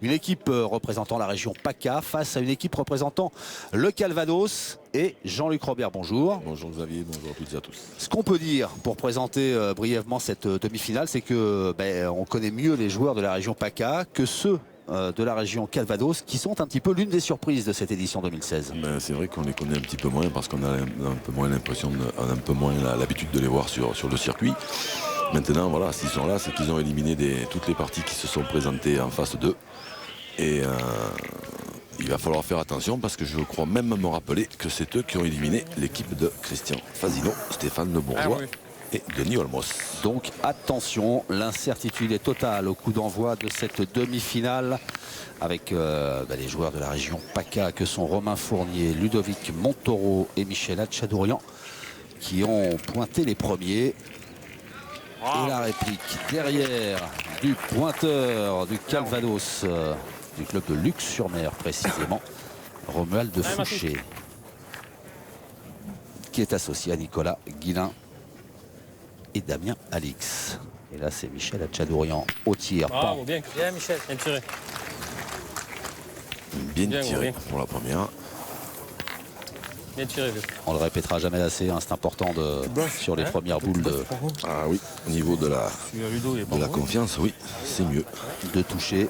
Une équipe représentant la région PACA face à une équipe représentant le Calvados. Et Jean-Luc Robert, bonjour. Bonjour Xavier, bonjour à toutes et à tous. Ce qu'on peut dire pour présenter brièvement cette demi-finale, c'est que on connaît mieux les joueurs de la région PACA que ceux de la région Calvados, qui sont un petit peu l'une des surprises de cette édition 2016. C'est vrai qu'on les connaît un petit peu moins parce qu'on a un peu moins l'impression, un peu moins l'habitude de les voir sur le circuit. Maintenant, voilà, s'ils sont là, c'est qu'ils ont éliminé toutes les parties qui se sont présentées en face d'eux. Et il va falloir faire attention parce que je crois même me rappeler que c'est eux qui ont éliminé l'équipe de Christian Fazino, Stéphane Le Bourgeois et Denis Olmos. Donc attention, l'incertitude est totale au coup d'envoi de cette demi-finale avec les joueurs de la région PACA que sont Romain Fournier, Ludovic Montoro et Michel Hatchadourian qui ont pointé les premiers. Et la réplique derrière du pointeur du Calvados, du club de Luc-sur-Mer précisément, Romuald de Fouché, qui est associé à Nicolas Guilin et Damien Alix. Et là c'est Michel Hatchadourian au tir. Bravo, bien Michel, bien tiré. Bien tiré pour la première. Bien tiré, on le répétera jamais assez, hein, c'est important sur les premières boules de... Ah oui, au niveau de la confiance, oui, c'est mieux. De toucher.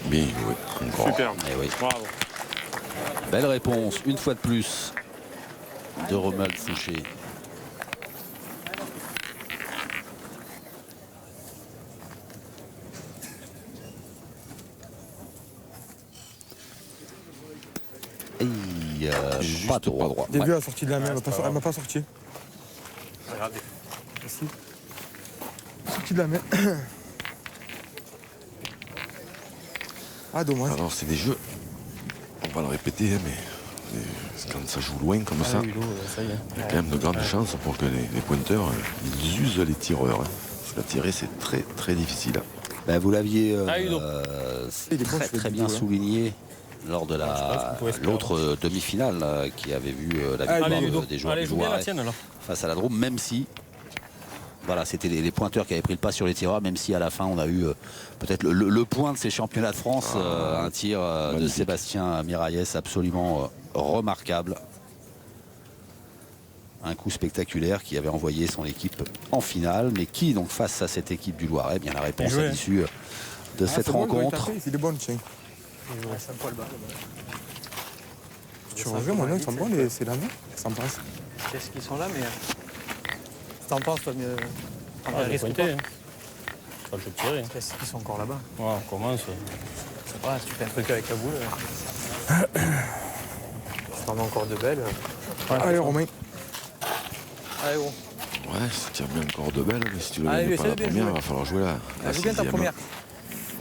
Bien joué. Super. Oui. Bravo. Belle réponse, une fois de plus, de Romuald Fouché. Et juste pas droit. Début à la sortie de la mer, elle m'a pas sorti. Regardez. Merci. Sortie de la mer. Ah, dommage. Alors c'est des jeux, on va le répéter, mais quand ça joue loin comme ça, il y a quand même de grandes chances pour que les pointeurs, ils usent les tireurs. Parce qu'à tirer, c'est très très difficile. Vous l'aviez très bien souligné lors de l'autre demi-finale qui avait vu la victoire des joueurs du Loiret face à la Drôme, même si voilà, c'était les pointeurs qui avaient pris le pas sur les tireurs, même si à la fin on a eu peut-être le point de ces championnats de France, un tir de Sébastien Miraillès absolument remarquable. Un coup spectaculaire qui avait envoyé son équipe en finale, mais qui donc face à cette équipe du Loiret, bien la réponse à l'issue de cette rencontre. C'est des bonnes, tiens. Tu reviens, mon œil, ils sont bons, c'est la main. Ça me passe. Qu'est-ce qu'ils sont là, mais... T'en penses, toi, mieux... J'ai pointé, hein. Pas le tirer. Qu'est-ce qu'ils sont encore là-bas? Ouais, on commence. C'est pas, tu fais un truc avec la boule. T'en as encore de belles. Allez, Romain. Allez, gros. Ouais, si tu as bien encore de belles, mais si tu ne gagnes pas la première, il va falloir jouer la sixième. Ta première.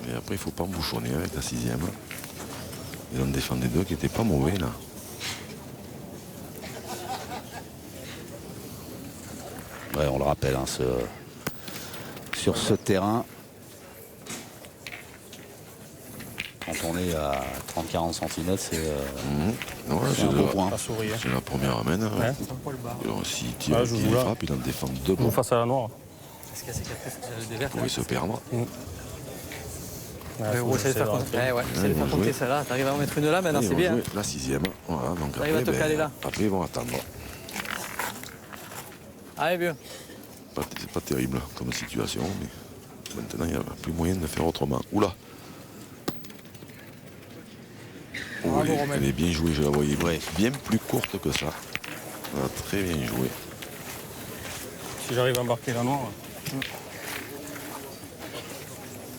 Et après, il ne faut pas bouchonner avec la sixième. Ils en défendaient deux qui n'étaient pas mauvais, là. Ouais, on le rappelle, hein, sur ce terrain, quand on est à 30-40 cm, c'est un beau point. C'est la première amène. Ouais. S'il tire, il frappe, il en défend deux. Je joue face à la noire. Il pourrait se perdre. Faut essayer de faire compter celle-là. T'arrives à en mettre une là, maintenant c'est bien. La sixième. Voilà, donc t'arrives à te caler là. Après, ils vont attendre. Allez, vieux. C'est pas terrible comme situation, mais maintenant il n'y a plus moyen de faire autrement. Oula! Oh, elle est bien jouée, je la voyais bien plus courte que ça. Elle a très bien joué. Si j'arrive à embarquer la noire.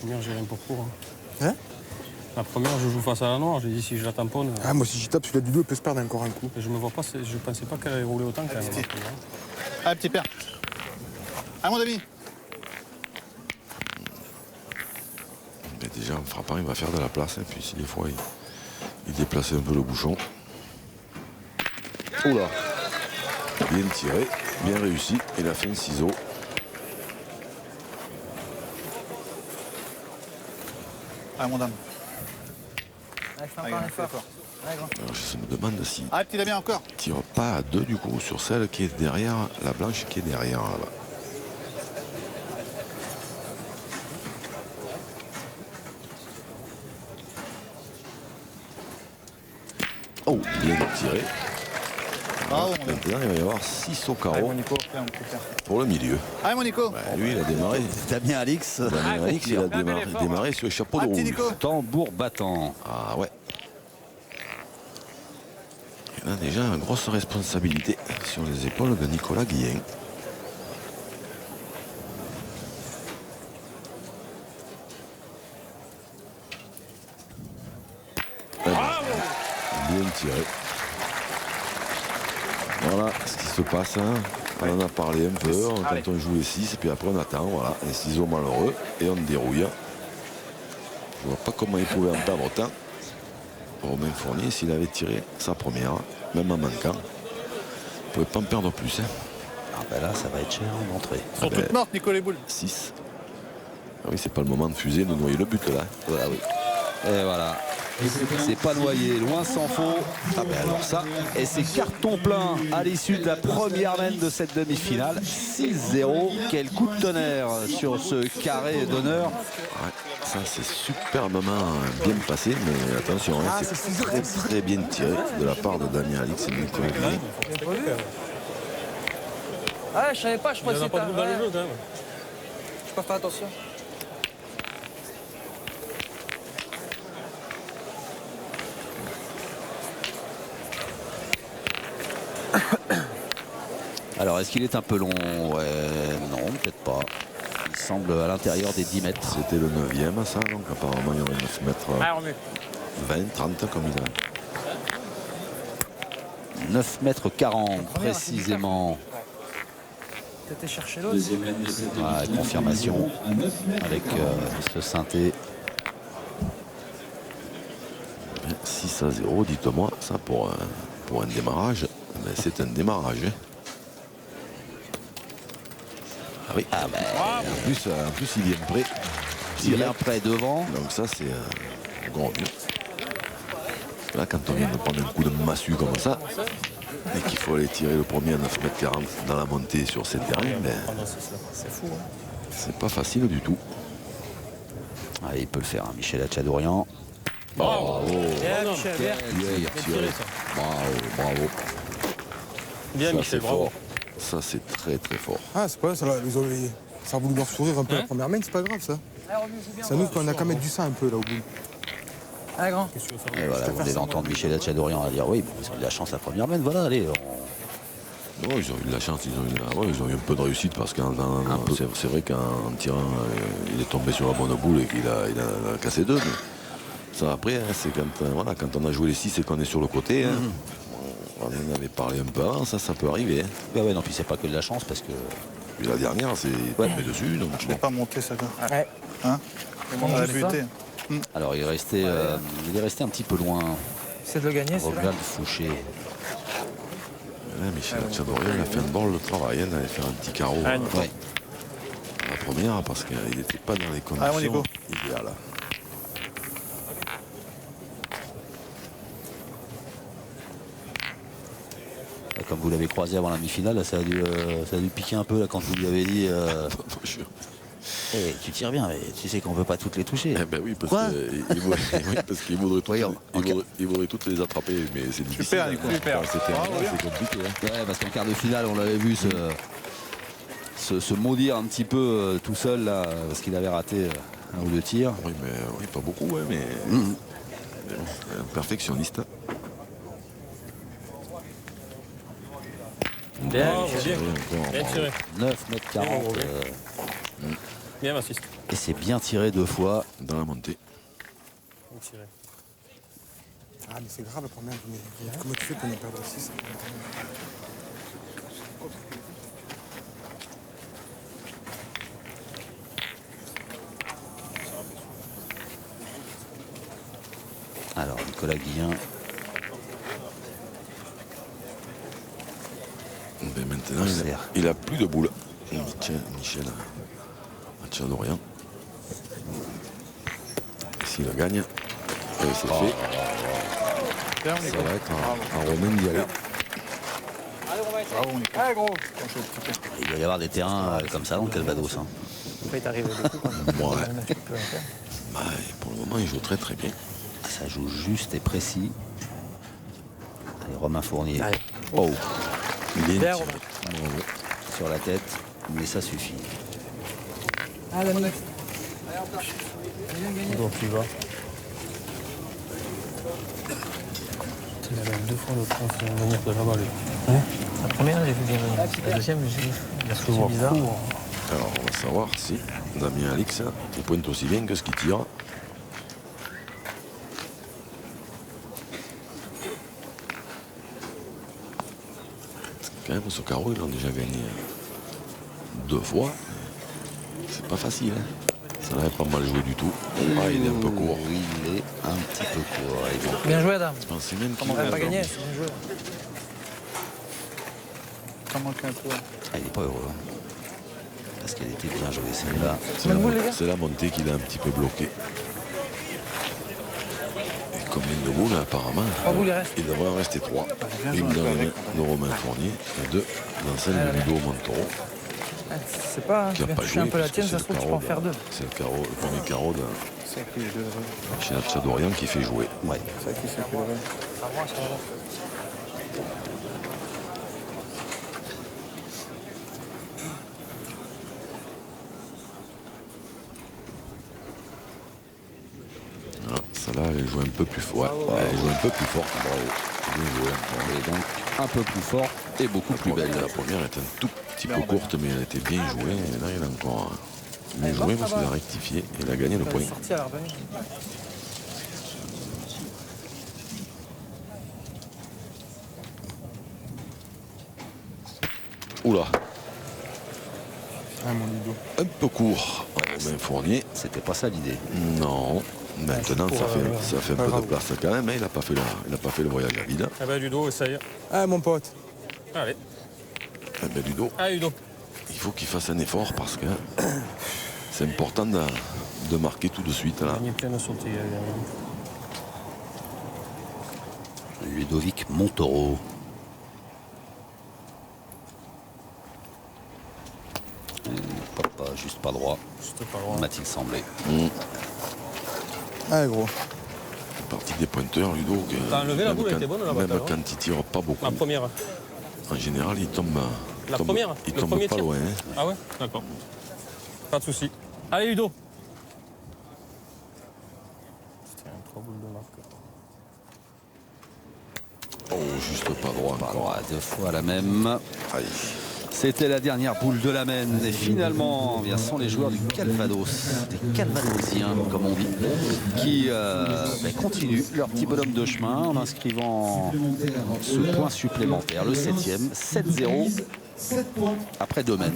Bien, j'ai rien pour court. Hein? La première, je joue face à la noire. J'ai dit si je la tamponne. Ah, moi, si je tape celui-là du dos, il peut se perdre encore un coup. Je me vois pas, je pensais pas qu'elle allait rouler autant quand même. Ah, petit père. Ah, mon ami. Déjà, en frappant, il va faire de la place. Et puis, si des fois, il déplace un peu le bouchon. Oula! Bien tiré, bien réussi. Il a fait un ciseau. Ah, mon dame. Allez, fais Allez, encore un fais effort. l'effort. Allez, grand. Alors, je me demande si Ah, petit Damien, encore. tire pas à 2 du coup sur celle qui est derrière, la blanche qui est derrière là-bas. Oh, bien tiré. Bravo, mon dame. Maintenant, il va y avoir 6 au Allez, carreau mon Nico. Bien, mon petit Pierre. pour le milieu. Allez, mon Nico. Ouais, lui, il a démarré. Damien Alix, Damien Alix, il a démarré sur le chapeau de Ah, petit roue. Nico. tambour battant. Ah ouais. Il a déjà une grosse responsabilité sur les épaules de Nicolas Guillen. Bien tiré. Voilà ce qui se passe. Hein. On en a parlé un peu quand on joue les 6, et puis après on attend, voilà, les ciseaux malheureux, et on dérouille. Je vois pas comment il pouvait en perdre autant. Romain Fournier, s'il avait tiré sa première, même en manquant, il pouvait pas en perdre plus. Hein. Ah ben là, ça va être cher en entrée. Ils sont toutes mortes, Nico, les boules. 6. Ah oui, c'est pas le moment de fuser, de noyer le but là. Voilà, oui. Et voilà. C'est pas noyé, loin s'en faut. Ah ben alors ça, et c'est carton plein à l'issue de la première main de cette demi-finale. 6-0. Quel coup de tonnerre sur ce carré d'honneur. Ouais, ça c'est superbement bien passé, mais attention, hein, c'est très très bien tiré de la part de Damien Alix et Nicolas Guillen. Ah, je savais pas, je Il crois n'y que en a pas c'était. beaucoup dans le jeu, quand même. Je peux faire attention. Alors, est-ce qu'il est un peu long? Ouais, non, peut-être pas. Il semble à l'intérieur des 10 mètres. C'était le 9e, ça, donc apparemment il y aurait 9 mètres Allez, remue. 20, 30 comme il a. 9 mètres 40 précisément. T'étais chercher l'autre. Ouais, confirmation avec ce synthé. 6-0, dites-moi, ça pour un démarrage, mais c'est un démarrage. Hein. Ah oui, Ah ben, en plus il vient prêt. il est près devant. Donc ça c'est un gros but. Là quand on vient de prendre un coup de massue comme ça, et qu'il faut aller tirer le premier à 9 mètres 40 dans la montée sur cette terrain, ben, C'est fou. Hein. c'est pas facile du tout. Ah, il peut le faire, hein, Michel Hatchadorian. Bravo. Bien, Michel, bien. Bien tiré. Bravo, bravo. Bien, Ça Michel, c'est bravo. fort. Ça c'est très très fort. Ah, c'est pas ça, là, ça a voulu leur sourire un peu la première main, c'est pas grave ça. Ça nous, on a qu'à mettre du sang un peu là au bout. Allez, grand. Et voilà, vous allez entendre Michel Hatchadorian à dire oui, bon, ils ont eu de la chance la première main, voilà, allez. Non, ils ont eu de la chance, ils ont eu un peu de réussite parce que c'est vrai qu'en tirant, il est tombé sur la bonne boule et qu'il a cassé 2. Mais ça après, hein, c'est quand on a joué les 6 et qu'on est sur le côté. Hein, on en avait parlé un peu avant, ça peut arriver. Hein. Ben ouais, non, puis c'est pas que de la chance parce que. Puis la dernière, c'est tombé dessus. Donc, Je l'ai pas monté, ça. Ouais. Hein. On a buté. Alors il est resté un petit peu loin. C'est de le gagner, c'est là. Romuald Fouché. Là, Michel Hatchadorian, il a fait un drôle de travail. Il allait faire un petit carreau Ah, Ouais. la première parce qu'il n'était pas dans les Ah, on y conditions go. idéales. Comme vous l'avez croisé avant la demi-finale, là, ça a dû piquer un peu là, quand vous lui avez dit tu tires bien, mais tu sais qu'on ne peut pas toutes les toucher. Eh ben oui, parce Quoi qu'il voudrait, Voyons, il voudrait toutes les attraper, mais c'est difficile. Super, Nico. Super. C'était c'est compliqué. Hein. Ouais, parce qu'en quart de finale, on l'avait vu se maudire un petit peu tout seul là, parce qu'il avait raté un ou deux tirs. Oui, mais oui, pas beaucoup, ouais, mais un perfectionniste. Bien, Bravo, bien. encore. Bien tiré. 9 mètres 40. Bien, assiste. Et c'est bien tiré 2 fois. Dans la montée. Bien tiré. Ah, mais c'est grave la première. Mais comment tu fais pour ne perdre 6? Alors Nicolas Guillen. Ben maintenant, il a plus de boules. Michel Hatchadorian. s'il le gagne, c'est fait. Bien, Ça Nico. va être à Romain d'y aller. Bravo, Nico. Allez, gros. Il doit y avoir des terrains comme ça dans le Calvados. Hein. Après, il t'arrive des coups. Ouais. Un petit peu à faire. Bah, pour le moment, il joue très très bien. Ça joue juste et précis. Allez, Romain Fournier. Allez. Oh, Il est Bien, tiré. Bravo. sur la tête, mais ça suffit. Donc il va. Il a même 2 fois le temps de venir de là-bas, lui. La première, j'ai vu bien venir. La deuxième, j'ai vu. Il a sauté bizarre. Alors, on va savoir si Damien Alix il pointe aussi bien que ce qu'il tire. Quand même, ce carreau, ils l'ont déjà gagné 2 fois. C'est pas facile. Hein. Ça n'avait pas mal joué du tout. Ah, il est un peu court. Oui, il est un petit peu court. Et donc, Bien joué, Adam. Je pensais même qu'il On n'aurait pas avait- gagné, c'est bien joué. Ça manque un peu. il n'est pas heureux. Hein. Parce qu'elle était bien jouée celle-là. C'est la montée qu'il a un petit peu bloqué. Et combien de boules apparemment? 3 boules, il reste. Il devrait en rester 3. Une dans les mains de Romain Fournier et 2 dans celle de Ludo Montoro, C'est pas. qui Tu n'a viens pas toucher joué. un peu la puisque tienne, c'est ça se le trouve, tu peux en carreau faire 2. C'est le premier carreau de C'est qui je devrais. chez la Tchadorian qui fait jouer. Ouais. C'est qui c'est qui devrait. Voilà, celle-là, elle joue un peu plus fort. Ouais, elle joue un peu plus fort. Bravo. Bien joué. Et donc un peu plus fort et beaucoup plus belle. La première était un tout petit peu courte, mais elle était bien jouée. Et là, il a encore bien joué parce qu'il a rectifié et il a gagné le point. Sorti à la revenue. Oula, Ah, mon Ludo. un peu court. Romain Fournier. C'était pas ça l'idée. Non. Maintenant, ça fait un peu de place quand même. Hein. Il n'a pas fait le voyage à vide. Eh ben, Ludo, essaye. Ah, mon pote. Allez. Eh ben, Ludo, Allez, Ludo. il faut qu'il fasse un effort parce que c'est important de marquer tout de suite. Là. Il est plein de sauter. Ludovic Montoro. Juste pas droit, C'était pas loin. m'a-t-il semblé. Ah, gros. C'est parti des pointeurs, Ludo. que T'as enlevé la même boule, elle quand- était bonne, là-bas, Même tout à l'heure. quand il tire pas beaucoup. La première. En général, il tombe. La première Il Le tombe premier pas tir loin. Hein. Ah ouais. D'accord. Pas de souci. Allez, Ludo. C'était un 3 boules de marque. Oh, juste pas droit. Pas encore. droit, 2 fois la même. Aïe. C'était la dernière boule de la Maine. Et finalement, bien, ce sont les joueurs du Calvados, des Calvadosiens, comme on dit, qui continuent leur petit bonhomme de chemin en inscrivant ce point supplémentaire, le 7e, 7-0, après 2 Maines.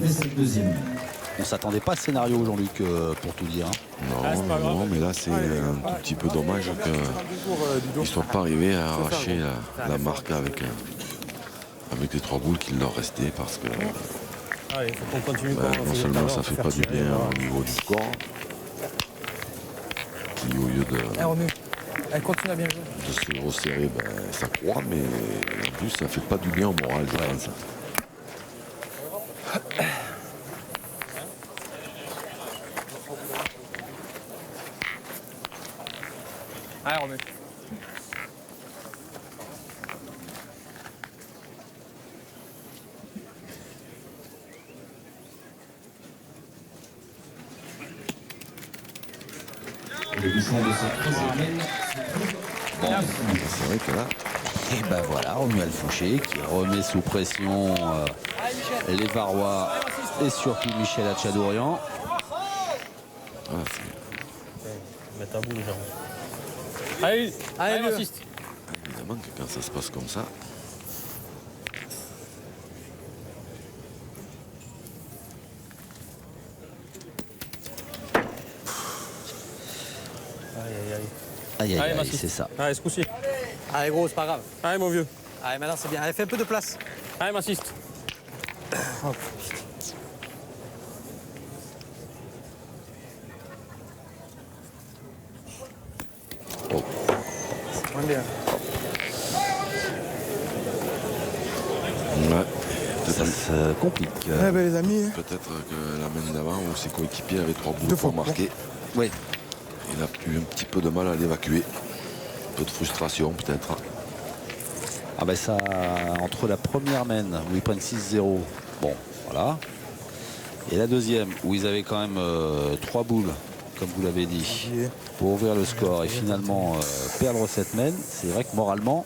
On ne s'attendait pas à ce scénario, Jean-Luc, pour tout dire. Non, mais là, c'est un tout petit peu dommage qu'ils ne soient pas arrivés à arracher la marque avec les 3 boules qu'il leur restait parce que Allez, il faut qu'on continue. non seulement ça fait pas du bien au niveau du corps, qui au lieu Elle remue. Elle continue à bien jouer. de se resserrer, ça croît, mais en plus ça fait pas du bien au moral, je pense. Allez, remue. C'est vrai que là, Et ben voilà, Romuald Fouché qui remet sous pression les Varois et surtout Michel Hatchadourian. Mets ta boule, genre. Allez, allez, Ludo. assiste. évidemment que quand ça se passe comme ça, Aïe aïe Allez, aïe, Massi. c'est ça. Allez, ce coup-ci. Allez, gros, c'est pas grave. Allez, mon vieux. Allez, maintenant, c'est bien. Allez, fais un peu de place. Allez, m'assiste. Moins bien. Ouais. Ça se complique. Eh ben les amis, Peut-être que la main d'avant où ses coéquipiers avaient 3 boules 2 fois pour marquer. Oui. Il a eu un petit peu de mal à l'évacuer. Un peu de frustration peut-être. Ah ben ça, entre la première main où ils prennent 6-0, bon, voilà. Et la deuxième où ils avaient quand même 3 boules, comme vous l'avez dit, pour ouvrir le score et finalement perdre cette main, c'est vrai que moralement,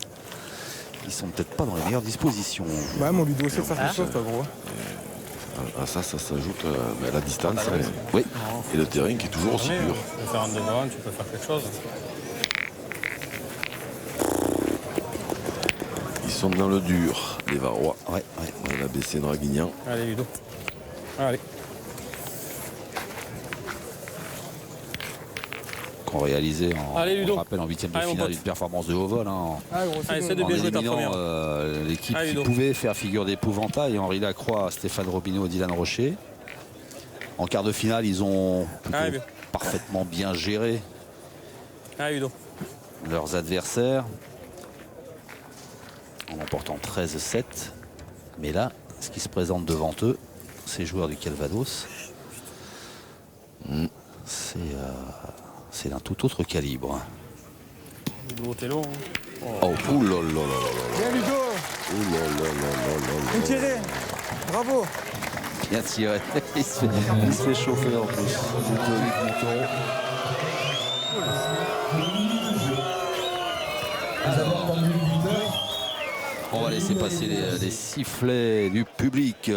ils sont peut-être pas dans les meilleures dispositions. bah mon Ludo, c'est que ça fait chaud, toi, gros. À ça s'ajoute la distance Oui. et le terrain qui est toujours aussi dur. Tu peux faire un devant, tu peux faire quelque chose. Ils sont dans le dur, les Varois. Ouais. On a baissé Draguignan. Allez, Ludo. Allez. Qu'on réalisait Allez, on Ludo. rappelle en 8e de Allez, mon finale pote. une performance de haut vol. Hein, Allez, essaie de en bien jouer ta éliminant première. l'équipe Allez, qui Ludo. pouvait faire figure d'épouvantail, Henri Lacroix, Stéphane Robineau et Dylan Rocher. En quart de finale, ils ont plutôt Allez, bien. parfaitement bien géré Allez, Ludo. leurs adversaires en emportant 13-7. Mais là, ce qui se présente devant eux, ces joueurs du Calvados, c'est d'un tout autre calibre. Ludo, t'es long. Oh, ouh là là là là là. Bien Ludo, Oh là là là là là là. bien tiré. Bravo. Bien tiré. Il se fait chauffer en plus. Ludovic Montoro. On va laisser passer les sifflets du public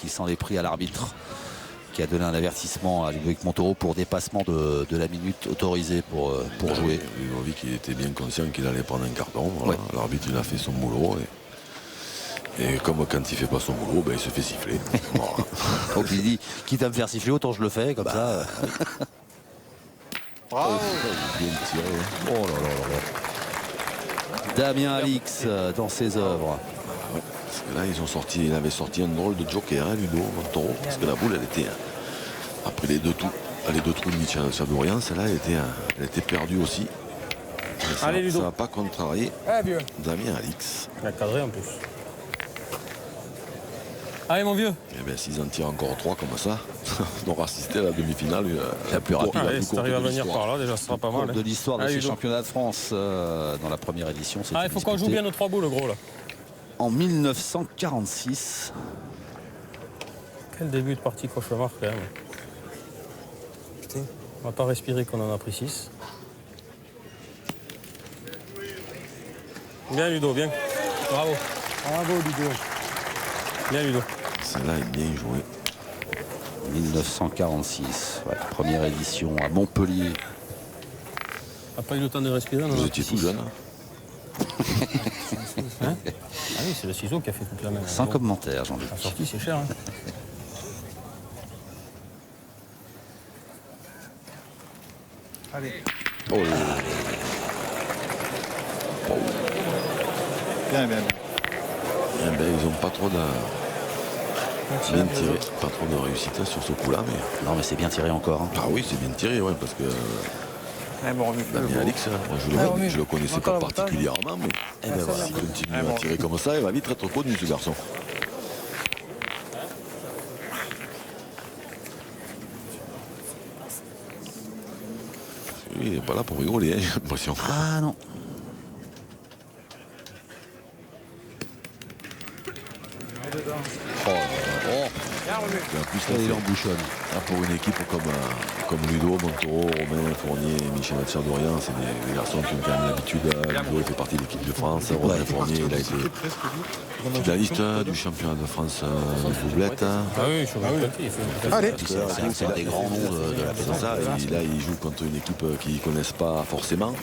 qui s'en est pris à l'arbitre qui a donné un avertissement à Ludovic Montoro pour dépassement de la minute autorisée pour jouer. Ludovic, il était bien conscient qu'il allait prendre un carton. Voilà. L'arbitre, il a fait son boulot. Et comme quand il fait pas son boulot, ben, il se fait siffler. Voilà. Donc il dit, quitte à me faire siffler, autant je le fais, comme ça. Bravo. Bien tiré. Oh là là là là. Damien Alix dans ses œuvres. Ouais. Parce que là, il avait sorti un drôle de joker, hein, Ludo Montoro. Parce que la boule, elle était, après les deux trous de Michel Chabourian, celle-là, elle était perdue aussi. Ça, Allez, Ludo. ça n'a pas contrarié Eh bien. Damien Alix. Il a cadré en plus. Allez, mon vieux. Et bien, s'ils en tirent encore 3 comme ça, on aura assisté à la demi-finale la plus rapide, la Allez, plus si courte t'arrives de à venir l'histoire. par là, déjà, ce sera pas mal. De l'histoire de Allez, ces Ludo. championnats de France dans la première édition. Ah, il faut qu'on joue bien nos 3 boules, le gros, là. En 1946. Quel début de partie cauchemar, quand même. Putain. On va pas respirer qu'on en a pris 6. Bien, Ludo, bien. Bravo. Bravo Ludo. Bien, Ludo. Celle-là est bien jouée. 1946. Ouais, première édition à Montpellier. T'as pas eu le temps de respirer, non? Vous étiez tout jeune. Hein? Ah oui, c'est le ciseau qui a fait toute la main. Sans Bon, commentaire, Jean-Luc. la sortie, c'est cher. Hein. Allez. Oh là là. Bien, bien. Eh ben, ils n'ont pas trop de... Bien tiré. Pas trop de réussite sur ce coup-là. Mais... Non, mais c'est bien tiré encore. Hein. Ah oui, c'est bien tiré, ouais, parce que Eh, bon, Damien Alix, moi, je le connaissais pas particulièrement, mais Eh ben voilà. s'il continue à tirer comme ça, il va vite être connu, ce garçon. Lui, il n'est pas là pour rigoler, hein, j'ai l'impression. Ah non. Oh, là là. Oh. Et en plus, là, Il c'est- embouchonne. là, pour une équipe comme Ludo, Montoro, Romain Fournier, Michel Tchardorian, c'est des garçons qui ont quand même l'habitude. Ludo, il fait partie de l'équipe de France. Romain Fournier, il a été finaliste du championnat de France de doublette. Ah oui, je suis il fait Allez. C'est un des grands noms de la C'est pétanque. ça, et là, ils jouent contre une équipe qu'ils ne connaissent pas forcément.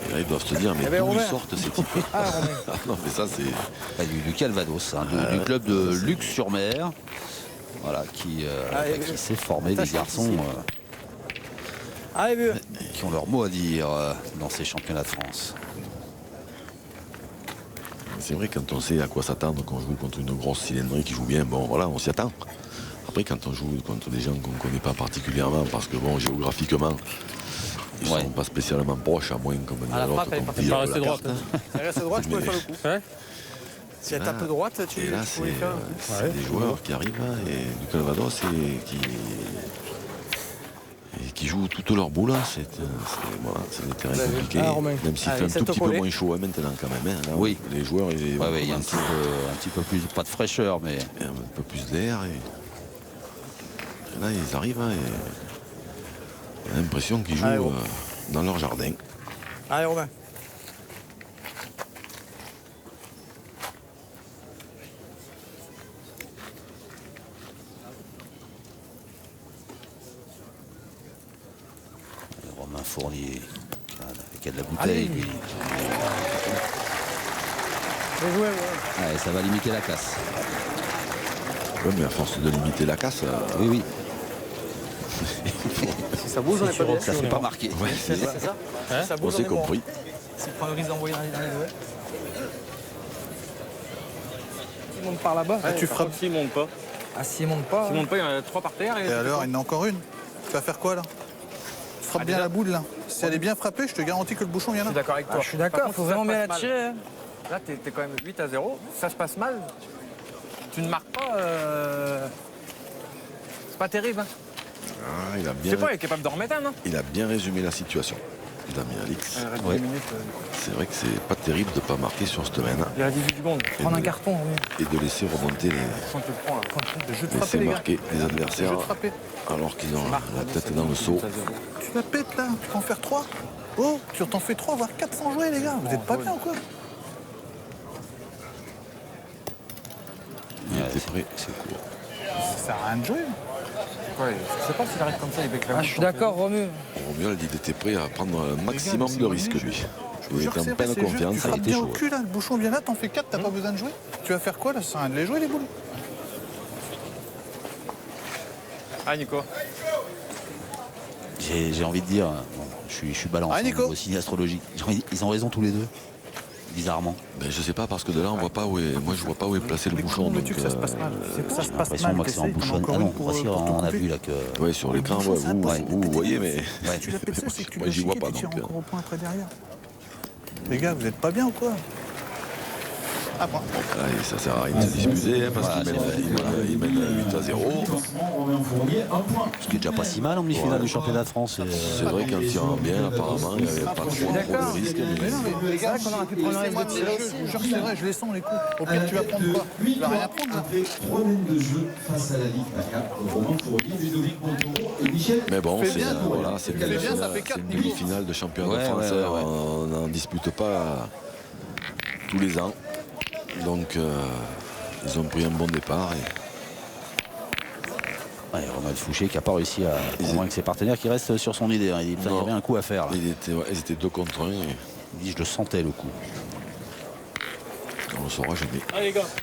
Et là, ils doivent se dire, mais d'où ils sortent ces types? Non, mais ça, c'est... Bah, du Calvados, hein, du club de Luc-sur-Mer. Voilà, qui s'est formé des garçons Allez, vieux. qui ont leur mot à dire dans ces championnats de France. C'est vrai, quand on sait à quoi s'attendre, quand on joue contre une grosse cylindrée qui joue bien, bon, voilà, on s'y attend. Après, quand on joue contre des gens qu'on ne connaît pas particulièrement, parce que, bon, géographiquement, Ils Ouais. sont pas spécialement proches, à moins comme À la l'autre, frappe, elle est comme partie dire, par la rester droite. carte. Si elle reste droite, je pouvais Mais- faire le coup. Ouais. Si elle tape droite, tu Et là, pouvais faire. c'est des joueurs qui arrivent hein, et du Calvados et qui jouent toute leur boule. Hein. Voilà, c'est des terrains compliqués. Ah, Romain. Même s'il Allez, fait un c'est tout petit peu collé. moins chaud hein, maintenant quand même. Hein. Là, Oui. Les joueurs, ils Ouais, ouais, il y a un petit peu plus, pas de fraîcheur, mais et un peu plus d'air. Et là, ils arrivent hein, et on a l'impression qu'ils jouent Allez, bon. dans leur jardin. Allez, Romain. Romain Fournier qui a de la bouteille. lui. Bien joué, ouais. Ouais, ça va limiter la casse. Ouais, mais à force de limiter la casse, Oui, oui, Si ça bouge, on est pas bien. ça s'est pas marqué. ouais, C'est ça. Si ça on bouge, s'est est bon. compris. S'il prend le risque d'envoyer dans les deux. Il monte par là-bas. Tu frappes s'il monte pas. Ah, s'il monte pas. S'il monte pas, il y en a 3 par terre. Et alors, il y en a encore une. Tu vas faire quoi là? Tu frappes bien déjà- la boule là. Si elle est bien frappée, je te garantis que le bouchon il y en Je a. suis d'accord avec toi. Je suis d'accord, Par contre, faut si ça vraiment se bien la passe mal, tirer. Là, t'es quand même 8-0. Ça se passe mal. Tu ne marques pas. C'est pas terrible. Hein. Ah, il a Je bien, sais pas, il est capable de remettre un, non il a bien résumé la situation. Damien Alix. Il reste Ouais. 10 minutes. C'est vrai que c'est pas terrible de ne pas marquer sur cette semaine Il reste 18 secondes. Prendre un carton, Romain. et de laisser remonter Quand tu le prends, là. Le jeu de laisser frapper, les gars. marquer les Le adversaires jeu de frapper. alors qu'ils ont la tête dans le seau. Tu la pètes là, tu peux en faire 3. Oh, tu t'en fais 3, voire 4 sans jouer, les gars. Vous êtes pas bien ou quoi? Il était prêt, c'est court. Ça sert à rien de jouer. Ouais, je sais pas s'il arrive comme ça, il bec la Ah, je suis d'accord, Romu. Romuald, il était prêt à prendre un maximum de risques, lui. Il était en pleine Tu confiance, il frappes était bien au chaud. cul là, le bouchon vient là, t'en fais 4, t'as pas besoin de jouer. Tu vas faire quoi là? Ça sert à rien de les jouer les boules. Ah, Nico. J'ai envie de dire, bon, je suis balance Ah, Nico. au signe astrologique. Ils ont raison tous les deux, bizarrement. Ben, je sais pas, parce que de là, on voit pas où est. Moi, je vois pas où est placé le Mais bouchon. comment veux-tu Donc, que ça se passe mal? C'est que ça se J'ai passe l'impression mal. moi que c'est en t'essayes, t'en as bouchon. encore Ah non, une pour voici, te on a couper. vu là que. ouais, sur l'écran, bouchon, ouais, ça vous, passe. vous voyez, mais. Ouais. Tu l'as pété, c'est que tu Moi, l'as j'y vois chiqué, pas, tu tires donc, encore au point après derrière. Les gars, vous êtes pas bien ou quoi? Ah bon. Là, ça sert à rien de se disputer, hein, parce Voilà, qu'il mène 8-0. Ce qui est déjà pas si mal en demi-finale du championnat de France. C'est vrai qu'en tirant bien, apparemment, il n'y avait pas trop de risques. Mais non, mais les gars, qu'on aurait pu prendre un risque de tirer aussi. Je vous jure que c'est vrai, je les sens les coups. Au pire, tu vas prendre quoi? Tu vas rien prendre là. Après 3 minutes de jeu face à la Ligue PACA, Romain Fournier, Ludovic Montoro et Michel. Mais bon, Fais c'est bien, voilà, c'est Fais bien, ça fait 4 une niveaux. demi-finale de championnat Ouais, de France. ouais, ouais, ouais. On n'en dispute pas tous les ans. Donc, ils ont pris un bon départ. Et Ouais, Romain Fouché qui n'a pas réussi à convaincre ses partenaires qui restent sur son idée. Il dit, putain, il y avait un coup à faire là. ils étaient 2 contre 1. Et Il dit, je le sentais le coup. on ne le saura jamais.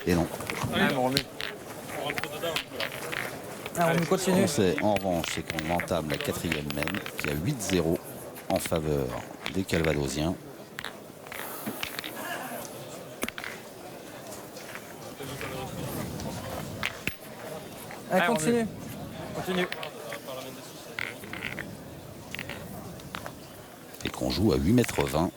Et non. Ouais, mon Romu. Ah, on continue. On sait en revanche, c'est qu'on entame la 4e mène qui a 8-0 en faveur des Calvadosiens. Allez, Allez, continue. Continue. Et qu'on joue à 8,20 m.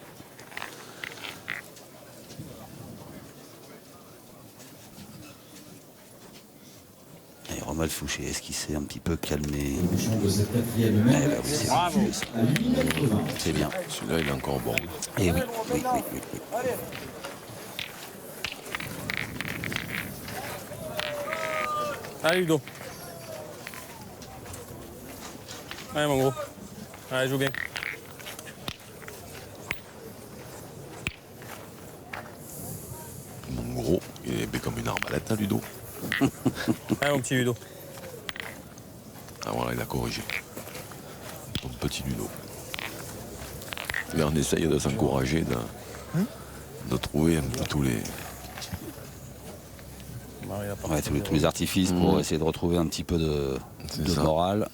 Et Romain Fouché, est-ce qu'il s'est un petit peu calmé? Bouchon de cette 4e Eh mène. ben oui, c'est Bravo. Fouché, ça. À 8,80 m. C'est bien. Celui-là, il est encore bon. Et oui, oui, oui, oui, oui. Allez, Ludo. Allez, mon gros. Allez, joue bien. Mon gros, il est épais comme une arbalète, hein, Ludo. Allez, mon petit Ludo. Ah voilà, il a corrigé. Ton petit Ludo. Là, on essaye de s'encourager, de trouver un peu tous les. Ouais, tous les artifices pour essayer de retrouver un petit peu de C'est ça. morale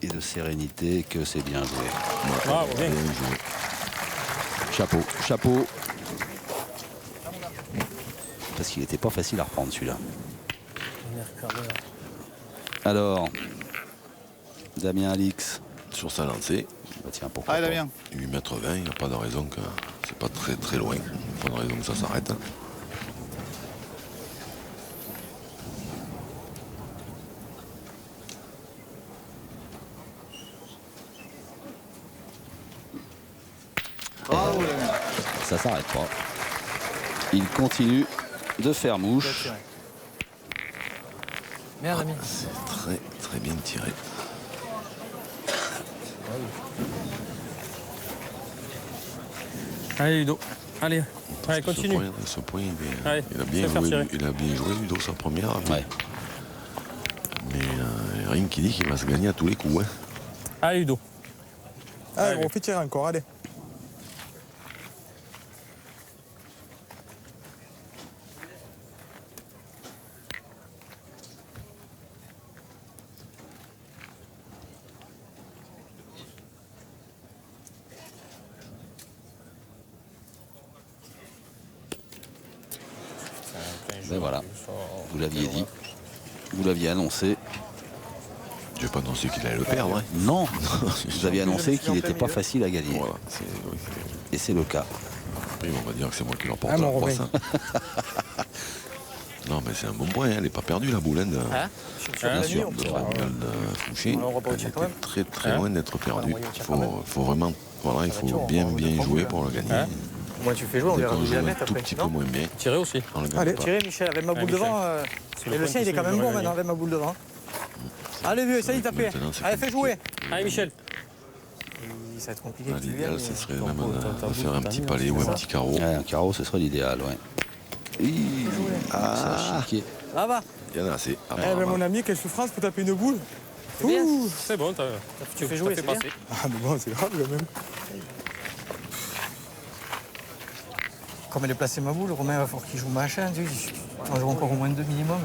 et de sérénité, que c'est bien joué. Bravo, bien. Bien joué. Chapeau, chapeau. Parce qu'il n'était pas facile à reprendre celui-là. Alors, Damien Alix. Sur sa lancée, Bah tiens, pourquoi Allez, pas. Damien. 8 mètres 20, il n'y a pas de raison que c'est pas très très loin. Pas de raison que ça s'arrête. Bravo, Damien. Ça s'arrête pas. Il continue de faire mouche. Merde, ami. C'est très très bien tiré. Allez, Ludo. Allez, allez, continue. Ce point, Allez, il a fais faire tirer. bien joué, Ludo, sa première. Ouais. Mais il n'y a rien qui dit qu'il va se gagner à tous les coups. Hein. Allez, Ludo. Allez, on fait tirer encore, allez. Ben voilà, vous l'aviez dit, vous l'aviez annoncé. Je vais pas annoncer qu'il allait le perdre. Hein. Non, vous aviez annoncé qu'il n'était pas facile à gagner. Voilà, Et c'est le cas. après, on va dire que c'est moi qui l'emporte Ah, la mon croix, Romain. ça. Non, mais c'est un bon point, hein. Elle n'est pas perdue, la boule. Hein, Bien sûr. de Rangel Fouché. On repas au Elle tir quand était même. très très loin d'être perdue. envoyer au Il tir quand même. faut vraiment, voilà, il faut bien jouer pour le gagner. Moi, tu fais jouer, on Dès verra qu'on où il joue la un mettre tout après. petit peu Non moins bien, Tirez aussi. on le gagne Allez. pas. Tirez, Michel, avec ma boule Michel. devant. C'est Et le sien, il est quand même bon maintenant, avec ma boule devant. Allez, vieux, essaye de taper. Maintenant, c'est Allez, fais jouer. Allez, Michel. Ça va être compliqué. Ah, que tu l'idéal, viennes, ce mais- serait même de faire un petit palais ou un petit carreau. Ouais, un carreau, ce serait l'idéal, ouais. Ça a chiqué. Là bas. Il y en a assez. Eh ben, mon ami, quelle souffrance pour taper une boule. bien. Ouh. C'est bon, Tu fais jouer, t'as c'est fait bien. passer. Ah, mais bon, c'est grave quand même. Comme elle est placée ma boule, Romain va falloir qu'il joue machin. Tu sais, on joue encore au moins 2 minimum.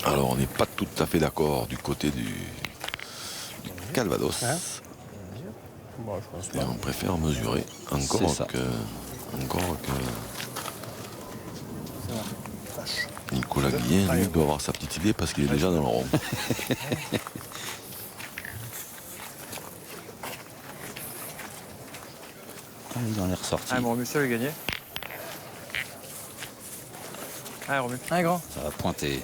Alors, on n'est pas tout à fait d'accord du côté du Calvados. Bon, je pense Et pas. on préfère mesurer C'est ça. encore que Nicolas Guillen, lui, peut avoir sa petite idée parce qu'il est déjà dans le rond. Ah, il en est ressorti. Ah, bon, Romu, ça, il a gagné. Allez, Romu. Allez, grand. Ça va pointer,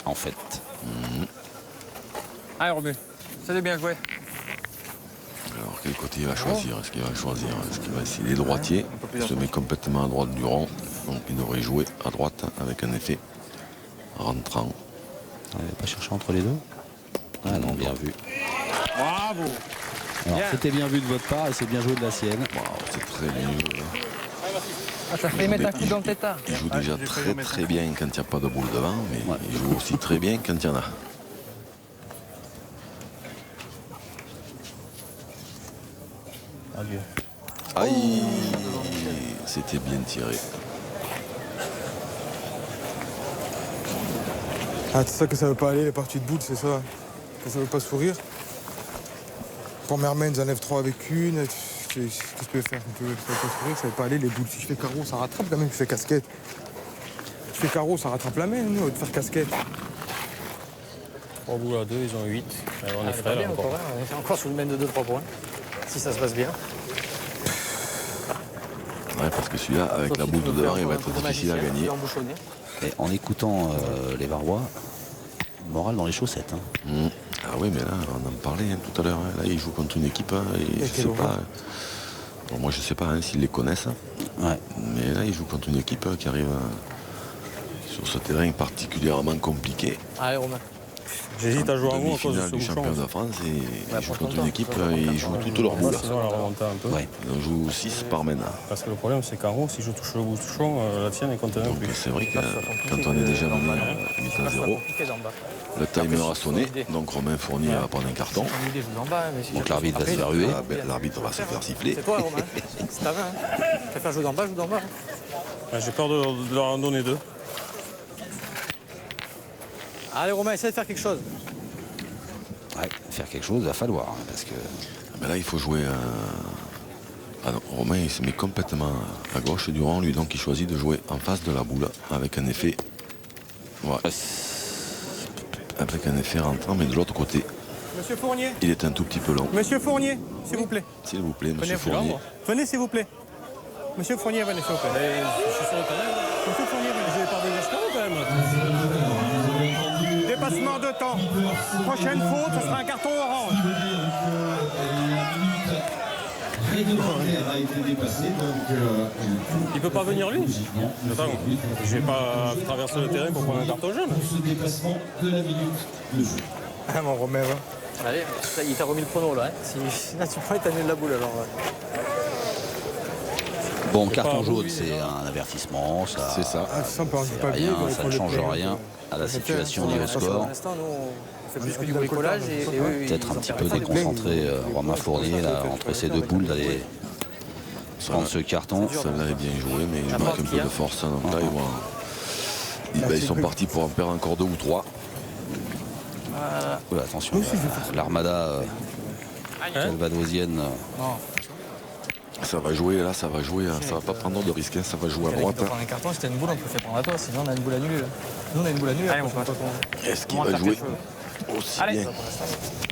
en fait. Allez, Romu. Ça, c'est bien joué. Alors, quel côté il va choisir? Est-ce qu'il va choisir? Est-ce qu'il va essayer les droitiers? Il se met complètement à droite du rond. Donc, il devrait jouer à droite avec un effet rentrant. On n'avait pas cherché entre les deux. Ah non, bien vu. Bravo. Alors, c'était bien vu de votre part et c'est bien joué de la sienne. Waouh, c'est très bien joué. Là. Ah, ça fait mettre un coup dans le tétard. Il joue déjà très très bien quand il n'y a pas de boule devant, mais il joue aussi très bien quand il y en a. Adieu. Aïe, c'était bien tiré. Ah, c'est ça que ça veut pas aller, les parties de boule, c'est ça. Que ça veut pas sourire. Première main, ils enlèvent 3 avec une. Qu'est-ce que tu peux faire? Ça veut pas sourire, ça veut pas aller, les boules. Si je fais carreau, ça rattrape quand même, je fais casquette. Je fais carreau, ça rattrape la main, nous, au lieu de faire casquette. 3 boules à 2, ils ont 8. Alors, on est Pas frais bien là encore, encore. hein. On est encore sous le mène de 2-3 points. Si ça se passe bien. Ouais, parce que celui-là, avec Sauf la si boule tu de veux devant, faire il va un être coup de difficile à magicien, gagner. embouchonné. Et en écoutant les Varois, moral dans les chaussettes. Hein. Ah oui, mais là, on en parlait tout à l'heure. Hein. Là, il joue contre une équipe. Hein, et je sais pas. Bon, moi, je sais pas hein, s'ils les connaissent. Hein. Ouais. Mais là, il joue contre une équipe qui arrive sur ce terrain particulièrement compliqué. Allez, Romain. J'hésite à jouer en haut à cause de Demi-finale ce du championnat bouchon. de France et ils jouent contre franchement, une équipe et ils jouent toutes leurs boules. Sinon, elle a remonté un peu. Ouais. Ils en jouent 6 par main. Parce que le problème, c'est qu'en haut, si je touche le bouchon, la tienne est comptée un Donc plus. c'est vrai que quand on est déjà mené à mi-temps 0, le timer a sonné. Donc Romain Fournier va prendre un carton. L'idée, je joue d'en bas. Mais si Donc je- l'arbitre va Après, se faire ruer. L'arbitre va se faire siffler. C'est toi, Romain. C'est ta main. Hein. Tu préfères jouer d'en bas, joue d'en bas. Ouais, j'ai peur de leur en donner 2. Allez, Romain, essaie de faire quelque chose. Ouais, faire quelque chose, il va falloir. Hein, parce que Mais là, il faut jouer. Ah non, Romain, il se met complètement à gauche du rond, lui, donc il choisit de jouer en face de la boule avec un effet. Ouais. Avec un effet rentrant, mais de l'autre côté. Monsieur Fournier. Il est un tout petit peu long. Monsieur Fournier, s'il vous plaît. S'il vous plaît, monsieur Venez, Fournier. venez, s'il vous plaît. Monsieur Fournier, venez, s'il vous plaît. Je suis sur le terrain. Monsieur Fournier, venez. Je vais pas des quand même. Dépassement de temps. Prochaine faute, ce sera un carton orange. Réglementaire a été dépassé, donc Il peut pas venir lui. Attends, je vais pas traverser le terrain pour prendre un carton jaune. ce dépassement de la minute de jeu. Ah, mon Romain, hein. Allez, il t'a remis le chrono là. Hein. Si, là, tu prends, t'annules la boule alors. Bon, carton jaune, c'est un avertissement. Ça, C'est ça. Ah, ça, on c'est pas rien, bien, ça ne change rien à la situation ni au Pour score. l'instant, nous, on fait plus que du bricolage et eux, Peut-être un petit peu déconcentré Romain Fournier là, entre ces deux boules d'aller prendre ce carton. Ça l'avait bien joué, mais il manque un peu de force. Donc là, ils sont partis pour en perdre encore 2 ou 3. Oula, attention, l'armada calvadosienne. Ça va jouer, là, ça va jouer. Ça va pas prendre de risque, hein, ça va jouer à droite. Pour prendre un carton, c'était une boule, on te le fait prendre à toi. Sinon, on a une boule annulée. Là. Nous, on a une boule annulée. Allez, on passe. Est-ce qu'il va jouer aussi bien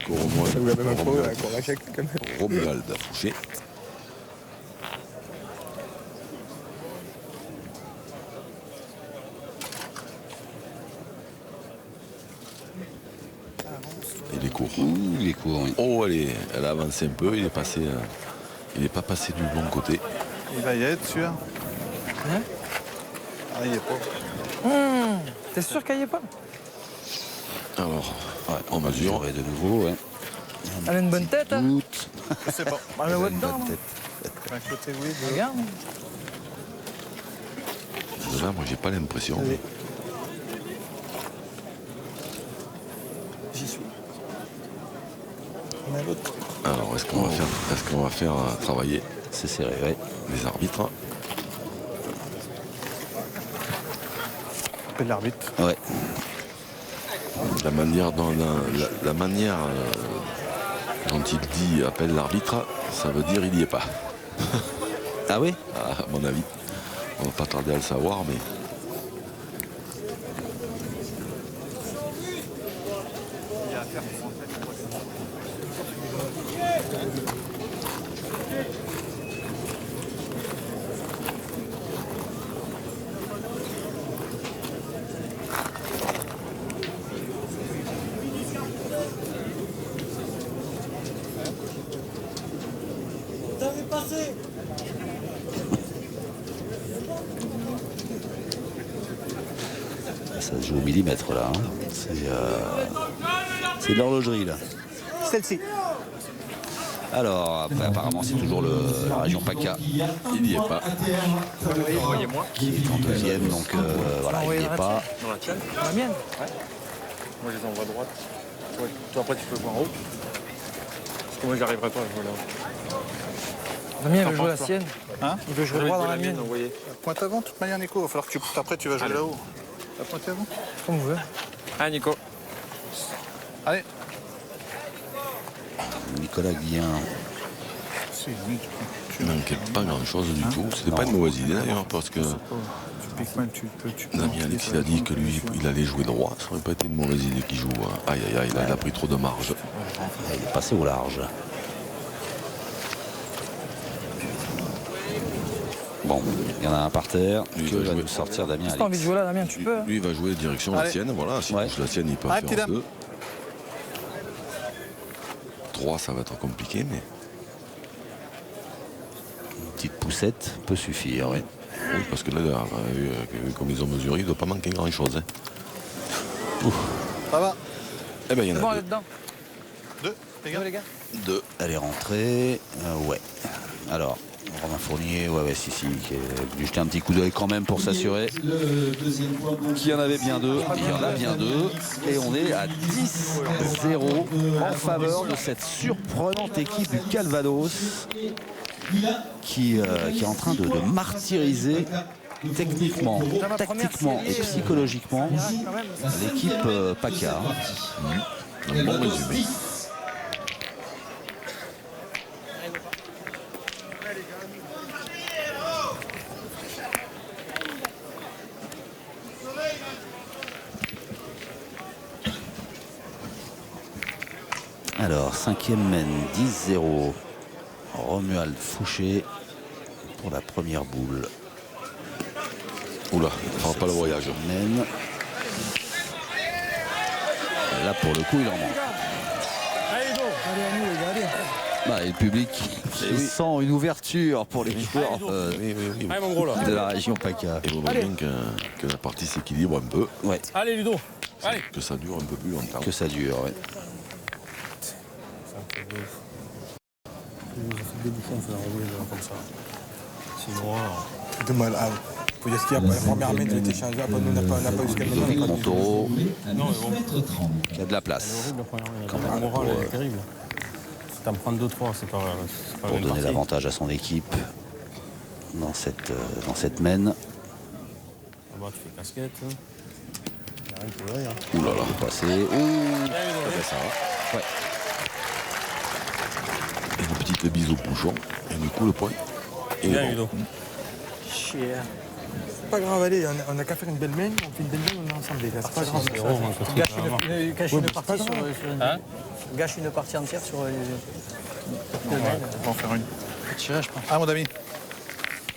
Vous avez même pas un échec quand même. Romuald Fouché. Il est court. Il est court, oui. Oh, elle a avancé un peu, il est passé. Il n'est pas passé du bon côté. Il va y être, celui-là. Hein? Ah, il est pas. T'es sûr qu'il n'y est pas? Alors, on mesure. Et de nouveau, ouais. Elle a une bonne tête, hein? Doute. Je sais pas. On la voit dedans, non? D'un côté, oui. de- Regarde. Là, moi, j'ai pas l'impression. Allez. J'y suis. On a l'autre. Alors, est-ce qu'on va faire travailler C'est serré, ouais. les arbitres? Appelle l'arbitre. Ouais. La manière dont il dit appelle l'arbitre, ça veut dire il n'y est pas. Ah oui? À mon avis. On va pas tarder à le savoir, mais. Ça se joue au millimètre là. Hein. C'est de l'horlogerie là. Celle-ci. Alors, après, apparemment, c'est toujours la région PACA. Il n'y est pas. Qui est en deuxième, donc voilà, il n'y est pas. Dans la mienne. Moi, je les envoie à droite. Ouais. Toi, après, tu peux voir en haut. Parce que moi, j'y arriverai pas. Voilà. La mienne, elle veut jouer la sienne. Hein? Il veut jouer droit dans la mienne. Vous voyez. Pointe avant, de toute manière, Nico. Il va falloir que tu. Après, tu vas jouer là-haut. La pointe avant. Comme vous voulez. Ah, Nico. Allez. Nicolas Guillen. Si, oui, Il ne manquait pas grand-chose du tout. C'était pas une mauvaise idée d'ailleurs, parce que tu piques mal, tu peux. l'ami Alex il a dit que lui, il allait jouer droit. Ça n'aurait pas été une mauvaise idée qu'il joue. Aïe, aïe, aïe, là, il a pris trop de marge. Il est passé au large. Bon, il y en a un par terre. Lui, Que il va va jouer. nous sortir Damien Si t'as envie de Alix? jouer là, la mienne, tu peux. Lui, il va jouer direction la Allez. sienne. Voilà, si Ouais. touche la sienne, il peut Allez, faire petit dame. 2. 3, ça va être compliqué, mais. Une petite poussette peut suffire, oui. Oui, parce que là, comme ils ont mesuré, il ne doit pas manquer grand-chose. Hein. Ça va. Eh bien, il y en Bon, a elle est deux. dedans. Deux, les gars. Les gars. 2. Elle est rentrée. Ouais. Alors, Romain Fournier, ouais, si, qui est venu jeter un petit coup d'œil quand même pour s'assurer Le deuxième point pour qu'il y en avait bien deux. Il y en a bien deux. Et on est à 10-0 en faveur de cette surprenante équipe du Calvados qui est en train de martyriser techniquement, tactiquement et psychologiquement l'équipe PACA. Un bon résumé. Alors, 5e mène, 10-0. Romuald Fouché pour la première boule. Oula, il ne fera pas le voyage. Mène. Là, pour le coup, il en manque. Bah, et le public il sent une ouverture pour les joueurs de la région PACA. Il vaut bien que la partie s'équilibre un peu. Ouais. Allez, Ludo. Allez. Que ça dure un peu plus longtemps. Que ça dure, ouais. Ça fait 2 bouchons, on fait un rouler comme ça. Sinon, De mal. Ah, faut dire ce qu'il y a. La première main, elle était changée. Après, nous, on n'a pas eu ce qu'elle Ludovic nous a Montoro, non, mais bon, qui a de la place c'est horrible la première. La morale, elle est terrible. Si t'en prends 2-3, c'est pas la pour même donner partie. l'avantage à son équipe dans cette mène. Là-bas, tu fais casquette. Il n'y a rien qui brille. Hein. Ouh là là. Passé. Ouh. Ça va. Ouais. Et une petite bise au bouchon. Et du coup, le point. Et Bien, bon. Ludo. Chier. Pas grave, allez, on a qu'à faire une belle main. On fait une belle main, on est ensemble, les gars. C'est pas grave. Gâche une partie sur Hein? gâche une partie entière sur les On va en faire une. tirer, je pense. Ah, mon ami.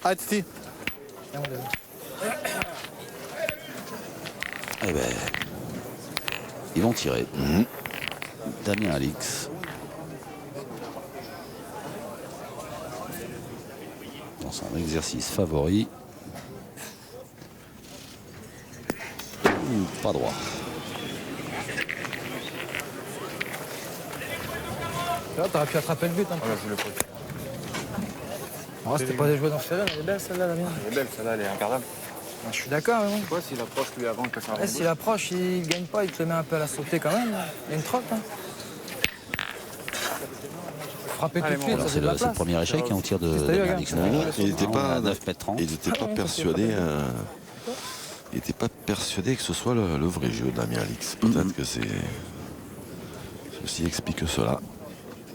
Ah, Titi. Eh ben, ils vont tirer. Damien Alix. Dans son exercice favori. Pas droit. Là, t'aurais pu attraper le but. Hein. C'était pas des joueurs dans ce terrain, elle est belle celle-là, la mienne. Elle est belle, celle-là, elle est imperdable. Je suis d'accord, mais bon. Quoi, s'il approche lui avant que ça Ouais, s'il approche, il gagne pas, il te le met un peu à la sautée quand même. Il y a une trotte. Hein. Frapper tout de suite, Alors ça c'est c'est de la le place. premier échec au tir de Qu'est-ce que t'as eu, Damien gars Alix. Il n'était pas, 9,30 m. il était pas persuadé. Il n'était pas persuadé que ce soit le vrai jeu Damien Alix. Peut-être que ceci explique cela.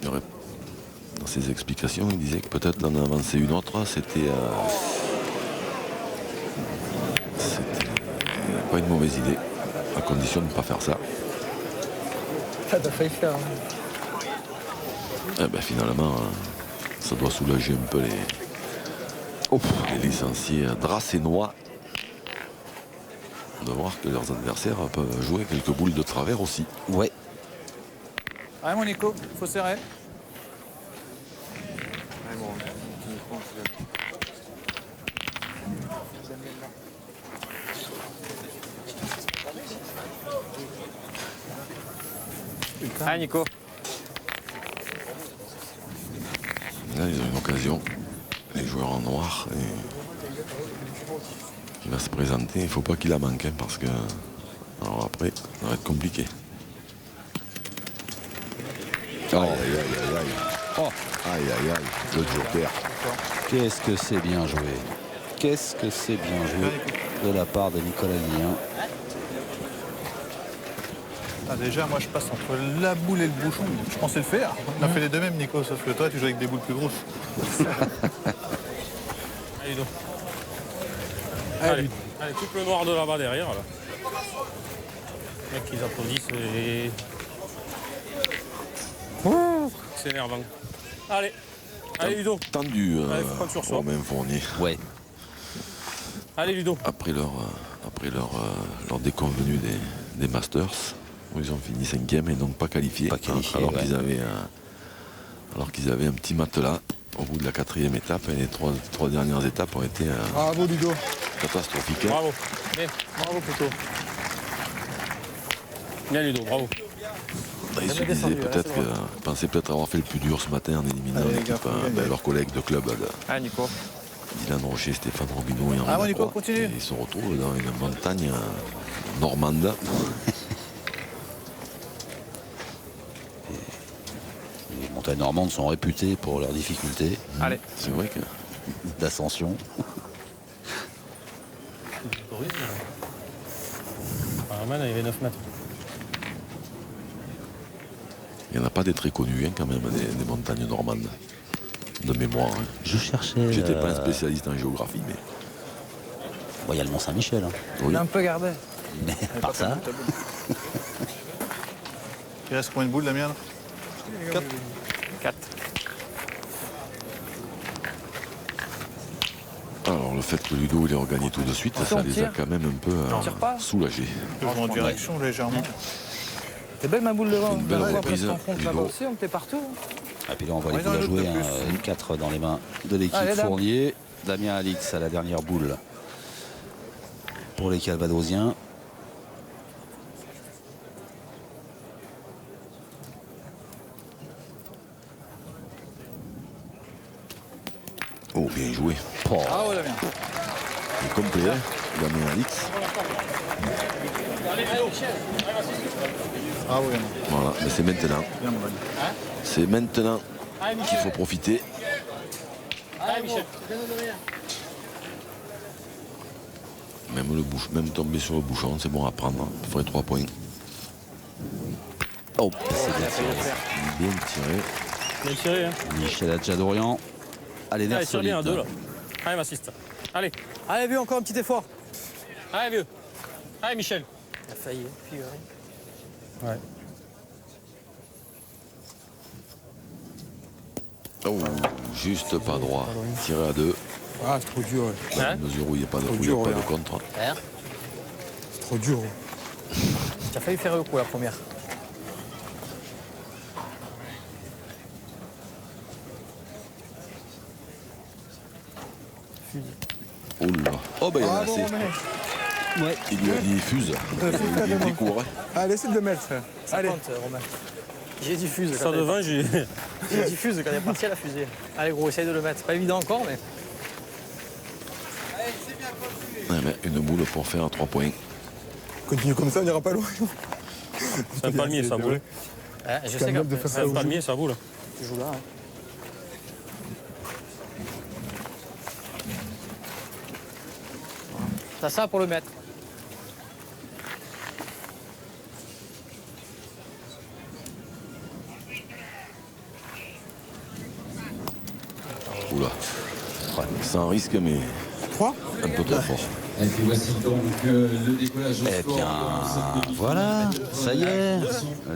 Il y aurait, dans ses explications, il disait que peut-être d'en avancer une autre, c'était pas une mauvaise idée, à condition de ne pas faire ça. Ça t'a failli faire. Hein. Eh ben, finalement, ça doit soulager un peu les licenciés dracénois de voir que leurs adversaires peuvent jouer quelques boules de travers aussi. Ouais. Allez, mon Nico, faut serrer. Allez, Nico. Là, ils ont une occasion, les joueurs en noir, qui va se présenter. Il ne faut pas qu'il la manque, hein, parce que alors après, ça va être compliqué. Aïe, aïe, aïe, aïe. Oh, Aïe, aïe, aïe. Le joker. qu'est-ce que c'est bien joué. Qu'est-ce que c'est bien joué de la part de Nicolas Guillen. Ah, déjà, moi, je passe entre la boule et le bouchon. Je pensais le faire. On a fait les deux mêmes, Nico, sauf que toi, tu joues avec des boules plus grosses. Allez, Ludo. Allez, coupe le noir de là-bas derrière. Là. Les mecs, ils applaudissent et... C'est énervant. Allez, allez Ludo. Tendu, Allez, faut prendre sur soi. Romain Fournier. Ouais. Allez Ludo. Après leur déconvenu des Masters, où ils ont fini 5e et donc pas qualifiés. Alors ouais. qu'ils avaient un petit matelas au bout de la 4e étape, et les trois dernières étapes ont été Bravo, Ludo. catastrophiques. Bravo. Bien. Bravo, Couteau. Bien Ludo, bravo. Ils se disaient peut-être ils pensaient peut-être avoir fait le plus dur ce matin en éliminant Allez, les l'équipe, gars, leurs collègues de club, Allez, Nico. Dylan Rocher, Stéphane Robineau et Henri Ah ouais, Nico, Lacroix. continue. Et ils se retrouvent dans une montagne normande. Les montagnes normandes sont réputées pour leurs difficultés Allez. C'est vrai que d'ascension. Apparemment, il y avait 9 mètres. il n'y en a pas des très connus hein, quand même, des montagnes normandes. De mémoire. Hein. Je cherchais. J'étais pas un spécialiste en géographie, mais Bon, il y a le Mont-Saint-Michel. Hein. oui. On a un peu gardé. Mais à part ça, Il reste combien de boules, la mienne? 4. Alors le fait que Ludo il ait regagné tout de suite, ça les a quand même un peu soulagés. Je vais en direction légèrement. C'est belle ma boule devant. Une belle reprise, Ludo. aussi, on était partout. Et puis là, on va les Ouais, dans poules à le jouer. de plus. 4 dans les mains de l'équipe Allez, dame. Fournier. Damien Alix à la dernière boule pour les Calvadosiens. Oh, bien joué. Oh, Ah ouais, Damien. Il est complet, hein, Damien Alix. Ah oui, Voilà, mais c'est maintenant. bien mon ami. C'est maintenant qu'il faut profiter. Même tomber sur le bouchon, c'est bon à prendre. Il faudrait 3 points. oh, c'est bien tiré. Bien tiré. Bien tiré, hein. Michel Adjadorian. Allez, Allez, nerfs tire bien à solides. 2 là. Allez, m'assiste. Allez, Allez, vieux, encore un petit effort. allez, vieux. Allez, Michel. Il a failli. Puis, Oh, juste pas droit. Tiré à 2. Ah, c'est trop dur. Ouais. Dans la Hein mesure où il n'y a pas de, Trop où il y a dur, pas de ouais. contre. C'est trop dur. Ouais. tu as failli faire le coup la première. Oh là. Oh ben il y en a Ah bon, assez. mais... Il lui a dit fuse. Il était court. Allez, essaie de le mettre. Ça Allez. compte, Romain. J'ai diffuse. Ça devant, j'ai. J'ai diffuse quand il est parti à la fusée. Allez, gros, essaye de le mettre. Pas évident encore, mais. Ouais, mais une boule pour faire 3 points. Continue comme ça, on n'ira pas loin. C'est un palmier, ça boule. Hein, je sais capable de qu'après, faire C'est un palmier, ça boule. tu joues là. Hein. T'as ça pour le mettre. Oula. Ouais, sans risque, mais 3 un peu trop fort. Et puis voici donc le décollage au Eh score bien, de cette voilà, ça y est,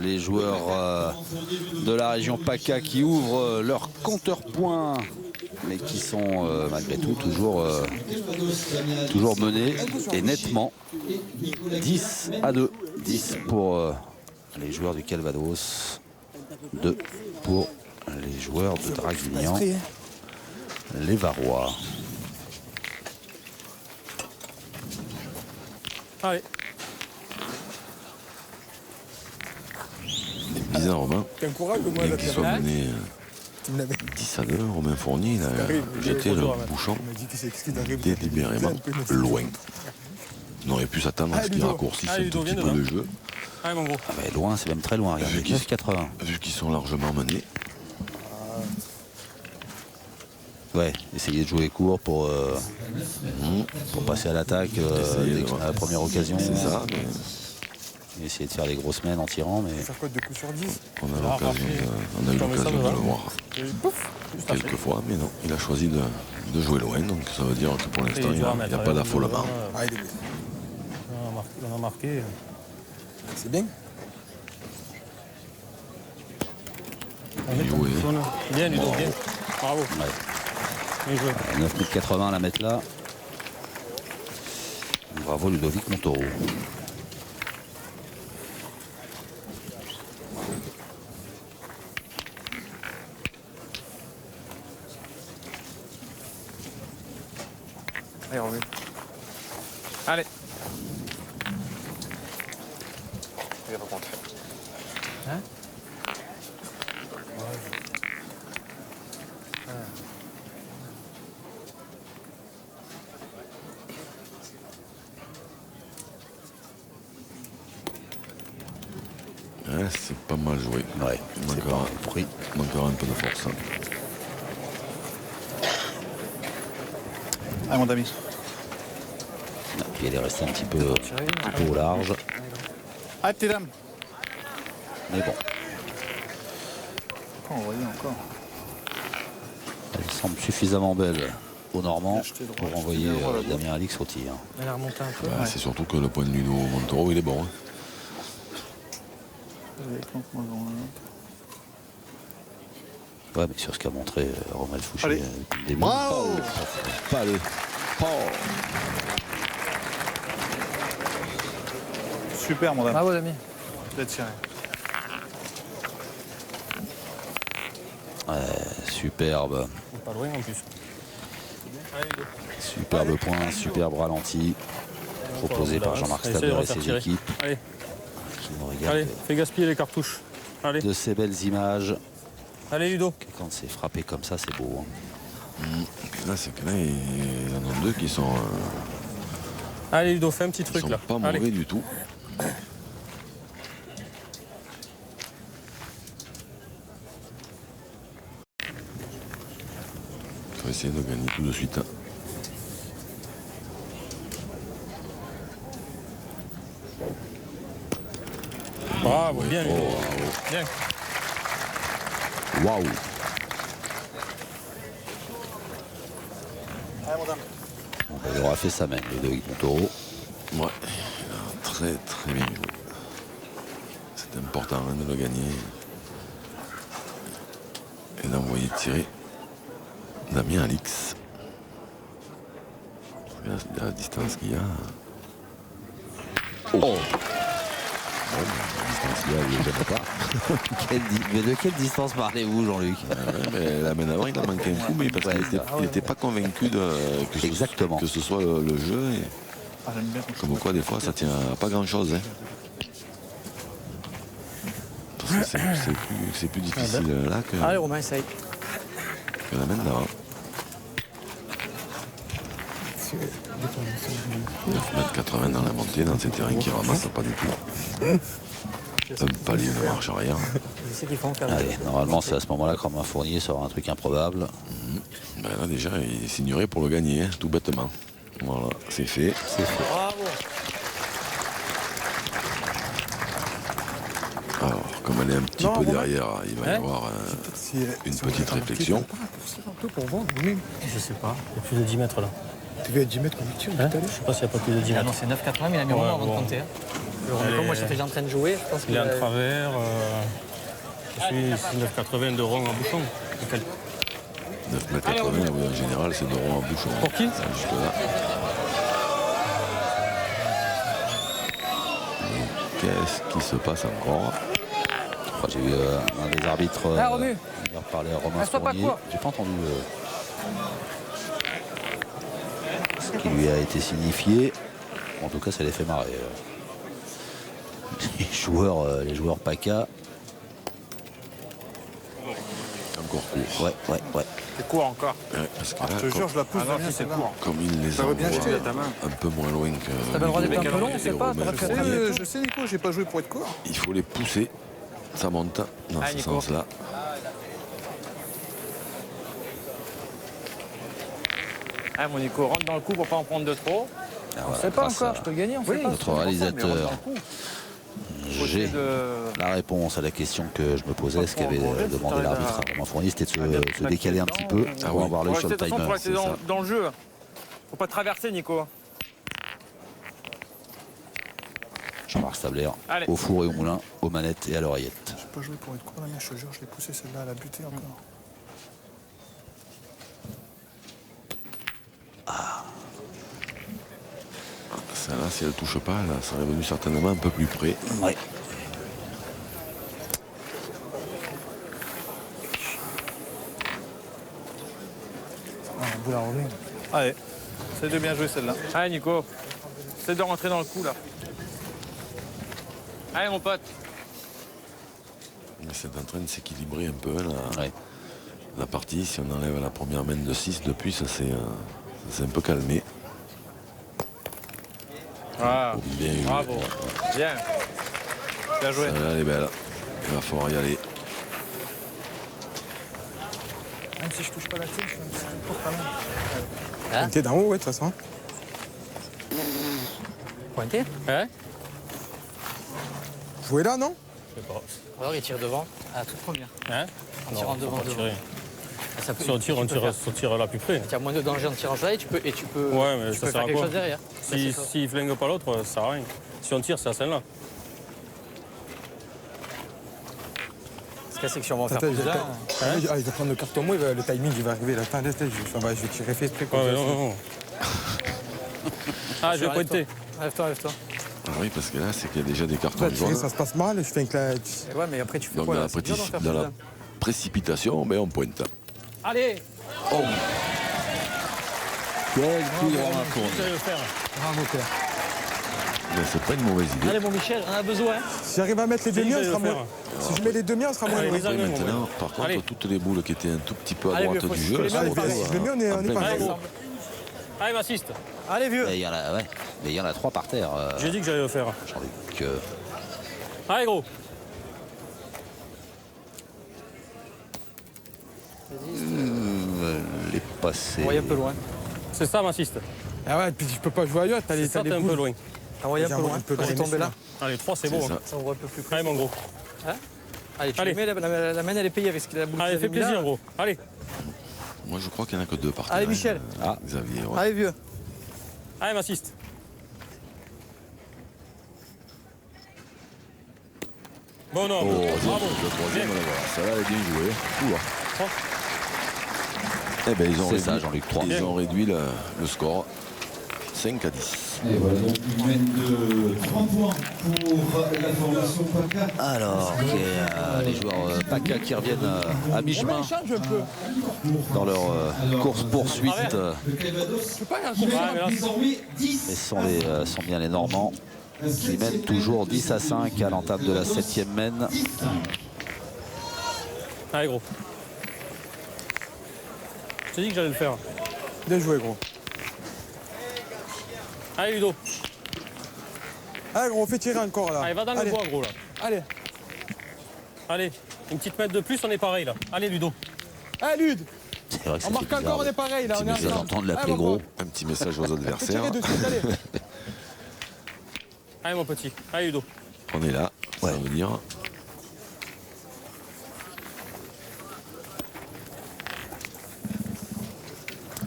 les joueurs de la région PACA qui ouvrent leur compteur points, mais qui sont malgré tout toujours menés et nettement 10-2. 10 pour les joueurs du Calvados, 2 pour les joueurs de Draguignan, les Varois. Allez. C'est bizarre, Romain. T'es un courage que moi, Bien là, qu'il soit mené tu me l'avais 10-2, Romain Fournier, il a jeté le bouchon il m'a dit qu'est-ce qui t'arrive. délibérément loin. On aurait pu s'attendre à ce qu'il raccourcisse un Ludo, tout petit viens peu devant. le jeu. Allez, mon gros. Ah bah, loin, c'est même très loin, regardez, 9,80. Vu qu'ils sont largement menés. Ouais, essayer de jouer court pour passer à l'attaque Essayer, à la première occasion. C'est ça, mais Et essayer de faire des grosses semaines en tirant, mais Faire quoi de coups sur 10 on a l'occasion on a eu l'occasion de le voir quelques fois, mais non, il a choisi de jouer loin, donc ça veut dire que pour l'instant il n'y a pas d'affolement. Ah, il est bien. On a marqué. C'est bien. Bien joué. Bien, Ludo, bien. Bravo. ouais. Bien joué. 9,80 la mettre là. Bravo Ludovic Montoro. Allez, on Allez. Il raconte. Hein? Ouais, c'est pas mal joué. Ouais, Il c'est manquera, pas pris. il manquera un peu de force. Ah, mon ami. Puis elle est restée un petit peu au large. Ah, petite dame. Mais bon, Encore envoyé encore. elle semble suffisamment belle aux Normands Acheter droit, pour envoyer acheter droit, la Damien Alix au tir. Elle a remonté un peu. Bah, c'est surtout que le point de Ludo Montoro, il est bon. Hein. Allez, plante-moi dans l'autre. Ouais, mais sur ce qu'a montré Romain Fouché Allez. depuis le début. Bravo. Pas le. Oh. Super, mon dame. Bravo, Damien. D'être tiré. Superbe. Pas loin en plus. Superbe point, superbe ralenti. Proposé par Jean-Marc Essaye de Stabler et refaire ses tirer. équipes. Allez, Qui nous regardent allez, fais gaspiller les cartouches. Allez, de ces belles images. allez Ludo. Quand c'est frappé comme ça, c'est beau. Hein. Là, c'est que là, il y en a deux qui sont, Allez Ludo, fais un petit qui truc sont là. pas mauvais Allez. du tout. Il faut essayer de gagner tout de suite. Bravo, bien Ludo. Bien. Waouh. Bon, bah, il aura fait sa main, Ludovic Montoro. Ouais, très très bien joué. C'est important hein, de le gagner et d'envoyer tirer Damien Alix. La distance qu'il y a. Oh. Bon, la distance qu'il y a, je ne sais pas. Mais de quelle distance parlez-vous, Jean-Luc? Mais la main d'avant, il a manqué un coup, mais parce Ouais, qu'il n'était pas convaincu Exactement. que ce soit le jeu. Et Ah, j'aime bien. comme quoi, des fois, ça tient à pas grand-chose. Hein. Parce que c'est plus difficile là que Allez Romain, essaye. la main d'avant. 9,80 m dans la montée, dans ces terrains qui ramassent pas du tout. Un palier de marche arrière. Je sais qu'ils font faire. Allez, normalement, c'est à ce moment-là que Romain Fournier sera un truc improbable. Ben là, déjà, il signerait pour le gagner, hein, tout bêtement. Voilà, c'est fait. C'est fait. Bravo. Alors, comme elle est un petit peu derrière, il va y avoir une petite réflexion. Je sais pas, il y a plus de 10 mètres là. Tu veux à 10 mètres comme tu Hein je sais pas s'il n'y a pas plus de 10 Ah mètres. non, c'est 9,80, mais il a mis Ouais, Romain avant de bon. compter. Hein. Le Romain, comme moi j'étais déjà en train de jouer, je pense Il qu'il est en a... travers. Je suis 9,80 de rond en bouchon. 9,80 m, oui, en général, c'est de rond en bouchon. Pour qui Ça, jusque-là. Mais qu'est-ce qui se passe encore? Enfin, j'ai vu un des arbitres Romu. venir parler à Romain Reste pas Fournier. quoi. J'ai pas entendu ce qui lui a été signifié. En tout cas, ça les fait marrer. Les joueurs PACA. Encore court. Ouais. C'est court encore. Ouais, parce que là, Je te jure, je la pousse Ah non, bien, si c'est celle-là. court. comme il les Ça va bien envoie jeter. un peu moins loin que... T'avais le droit d'être un peu long, les c'est pas, Romains t'aurais pu Fournier, être Je sais, Nico, j'ai pas joué pour être court. il faut les pousser. Ça monte dans ce Nico. sens-là. Ah, mon Nico, rentre dans le coup pour pas en prendre de trop. Ah, On voilà, sait pas grâce encore, à je peux gagner, on sait pas. notre réalisateur. J'ai De... la réponse à la question que je me posais, ce qu'avait demandé l'arbitre à Romain Fournier, c'était de se décaler un petit peu Ah pour oui. avoir l'œil sur le timer. rester c'est ça. dans le jeu. Faut pas traverser, Nico. Jean-Marc Stabler, Allez. au four et au moulin, aux manettes et à l'oreillette. J'ai pas joué pour être court, la mienne, je te jure, je l'ai poussé celle-là, elle a buté encore. Celle-là, si elle touche pas, elle serait venue certainement un peu plus près. Ouais. boule à Romain. Allez, c'est de bien jouer celle-là. Allez, Nico. Essaie de rentrer dans le coup, là. Allez, mon pote. C'est en train de s'équilibrer un peu Ouais. la partie. Si on enlève la première main de 6, depuis, ça s'est un peu calmé. Ah, Bien eu. bravo. Bien. Bien joué. Celle-là, elle est belle. Il va falloir y aller. Même si je touche pas la tienne, je suis un petit peu court quand même. T'es d'en haut, ouais, de toute façon. Pointé. Hein? Jouer là, non? Je sais pas. Alors il tire devant, à la toute première. Hein? En tirant devant. Tirer. Ça peut- Si on tire, tu on peux tire, faire- on tire là plus près. Tu as moins de danger en tirant là et tu peux Ouais, mais tu ça peux sert faire à quelque quoi chose derrière. Si, c'est ça. s'il flingue pas l'autre, ça sert à rien. Si on tire, c'est à celle-là. Ce Qu'est-ce que on va faire Attends, plus là? il va prendre le carton moi, le timing il va arriver là. Attends, laisse, je vais tirer fait exprès. Ouais, non. Ah, je vais pointer. Lève-toi. Ah oui, parce que là, c'est qu'il y a déjà des cartons Tirer, jaunes. ça se passe mal, je fais un claque. Ouais, mais après tu fais Donc quoi dans là? la, C'est dur d'en faire dans plus la là. précipitation, ben, on pointe. Allez! Quel coup de Romain Fournier. Je vais le faire. Bravo, Pierre. Mais c'est pas une mauvaise idée. Allez, mon Michel, on a besoin. Si j'arrive à mettre les demi, on sera moins. Si je mets les demi, on sera moins Allez, loin. les Oui, amis, maintenant, par contre, Allez. toutes les boules qui étaient un tout petit peu à Allez, droite mais faut du que jeu, les elles sont mains, Allez, retrouvées si je les mets, on est en pas plein mal. milieu. Allez, m'assiste. Allez, vieux. Mais il y en a, ouais. Mais il y en a 3 par terre. J'ai dit que j'allais le faire. Jean-Luc. Allez, gros. Les passés. Envoyez un peu loin. C'est ça, m'assiste. Ah ouais, puis je peux pas jouer ailleurs, t'as C'est les ça, t'es un peu boules. loin. Envoyez un peu loin. peu Allez, loin, tomber là. Allez, 3, c'est bon. C'est hein. ça. Ça, on voit un peu plus près. Allez, mon gros. Allez, tu Allez. mets la main, elle est payée avec ce qu'il a boule. Allez, qu'il fais a mis là. plaisir, gros. Allez. Moi, je crois qu'il n'y en a que 2 par terre. Allez, Michel. Ah, Xavier, ouais. Allez, vieux. Allez, m'assiste. Bon, non. Oh, Bravo. le troisième, Bien. voilà. Ça va, elle est bien jouée. Oula. Trois. Eh ben, ils ont C'est réduit, ça, Jean-Luc, 3. ils ont réduit le score 5 à 10. Et voilà donc une mène de 3 points pour la formation PACA. Alors, les joueurs PACA qui reviennent à mi-chemin dans leur course-poursuite. Le Calvados qui Ouais, mais là, mène désormais 10. Et sont bien les Normands qui mènent toujours 10 à 5 à l'entame de la 7e mène. Allez, gros. Je t'ai dit que j'allais le faire. Bien joué, gros. Allez, Ludo. Allez, gros, fais tirer encore là. Allez, va dans le bois, gros, là. Allez. Allez. Une petite mètre de plus, on est pareil, là. Allez, Ludo. Allez, Lude. C'est vrai que On ça marque fait bizarre encore, on est pareil là. On est de ensemble. entendre Allez, l'appeler mon gros. pote. Un petit message aux Fais adversaires. tirer de suite, allez. Allez, mon petit. Allez, Ludo. On est là, ça veut dire.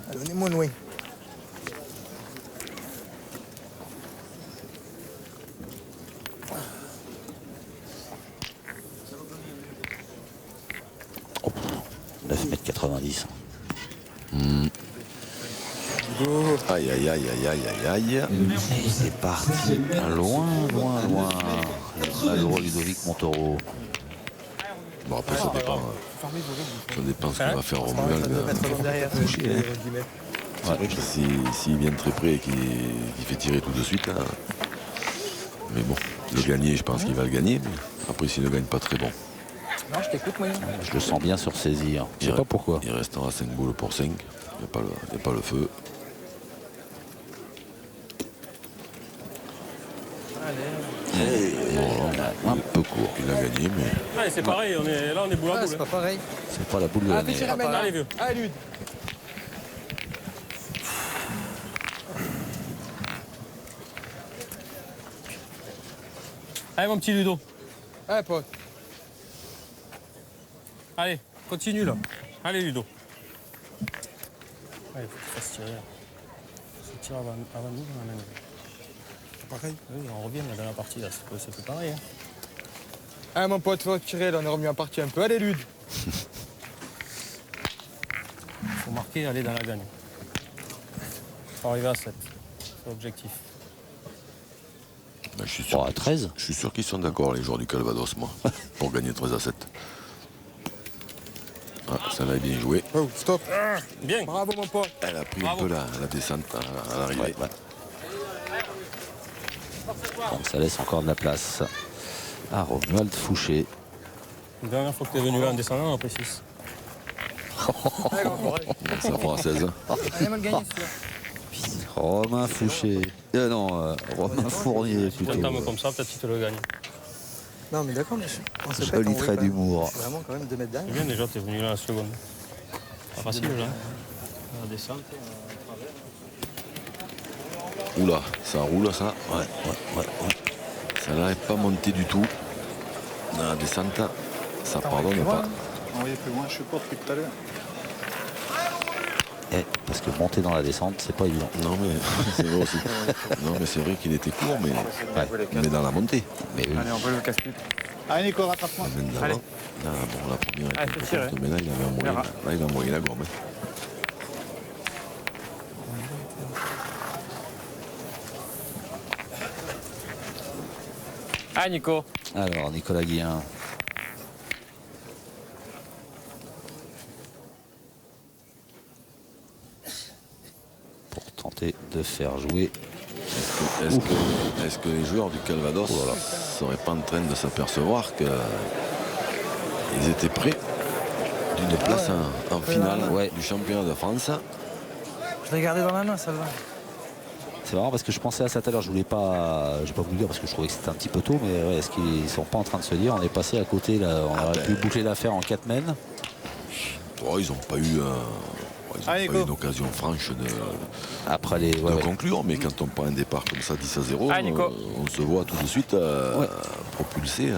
Allez, on est moins loin. Oh, 9,90 m. Aïe, aïe, aïe, aïe, aïe, aïe, aïe. Et c'est parti loin. Malheureux Ludovic Montaureau. Bon, après, ça dépend. Ça dépend ce qu'on va faire au Romuald. Derrière. C'est vrai que s'il vient très près et qu'il fait tirer tout de suite, là. Mais bon, le gagner, je pense qu'il va le gagner. Mais après, s'il ne gagne pas très bon, Non, je t'écoute, moi. Je le sens bien sur saisir. Je sais pas pourquoi. il restera 5 boules pour 5. Il n'y a pas le feu. Un peu court. Il a gagné, mais Allez, c'est pareil. On est boule à Ah, boule. c'est hein. pas pareil. C'est pas la boule de Allez, l'année. fais tirer maintenant. Allez, vieux. Allez, Lude. Allez, mon petit Ludo. Allez, pote. Allez, continue, là. Allez, Ludo. Allez, faut qu'il fasse tirer. C'est tirer avant nous, on amène. Pareil. Oui, on revient là, dans la partie, là. C'est plus pareil. Hein. Allez, mon pote, faut tirer là, on est remis en partie un peu. Allez, Lude. Faut marquer, aller dans la gagne. Faut arriver à 7. C'est l'objectif. ben, je suis Oh, sûr, à 13. je suis sûr qu'ils sont d'accord, les joueurs du Calvados, moi, pour gagner 13 à 7. Ah, ça l'a bien joué. Oh, stop. Bien. Bravo, mon pote. Elle a pris Bravo. un peu la descente à l'arrivée. Ouais. Donc ça laisse encore de la place à Romuald Fouché. La dernière fois que t'es venu là en descendant, on a pris 6. Ça fera 16. Allez, mal gagné, celui-là. Romain Fouché. Romain Fournier Tu plutôt. t'entames comme ça, peut-être qu'il te le gagne. Non, mais d'accord, mais je pensais pas Joli être en trait haut, quand même. d'humour. Je suis vraiment quand même 2 mètres C'est derrière. bien déjà, t'es venu là la seconde. Pas facile là. La descente. Oula, ça roule ça. Ouais. Ça là n'est pas monté du tout. Dans la descente, ça pardonne pas. Envoyez plus loin, je supporte depuis tout à l'heure. Parce que monter dans la descente, c'est pas évident. Non mais c'est vrai aussi. Non mais c'est vrai qu'il était court, mais dans la montée. Mais oui. Allez, on va le casse-pipe. Allez, Nico, rattrape-moi. La main d'avant. Là, bon, la première Ah, était faut un peu tirer. courte, mais là, il avait envoyé, verra. là, il a envoyé la gomme. Ah, Nico. Alors, Nicolas Guillen. Pour tenter de faire jouer. Est-ce que les joueurs du Calvados ne seraient pas en train de s'apercevoir qu'ils étaient prêts d'une place en finale du championnat de France? Je l'ai gardé dans la main, ça va. C'est marrant parce que je pensais à ça tout à l'heure, je voulais pas vous le dire parce que je trouvais que c'était un petit peu tôt, mais ouais, est-ce qu'ils sont pas en train de se dire on est passé à côté là, on aurait pu boucler l'affaire en 4 mènes. Oh, ils n'ont pas eu, pas eu une occasion franche Après les de conclure, mais quand on prend un départ comme ça 10-0, on se voit tout de suite propulsé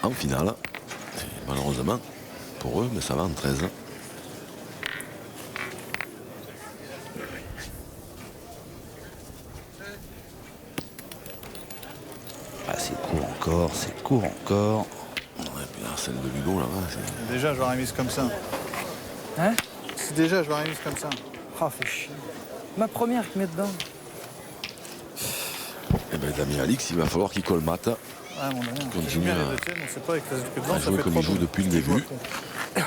en finale. Et malheureusement pour eux, mais ça va en 13. C'est court encore, c'est court encore. Et puis là, celle de Ludo là-bas. Déjà, je l'aurais mise comme ça. Hein? Si déjà, je l'aurais mise comme ça. Ah, fait chier. Ma première qui met dedans. Et bien, Damien Alix, il va falloir qu'il colmate. Ah, mon Damien. Continue Bien, à- les deux tiennes, on sait pas avec que à dedans, ça jouer fait comme trop il joue bon. depuis le Tu vois, début. con.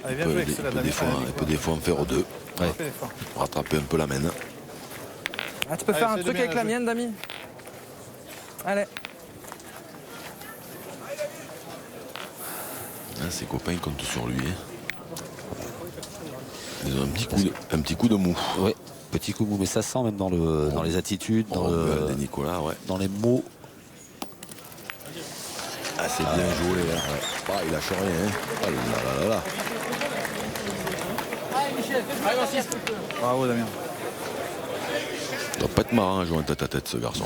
Allez, bien joué avec celle-là, Damien. Il peut des fois en faire deux. Fais l'effort. Rattraper un peu la main. Ah, tu peux Allez, faire un c'est truc bien avec la joué. mienne, Dami? Allez. Ses copains comptent sur lui. Ils ont un petit coup de mou. Oui, petit coup mou, mais ça sent même dans les attitudes, dans Nicolas, dans les mots. Ah, c'est bien joué. Hein. Ah, il lâche rien. Hein. Oh là là là là. Bravo, Damien. Il doit pas être marrant à jouer en tête à tête, ce garçon.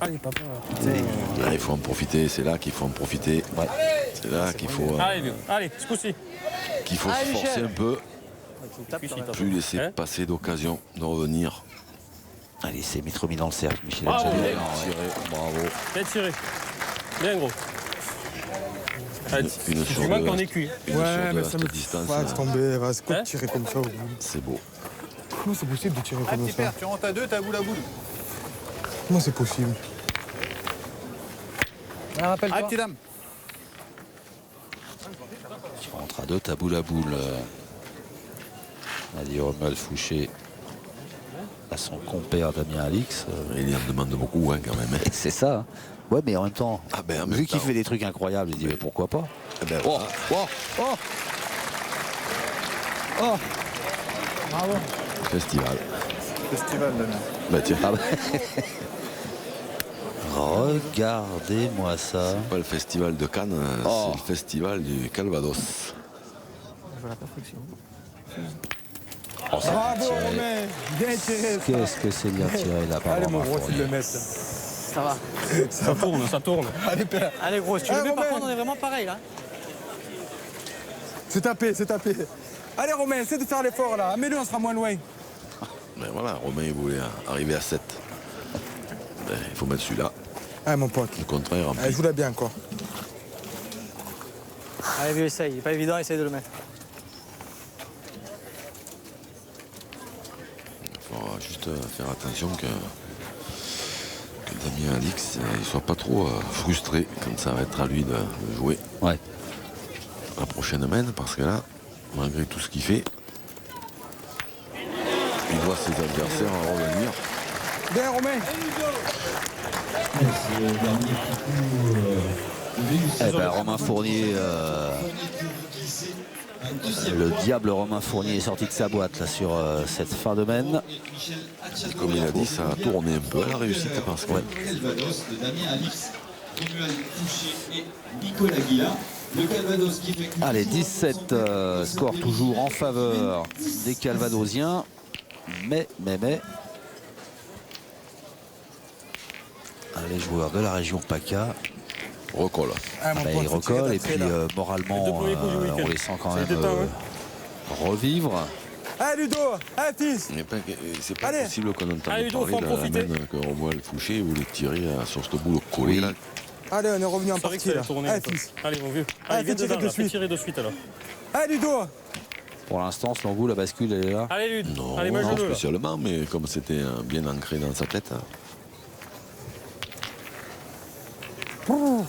Allez, papa. Là, il faut en profiter. C'est là qu'il faut en profiter. C'est là qu'il faut, Allez, ce coup-ci. se forcer un peu. Plus laisser Hein passer d'occasion de revenir. Allez, c'est mis dans le cercle, Michel. Bravo, Adjani. bien Bravo. Bien tiré. Bien gros. Allez, Une tu sur manques deux. qu'on est cuit. Une Ouais, sur mais deux à ça cette me distance. fasse tomber. C'est quoi de Hein? tirer comme ça? C'est beau. Comment c'est possible de tirer Ah, comme petit ça? père, tu rentres à deux, t'as boule à boule. Comment c'est possible? Ah, rappelle-toi. Ah, petit dame. Tu rentres à deux, t'as boule à boule. A dit Romuald Fouché à son compère Damien Alix. Il en demande beaucoup hein, quand même. Hein. C'est ça. Hein. Ouais, mais en même temps, Ah ben, en même vu qu'il temps. fait des trucs incroyables, il dit mais pourquoi pas? Eh ben, Oh, voilà. oh, oh, oh. Festival. Festival, Damien. Bah tiens, Ah bah. Regardez-moi ça. pas le festival de Cannes, Oh. c'est le festival du Calvados. Je veux la perfection. Oh, ça Bravo, tiré. Romain! Bien tiré! Qu'est-ce que c'est bien tiré là par Allez, mon Romain gros, Fournier. tu le mets. Ça va. Ça tourne, ça tourne. Allez, père! Allez, gros, si tu Ah, le mets, par Romain. contre, on est vraiment pareil, là. C'est tapé, c'est tapé. Allez, Romain, essaie de faire l'effort là. Mets-le, on sera moins loin. Mais voilà, Romain il voulait arriver à 7. Ben, il faut mettre celui-là. Allez, mon pote. Le contraire rempli. Allez, joue-la bien encore. Allez, vieux, essaye. Il est pas évident, essaye de le mettre. Il faudra juste faire attention que Damien Alix ne soit pas trop frustré quand ça va être à lui de jouer Ouais. la prochaine mène, parce que là, malgré tout ce qu'il fait, il voit ses adversaires en revenir. Bien, Romain! Eh ben, Romain Fournier, le diable Romain Fournier est sorti de sa boîte là, sur cette fin de mène. Comme il a dit, ça a tourné un peu à la réussite parce que Calvados de Damien Alix, Romuald Fouché et Nicolas Guillen. Le Calvados qui fait Allez, 17 score toujours en faveur des Calvadosiens. Mais. Les joueurs de la région PACA, recolle. Ah, mon bah, pote, ils faut tirer recollent et d'après, puis là. Les deux moralement, premiers coups du week-end. on les sent quand Ça a même été temps, revivre. Allez Ludo, allez fils. C'est pas Allez. possible qu'on entende Allez, Ludo, parler faut en de la profiter. main qu'on voit le Fouché ou les tirer sur ce boule collé Oui. là. Allez, on est revenu en C'est vrai que partie ça là. allait tourner. Allez ça. fils. Allez, mon vieux. Allez, Allez, viens fais tirer dedans, de là. Fais suite. tirer de suite, alors. Allez Ludo. Pour l'instant, selon vous, la bascule, elle est là. Allez, Ludo. Non, Allez, non mange-le. là. spécialement, mais comme c'était bien ancré dans sa tête. Hein. On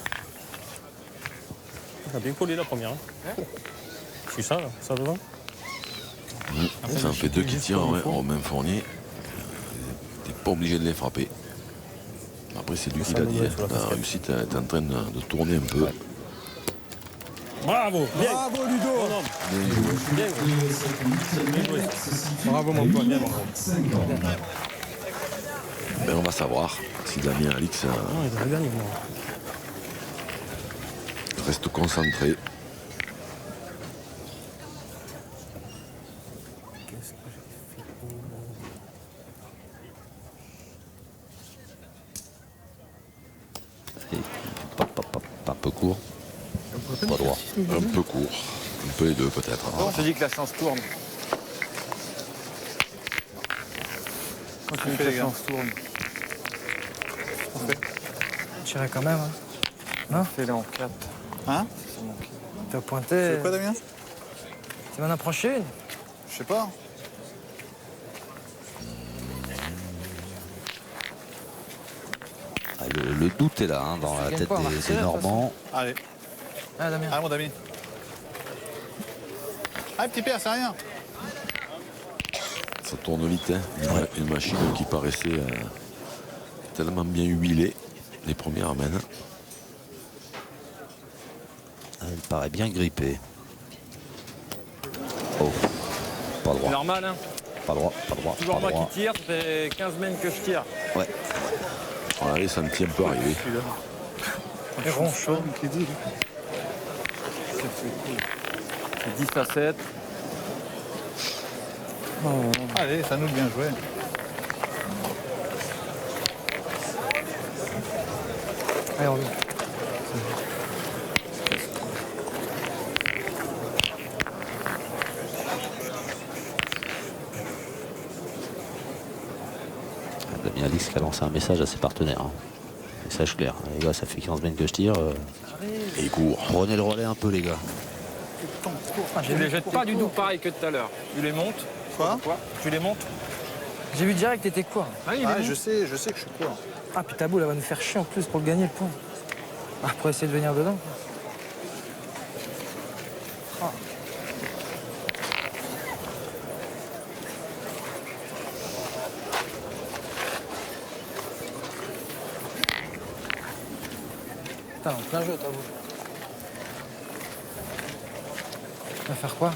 a bien collé la première. Hein. C'est ça, là. Ça devant. Ça en fait deux qui tirent, ouais, Romain Fournier. T'es pas obligé de les frapper. Après, c'est lui qui l'a dit. Hein. La réussite est en train de tourner un peu. Bravo. Bien. Bravo Ludo. Bon homme. Bien. Bien joué. Bravo mon pote. Bien, bravo. Ben, on va savoir si Damien Alix Non, il devrait gagner, moi. reste concentré. Un peu court. Pas droit. Un peu court. Un peu les deux peut-être. Bon, je dis que la chance tourne. Continue que la chance tourne. Tirer quand même. Hein. Non, Fais-le en 4. Hein? t'as pointé. C'est quoi, Damien? Tu m'en as approché une. Je sais pas. Ah, le doute est là, hein, dans la gagnes tête pas, on va des retirer, de toute Normands. Allez. Ah, Damien. Allez, mon Damien. Allez, petit père, c'est rien. Ça tourne vite, hein. Une machine qui paraissait tellement bien huilée. Les premières mènes. Elle paraît bien grippée. Oh, pas C'est droit, normal, hein. pas droit, pas droit, Toujours pas moi droit. qui tire, ça fait 15 mènes que je tire. Ouais. Allez, ça me tient un peu arrivé. Et rond chaud. C'est 10 à 7. Allez, ça nous bien joué. Allez, on revient. Damien Alix qui a lancé un message à ses partenaires. Hein. Message clair. Les gars, ça fait 15 mètres que je tire. Et il court. Prenez le relais un peu, les gars. Tu les jettes pas du tout pareil que tout à l'heure. Tu les montes. Quoi? Tu les montes. J'ai vu direct que t'étais quoi. Ah, il est Ah, bon. je sais que je suis quoi. Ah, puis ta boule, elle va nous faire chier en plus pour le gagner le point. Ah, pour essayer de venir dedans. Ah. Putain, en plein jeu, ta boule. Tu vas faire quoi?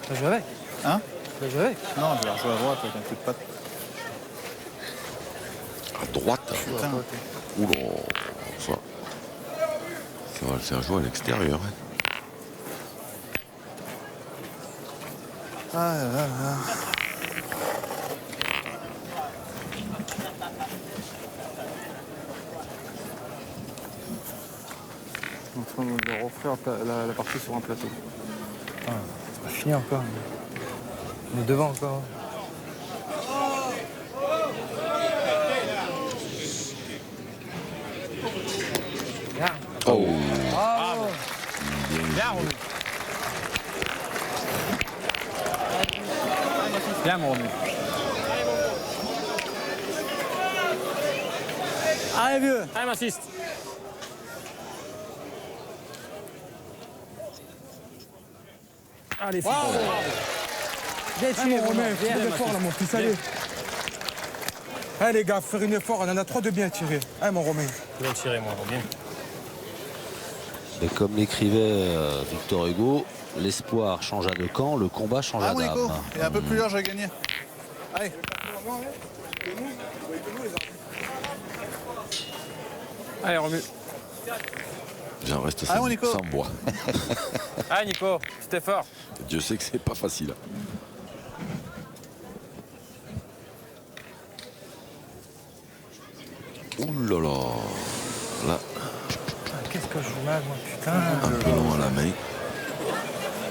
Tu vas jouer avec? Hein? Tu vas jouer avec? Non, je vais rejouer à droite avec un coup de patte. À droite. Putain. Oula. Ça va le faire jouer à l'extérieur. Hein. Ah là là. Je suis en train de refaire la partie sur un plateau. C'est pas fini encore. On est devant encore. Bien. Oh. Bravo. Bien, Romu. Bien, mon Romu. Allez, vieux. Allez, m'assiste. Allez, fils. Bien tiré, Romain, Romain. fais un effort là mon fils, allez. Allez les gars, faire un effort, on en a trois de bien tirés. Allez mon Romain. Je vais le tirer, moi. Bien. Mais comme l'écrivait Victor Hugo, l'espoir changea de camp, le combat changea Ah, mon Nico, d'âme. il est un peu plus large à gagner. Allez. Allez, Romu. J'en reste Ah, sans, mon Nico. sans bois. Allez, Nico. C'était fort. Dieu sait que c'est pas facile. Ouh là là. Là, Qu'est-ce que je joue mal, moi, putain. un peu long à la main.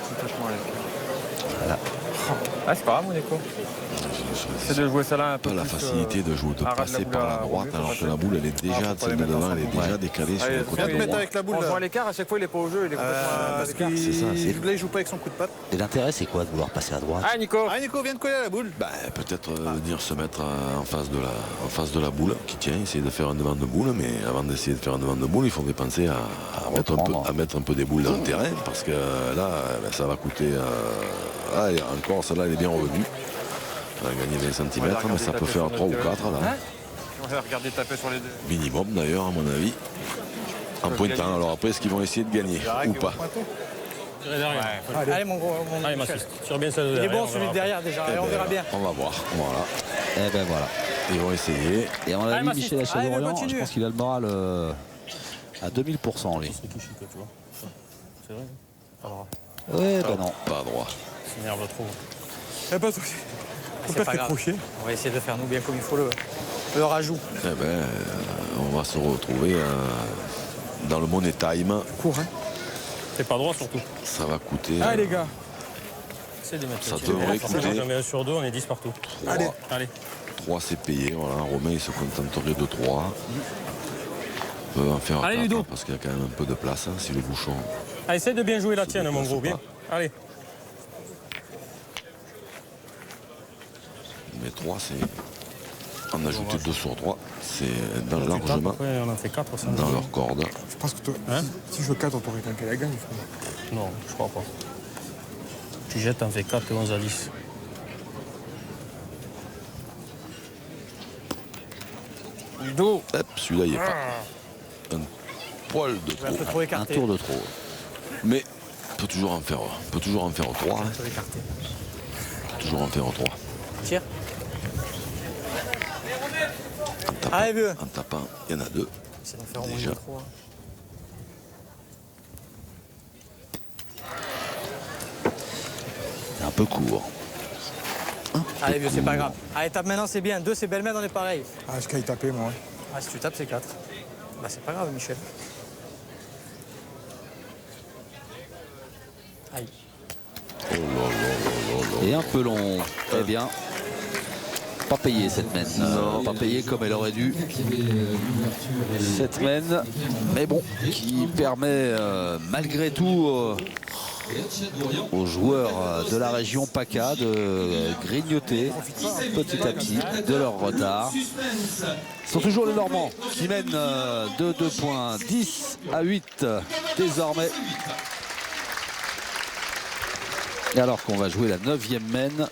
Complètement avec. Voilà. Ah, c'est pas grave, Monaco. C'est de jouer ça là un peu Pas la plus, facilité de jouer, de arrête passer la boule par la à droite, Romu, alors faut que la boule, elle est déjà, celle de devant, elle est déjà décalée sur le côté Viens te mettre droit. avec la boule On joue là. à l'écart, à chaque fois il est pas au jeu, il est complètement Parce à l'écart. qu'il C'est ça, c'est- là, il joue pas avec son coup de patte. Et l'intérêt, c'est quoi de vouloir passer à droite? Ah, Nico. Ah, Nico, viens de coller à la boule. Bah, peut-être venir se mettre en face de la boule qui tient, essayer de faire un devant de boule, mais avant d'essayer de faire un devant de boule, il faut penser à mettre un peu des boules dans le terrain, parce que là, ben, ça va coûter. Ah, et encore, celle-là, elle est bien revenue. Elle a gagné 20 cm, mais ça peut faire 3 ou 4 là. On va regarder taper sur les deux. Minimum d'ailleurs, à mon avis. En pointant. Alors après, est-ce qu'ils vont essayer de gagner ou pas? Tirer derrière. Allez, mon gros. Allez, Michel. Mathis, tire bien celle de Il est derrière. bon celui de derrière déjà, Eh et on ben, verra bien. On va voir. Voilà. Eh ben voilà. Ils vont essayer. Et à mon Allez, avis, Mathis. Michel Allez, Achadorian, continue. je pense qu'il a le moral à 2000%, lui. C'est qui chic, tu vois. C'est vrai. Alors, Ouais, ben non. Pas droit. ça m'énerve trop. Eh ben, faut C'est pas pas te grave. crochet. On va essayer de faire nous bien comme il faut le rajout. Eh ben, on va se retrouver dans le Money Time. Cours, hein. T'es pas droit surtout. Ça va coûter. Allez, les gars. C'est des matchs. Ça devrait coûter. J'en mets un sur deux, on est 10 partout. Allez. Allez. 3 c'est payé. Voilà. Romain il se contenterait de 3. On peut en faire Allez, 4 Ludo. parce qu'il y a quand même un peu de place si le bouchon. Ah, essaye de bien jouer la tienne, mon gros. Bien. Allez. Mais 3 c'est. En ajouter 2 sur 3, c'est largement Après, on en fait 4 sans dans leur corde. Je pense que toi, Hein si je joue 4, on t'aurait tanké la gagne, frère. Non, je crois pas. Tu jettes, t'en fais 4 et 11 à 10. Ludo. Hop, celui-là il est pas. Un poil de Un peu trop. trop Un écarté. tour de trop. Mais on peut toujours en faire 3. Un peu écarté. Toujours en faire 3. Tire. En tapant, Allez, vieux. en tapant, il y en a 2. C'est d'en faire au moins Déjà. 3. C'est un peu court. Allez, vieux, c'est pas grave. Allez, tape maintenant, c'est bien. 2, c'est belle main, on est pareil. Ah, je caille taper, moi. Ah, si tu tapes, c'est 4. Bah, c'est pas grave, Michel. Aïe. Oh là là là là là. Et un peu long. Très bien. Pas payé cette mène. Pas payé comme elle aurait dû. Cette mène. Mais bon, qui permet malgré tout aux joueurs de la région PACA de grignoter petit à petit de leur retard. Ce sont toujours les Normands qui mènent de 2 points, 10 à 8 désormais. Et alors qu'on va jouer la 9e mène.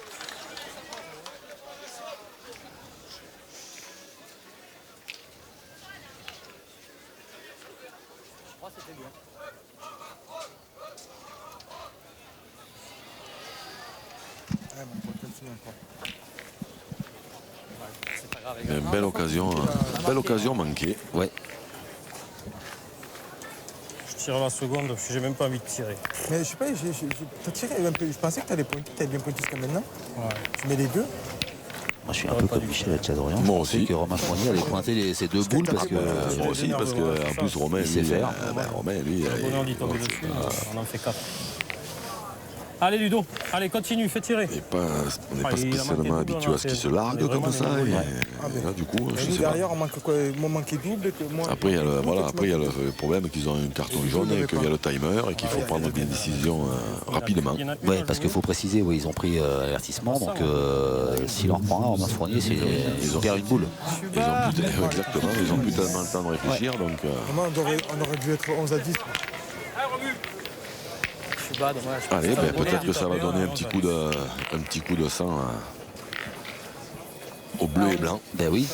Une belle occasion manquée. Ouais. Je tire la seconde parce que j'ai même pas envie de tirer. Mais je sais pas, t'as tiré un peu. Je pensais que t'allais pointer, t'avais bien pointé jusqu'à maintenant. Ouais. Tu mets les deux. Moi, je suis un peu comme Michel Achadorian. Moi Je pensais aussi. que Romain Fournier allait pointer ces deux boules parce que Moi aussi, parce que en plus Romain, Il sait lui, faire. Romain, lui, Le bonheur d'y tomber dessus, on en fait 4. Allez, Ludo. Allez, continue, fais tirer. on n'est pas Ah, il a spécialement manqué double, habitué à ce qu'il se largue on est comme vraiment ça. des Et, boules, et là, du coup, je Nous, sais pas. derrière, on manque quoi? Moi, manquait double. Que moi, Après, il y a le, voilà, toi, tu après, il y a manques- le problème qu'ils ont un carton jaune et qu'il y a le timer et qu'il faut prendre des décisions rapidement. Il y en a une Oui, à parce qu'il jouer. faut préciser, oui, ils ont pris avertissement, donc s'il en reprend un, Romain Fournier, ils perd une boule. Exactement, ils ont plus tellement le temps de réfléchir. Donc, Vraiment, on aurait dû être 11 à 10. Je suis bas, dommage. allez, ben, peut-être que ça va donner un petit coup de sang au bleu et blanc. Ben oui.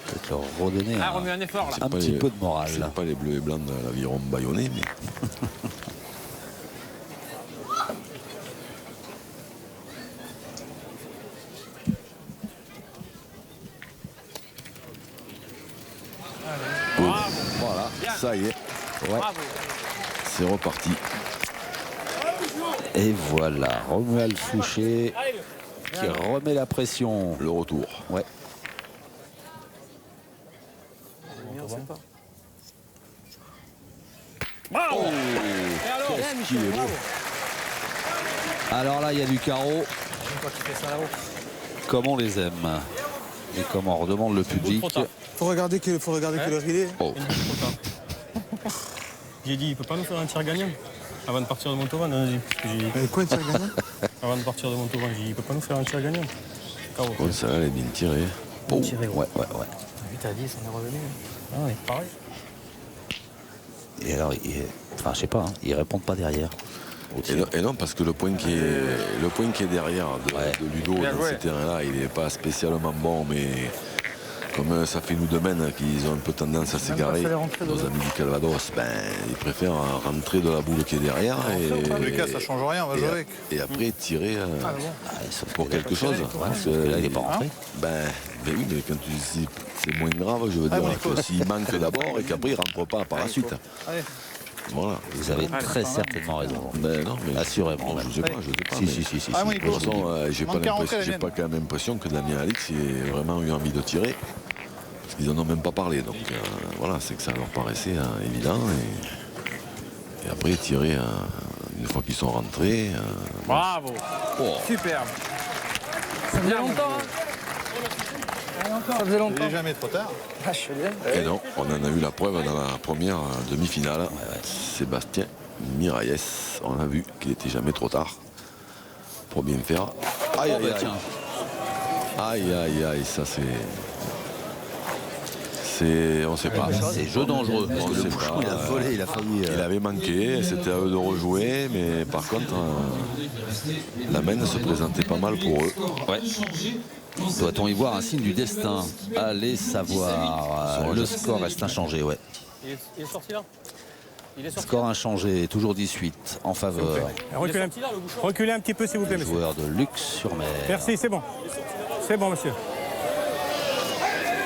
Peut-être leur redonner Ah, remets un effort là. un pas petit les- peu de morale. C'est pas les bleus et blancs de l'aviron bayonnais, mais voilà, ça y est, c'est reparti. Et voilà, Romuald Fouché qui remet la pression. Le retour. Ouais. On sait pas. Bravo. Qu'est-ce qu'il est beau. Alors là, il y a du carreau. Toi qui fais ça là-haut. Comme on les aime. Et comme on redemande le public. Faut regarder quelle heure il est. Oh. J'ai dit, il peut pas nous faire un tir gagnant avant de partir de Montauban. Quoi, un tir gagnant? Avant de partir de Montauban, j'ai dit, il peut pas nous faire un tir gagnant. Carreau. Ouais, ça elle est bien tirée. Oh, Tiré, ouais. 8 à 10, on est revenu. Ah oui, pareil. Et alors, enfin, je sais pas, hein, ils répondent pas derrière. Et non, parce que le point qui est derrière de Ludo dans ce terrain-là, il n'est pas spécialement bon, mais comme ça fait nous domaines qu'ils ont un peu tendance à s'égarer, nos amis du Calvados, ben, ils préfèrent rentrer de la boule qui est derrière. Et Dans tous les cas, ça change rien, on va jouer avec. Et après tirer pour que là, quelque chose. Parce que là, il n'est pas rentré. Ben oui, mais quand tu dis c'est moins grave, je veux dire que s'il manque d'abord et qu'après il ne rentre pas par la suite. Allez. Voilà. Vous avez très certainement raison. Ben non, mais assurément. Je sais pas. Si. Ah, De toute façon, j'ai pas quand même l'impression que Damien Alix ait vraiment eu envie de tirer. Parce qu'ils n'en ont même pas parlé. Donc voilà, c'est que ça leur paraissait évident. Et après, tirer une fois qu'ils sont rentrés. Bravo. Superbe. Ça faisait longtemps, hein. Ça faisait Il longtemps. n'est jamais trop tard. Ah, je suis bien. Et non, on en a eu la preuve dans la première demi-finale. Sébastien Miralles, on a vu qu'il n'était jamais trop tard pour bien faire. Aïe, aïe, aïe. Aïe, ça c'est... On ne sait pas. C'est jeu dangereux. Parce que On le sait bouchon, pas. il a volé, il a failli. Il avait manqué, c'était à eux de rejouer, mais par contre, la main se présentait pas mal pour eux. Ouais. Doit-on y voir un signe du destin? Allez savoir. Le score reste inchangé, ouais. Il est sorti là. Il est sorti. Score inchangé, toujours 18 en faveur Reculez un petit peu s'il vous plaît, des monsieur. joueurs de Luxe-sur-Mer. Merci, c'est bon. C'est bon, monsieur.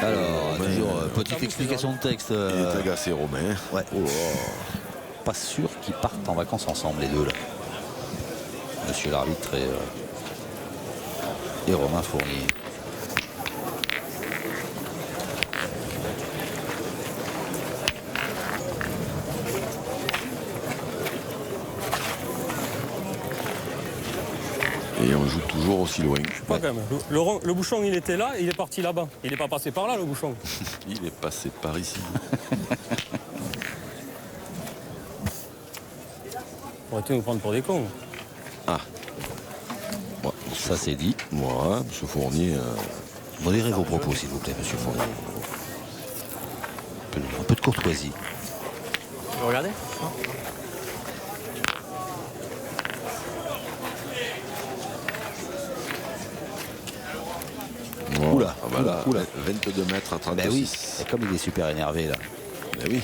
Alors, toujours petite explication de texte. Il est agacé, Romain. Ouais. Pas sûr qu'ils partent en vacances ensemble, les deux là. Monsieur l'arbitre et Romain Fournier. Et on joue toujours aussi loin. Pas quand même. Le bouchon, il était là, il est parti là-bas. Il n'est pas passé par là, le bouchon. Il est passé par ici. On va nous prendre pour des cons. Ah. Ouais, Ça c'est dit. moi, M. Fournier, Modérez vos propos, s'il vous plaît, monsieur Fournier. Un peu de courtoisie. Vous regardez? Oula, ah bah là, oula. 22 mètres à 36. Ben oui, et comme il est super énervé là. Ben oui.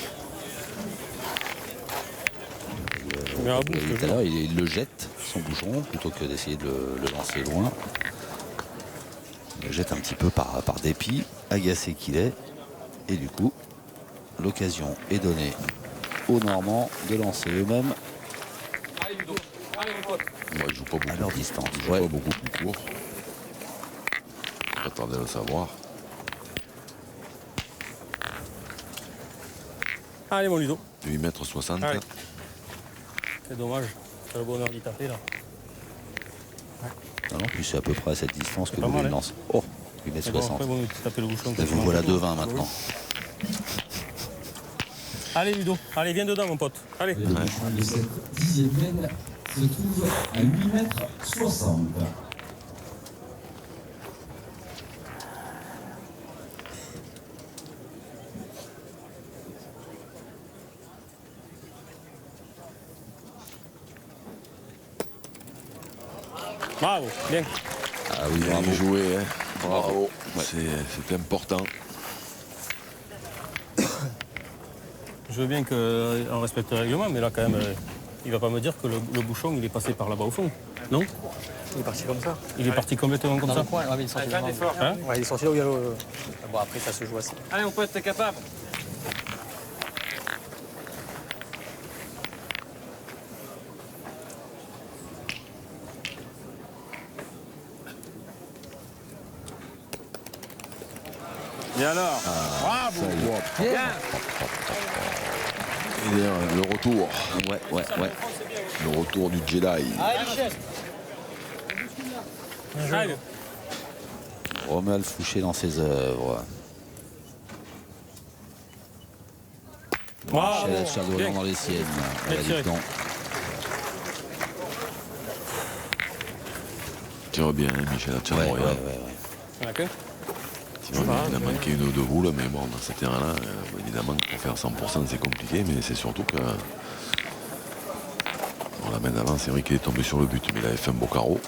Mais à bout, Tout à l'heure, il le jette, son bouchon, plutôt que d'essayer de le lancer loin. Il le jette un petit peu par dépit, agacé qu'il est. Et du coup, l'occasion est donnée aux Normands de lancer eux-mêmes Moi, je joue pas à beaucoup. leur distance. Je joue Ouais. pas beaucoup plus court. Pas tarder à le savoir. Allez, mon Ludo. 8 mètres 60. Allez. C'est dommage. C'est le bonheur d'y taper là. Non, puis c'est à peu près à cette distance que pas vous mal, le hein. lancez. Oh, 8 mètres C'est bon, 60. après, bon, tu tapes le bouchon. Et vous voilà 2,20 maintenant. Allez, Ludo. Allez, viens dedans, mon pote. Allez. Le bouchon de cette 10e peine se trouve à 8 mètres 60. Bravo, bien. Ah oui, Bien bravo. joué, hein. Bravo. C'est important. Je veux bien qu'on respecte le règlement, mais là, quand même, il va pas me dire que le bouchon, il est passé par là-bas au fond. Non? Il est parti comme ça. Il est parti complètement comme Dans ça. le coin, ouais, mais il est sorti devant. Hein? Ouais, il est sorti là où il y a le... Bon, après, ça se joue assez. Allez, mon pote, t'es capable. Et alors? Bravo. Bien. Et d'ailleurs, le retour. Ouais. Le retour du Jedi. Allez, Michel. Allez. Romuald Fouché dans ses œuvres. Bravo. Michel Chardonnay Bien. dans les siennes. Bien Elle tiré. dit non. Tire bien, hein, Michel Ouais, Chardonnay. ouais. Il y en a que Sinon, il a manqué une ou deux boules, mais bon, dans ce terrain-là, évidemment, pour faire 100%, c'est compliqué, mais c'est surtout que. On la main d'avant, c'est vrai qu'il est tombé sur le but, mais il avait fait un beau carreau.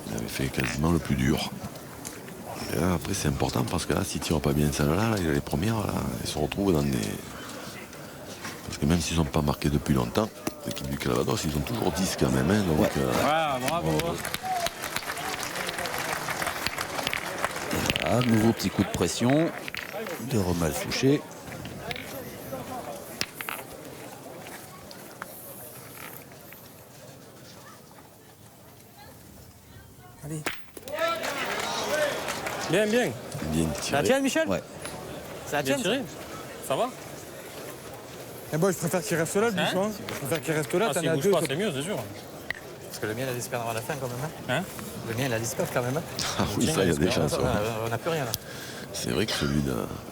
Il avait fait quasiment le plus dur. Et là, après, c'est important parce que là, s'il ne tire pas bien celle-là, il a les premières, là, il se retrouve dans des. Parce que même s'ils n'ont pas marqué depuis longtemps, l'équipe du Calvados, ils ont toujours 10 quand même. Hein, donc, Ah, bravo. Voilà, nouveau petit coup de pression de Romuald Fouché. Allez. Bien. bien Ça tiré. tient, Michel? Ouais. Ça tient tiré. Ça va? Et bon, je préfère qu'il reste là, le Hein bouchon. Je préfère qu'il reste là, Ah, t'en s'il as bouge deux. pas, c'est mieux, c'est sûr. Parce que le mien, il a disparu avant la fin quand même. Hein? Le mien, il a disparu quand même. Ah oui, ça, il y a des chances. Ouais. On n'a plus rien là. C'est vrai que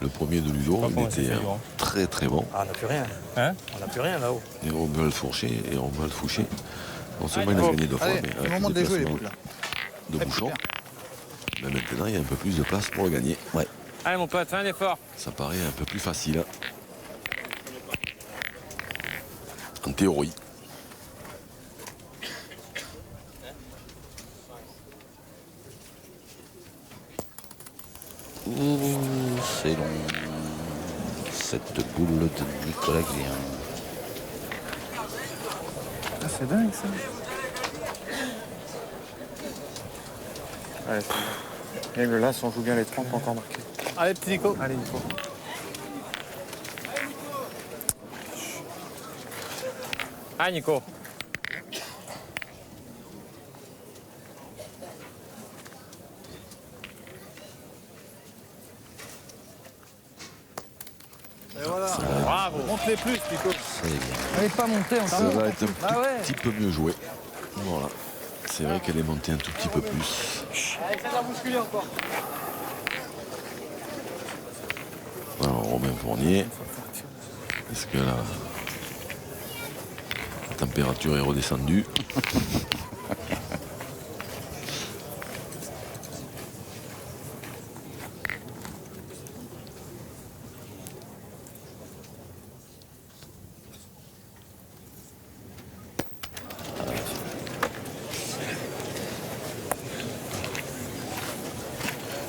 le premier de Ludo, Pas il comment c'est était fait, gros. très très bon. Ah, on n'a plus rien. Hein? On n'a plus rien là-haut. Et Romuald Fouché, non seulement il a gagné deux fois, Allez, mais c'est avec le moment de les jouer, les déplacements boules, là. de Ouais, Bouchon. super. Mais maintenant, il y a un peu plus de place pour le gagner. Ouais. Allez, mon pote, fais un effort. Ça paraît un peu plus facile. En théorie. Ouh, c'est long. Cette boule de Nicolas Guillaume. Ah, c'est dingue ça. Ouais, c'est bien. Et là, si on joue bien les 30, on peut encore marquer. Allez, petit Nico. Allez, Nico. Ah, Nico. Et voilà. Bravo. Monte-les plus, Nico. C'est bien. Elle n'est pas montée Ça encore. va être un Ah ouais. petit peu mieux joué. Voilà. C'est vrai qu'elle est montée un tout petit peu plus. Allez, ça va bousculer encore. Alors, Romain Fournier. Est-ce que la température est redescendue?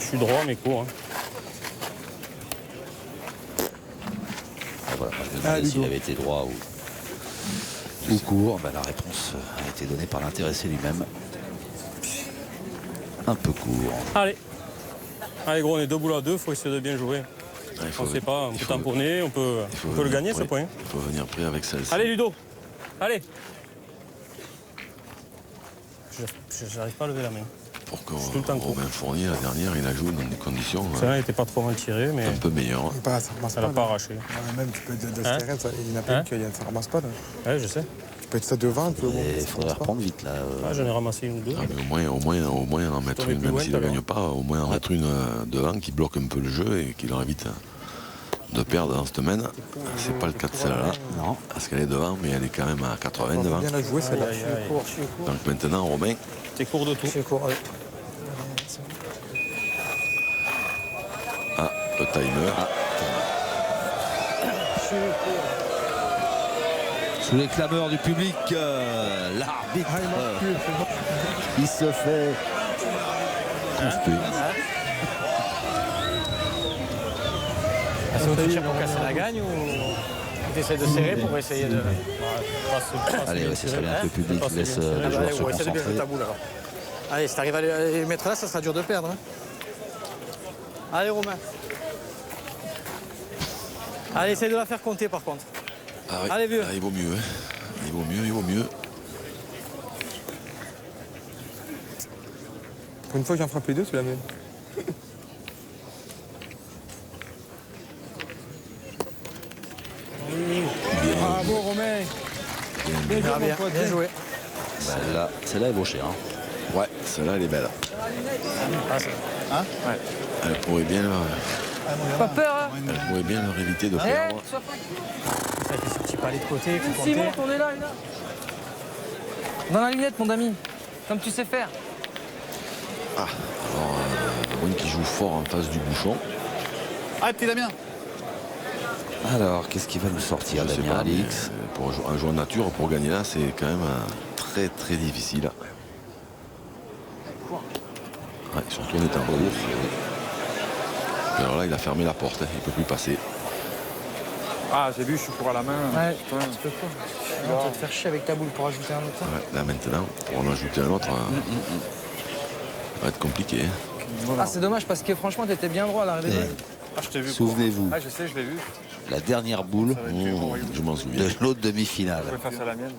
Je suis droit, mais court. Hein. Ah, voilà, moi, je me demandais s'il avait été droit ou court. Ben, la réponse a été donnée par l'intéressé lui-même. Un peu court. Allez. Allez, gros, on est deux boules à deux, il faut essayer de bien jouer. Il On ne sait pas, on il peut faut- tamponner, on peut il faut le venir gagner, ce prêt. point. Il faut venir prêt avec celle-ci. Allez, Ludo. Allez. Je n'arrive pas à lever la main. Pour que tout le temps court. Romain Fournier, la dernière, il a joué dans des conditions Celle-là n'était pas trop mal tirée, mais un peu meilleures. Pas, ça ramasse elle n'a pas. pas là. arraché. Ouais, même tu peux être de Hein terrain, il y en a plein Hein qui ça ramasse pas là. Ouais, je sais. Tu peux être ça devant, tu peux bon, Il ça faudrait ramasse pas. reprendre vite là. Ah, j'en ai ramassé une ou deux. Ah, mais au moins en mettre Tombé une, plus même loin s'il ne tout à gagne pas, au moins en mettre une devant qui bloque un peu le jeu et qui leur évite de perdre dans cette semaine. C'est pas le cas de celle-là. Non. Parce qu'elle est devant, mais elle est quand même à 80 On devant. va bien la jouer celle-là. Aïe, aïe, aïe. Donc maintenant, Romain, T'es court de tout. Je suis court. Ouais. le timer. Sous les clameurs du public, l'arbitre il se fait conspuer. C'est au tir pour casser la gagne ou tu essaies de serrer pour essayer de. Allez, ouais, ce serait bien que le public Pas si laisse bien tiré. les joueurs Allez, se on va essayer de bien jouer concentrer. ta boule alors. Allez, si t'arrives à les mettre là, ça sera dur de perdre. Hein. Allez, Romain. Allez, essaye de la faire compter par contre. Ah oui, Allez, vieux. là, il vaut mieux. Hein. Il vaut mieux. Pour une fois, j'en frappe les deux, c'est la même. Bien, Bravo, Romain. Bien joué, Bien, mon pote. bien joué. Celle-là est bochée. Hein. Ouais, celle-là, elle est belle. Hein Ouais. Elle pourrait bien leur, Pas peur, hein. elle pourrait bien leur éviter de perdre. Sois prêt. Ça fait ce petit palais de côté. faut Simon, compter. on est là, il est là. Dans la lunette, mon ami. Comme tu sais faire. Alors, Brune qui joue fort en face du bouchon. Ah, petit Damien. Alors, qu'est-ce qu'il va nous sortir, Je sais Damien pas, mais, Alix? pour un joueur nature, pour gagner là, c'est quand même très très difficile. Ouais, surtout en étant court. Alors là, il a fermé la porte, il ne peut plus passer. Ah, j'ai vu, je suis pour à la main. Ouais, Putain. tu peux pas. Tu vas te faire chier avec ta boule pour ajouter un autre. Ouais, là maintenant, pour en ajouter un autre, ça va être compliqué. Hein. Ah, c'est dommage parce que franchement, t'étais bien droit à l'arrivée. Et Ah, je t'ai vu. souvenez-vous, Ah, je sais, je l'ai vu. la dernière boule Je m'en souviens. de l'autre demi-finale. Je vais face à la mienne.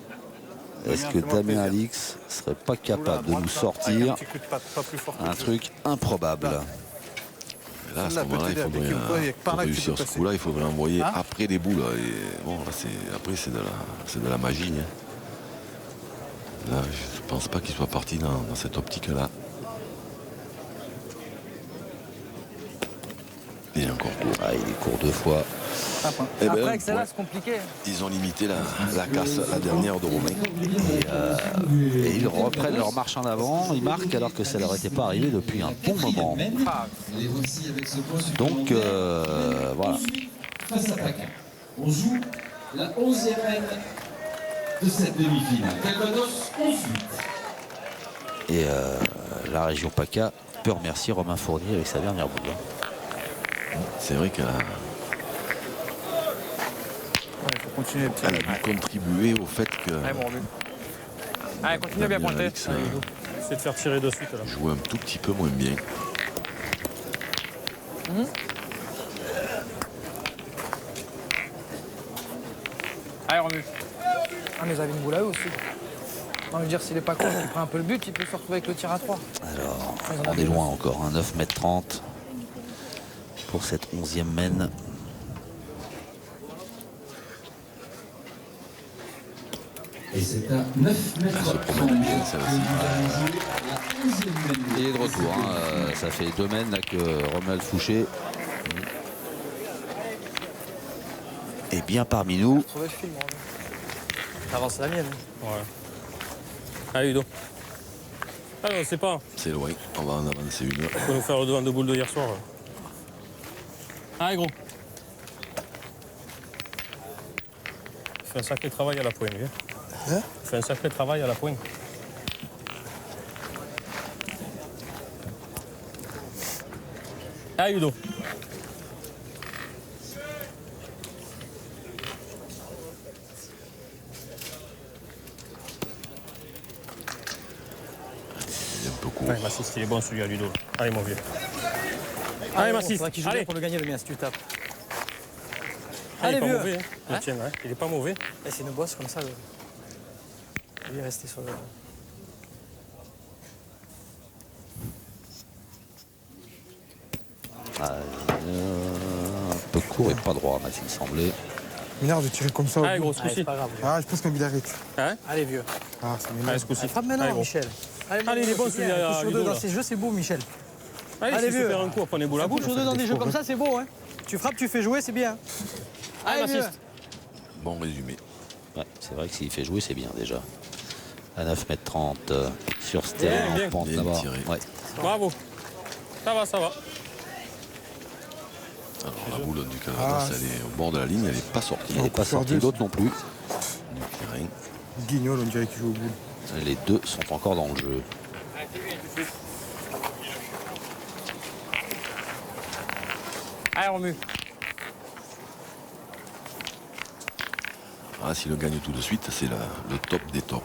Est-ce que Damien Alix serait pas capable de nous sortir Un petit coup de patte, pas plus fort que un le jeu. truc improbable? Là, à ce Celle-là, moment-là, il peut-être, faudrait, avec une fois, il y a que par pour là que tu réussir peux ce passer. coup-là, il faudrait envoyer Hein après les boules. Et bon, là, après, c'est de la magie. Hein. Là, je ne pense pas qu'il soit parti dans cette optique-là. Il est encore court. Ah, il est court 2 fois. Eh ben, Après, avec celle-là, ouais, c'est compliqué. ils ont limité la casse, la dernière de Romain. Et ils reprennent leur marche en avant. Ils marquent alors que ça leur était pas arrivé depuis un bon moment. Les voici avec ce point Donc, supplémentaire. voilà. Face à PACA. On joue la 11e mène de cette demi-finale. Calvados 11-8. Et la région PACA peut remercier Romain Fournier avec sa dernière boule. C'est vrai qu'elle a, Il faut continuer, petit. elle a dû contribuer au fait que Allez, mon but. Allez, continue à bien Damien pointer. Alix C'est de faire tirer de suite là. joue un tout petit peu moins bien. Allez, remue. Ah, mais ils avaient une boule à eux aussi. Non, je veux dire, s'il est pas con, il prend un peu le but, il peut se retrouver avec le tir à 3. Alors, on est loin encore, hein, 9,30 m pour cette 11e mène. Et c'est à 9 mètres. Elle se promène bien, celle-ci. Il est de retour. Hein, ça fait 2 mènes là, que Romuald Fouché est bien parmi nous. Trouver le film, T'avances la mienne. Ouais. Allez, Ludo. Ah non, c'est pas. C'est loin, on va en avancer une. On peut nous faire le devant de boule de hier soir. Allez, gros. Fais un sacré travail à la poigne, viens. Hein? Fais un sacré travail à la poigne. Allez, Ludo. Il est un peu court. Ouais, Massis, il est bon celui à Ludo. Allez, mon vieux. Allez, Massis. Faudra qu'il joue Allez. bien pour le gagner, le mien, si tu tapes. Il est Allez, pas vieux. mauvais. Hein. Le tien, ouais. Il est pas mauvais. Et c'est une bosse comme ça. Lui, rester sur le. Un peu court et pas droit, il me semblait. Minard, de tirer comme ça. au Allez, bout. gros, ce Allez, coup-ci. c'est pas grave. Ah, je pense qu'il arrête. Allez, vieux. Ah, ça m'énerve. Allez, ce coup-ci. Frappe Allez, maintenant, gros. Michel. Allez, il est bon, c'est celui-là, bien. Un coup sur Ludo, deux dans là. ces jeux, c'est beau, Michel. Allez, Allez, si tu vieux. fais un coup, prenez boule à Un coup boule. sur deux dans des jeux comme ça, c'est beau, hein. Tu frappes, tu fais jouer, c'est bien. Allez, Allez, vieux. Massis. Bon résumé. Ouais, c'est vrai que s'il fait jouer, c'est bien déjà. À 9,30 m sur stéréo, Bien, en pente bien là-bas. tiré. Ouais. Bravo. Ça va, ça va. Alors la boule du Calvados, elle est au bord de la ligne, elle n'est pas sortie. Il n'est pas sur sorti, deux. l'autre non plus. Rien. Guignol, on dirait qu'il joue au bout. Les deux sont encore dans le jeu. Allez, remue. Ah, s'il le gagne tout de suite, c'est le top des tops.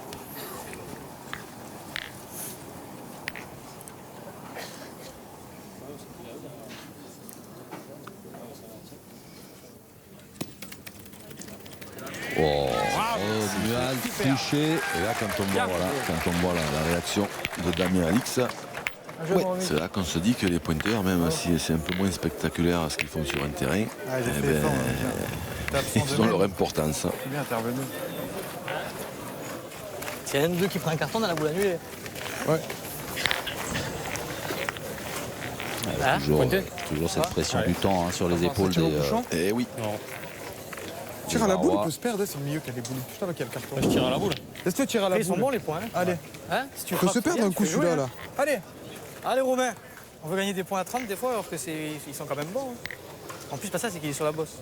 Oh, Romuald Fouché. Et là, quand on voit, voilà, quand on voit la réaction de Damien Alix, c'est là qu'on se dit que les pointeurs, même si c'est un peu moins spectaculaire ce qu'ils font sur un terrain, Ah, j'ai eh fait ben, l'effort, T'es absent ils de ont même. leur importance. C'est bien intervenu. S'il y a un d'eux qui prend un carton, on a la boule annulée. Ouais. Hein, Toujours cette pression du temps sur les épaules Tire au des. bouchon. Eh oui. Tire à la boule, Varois. il peut se perdre, c'est le milieu qui a les boules. Je sais pas qui a le carton. Moi, je tire à la boule. Laisse-le tirer à la Ils sont boule. bons les points. Hein. Allez. Hein, si tu Il peut se frappes perdre bien, un tu coup fais jouer, celui-là hein. là. Allez. Allez Romain. On veut gagner des points à 30 des fois alors que ils sont quand même bons. Hein. En plus pas ça, c'est qu'il est sur la bosse.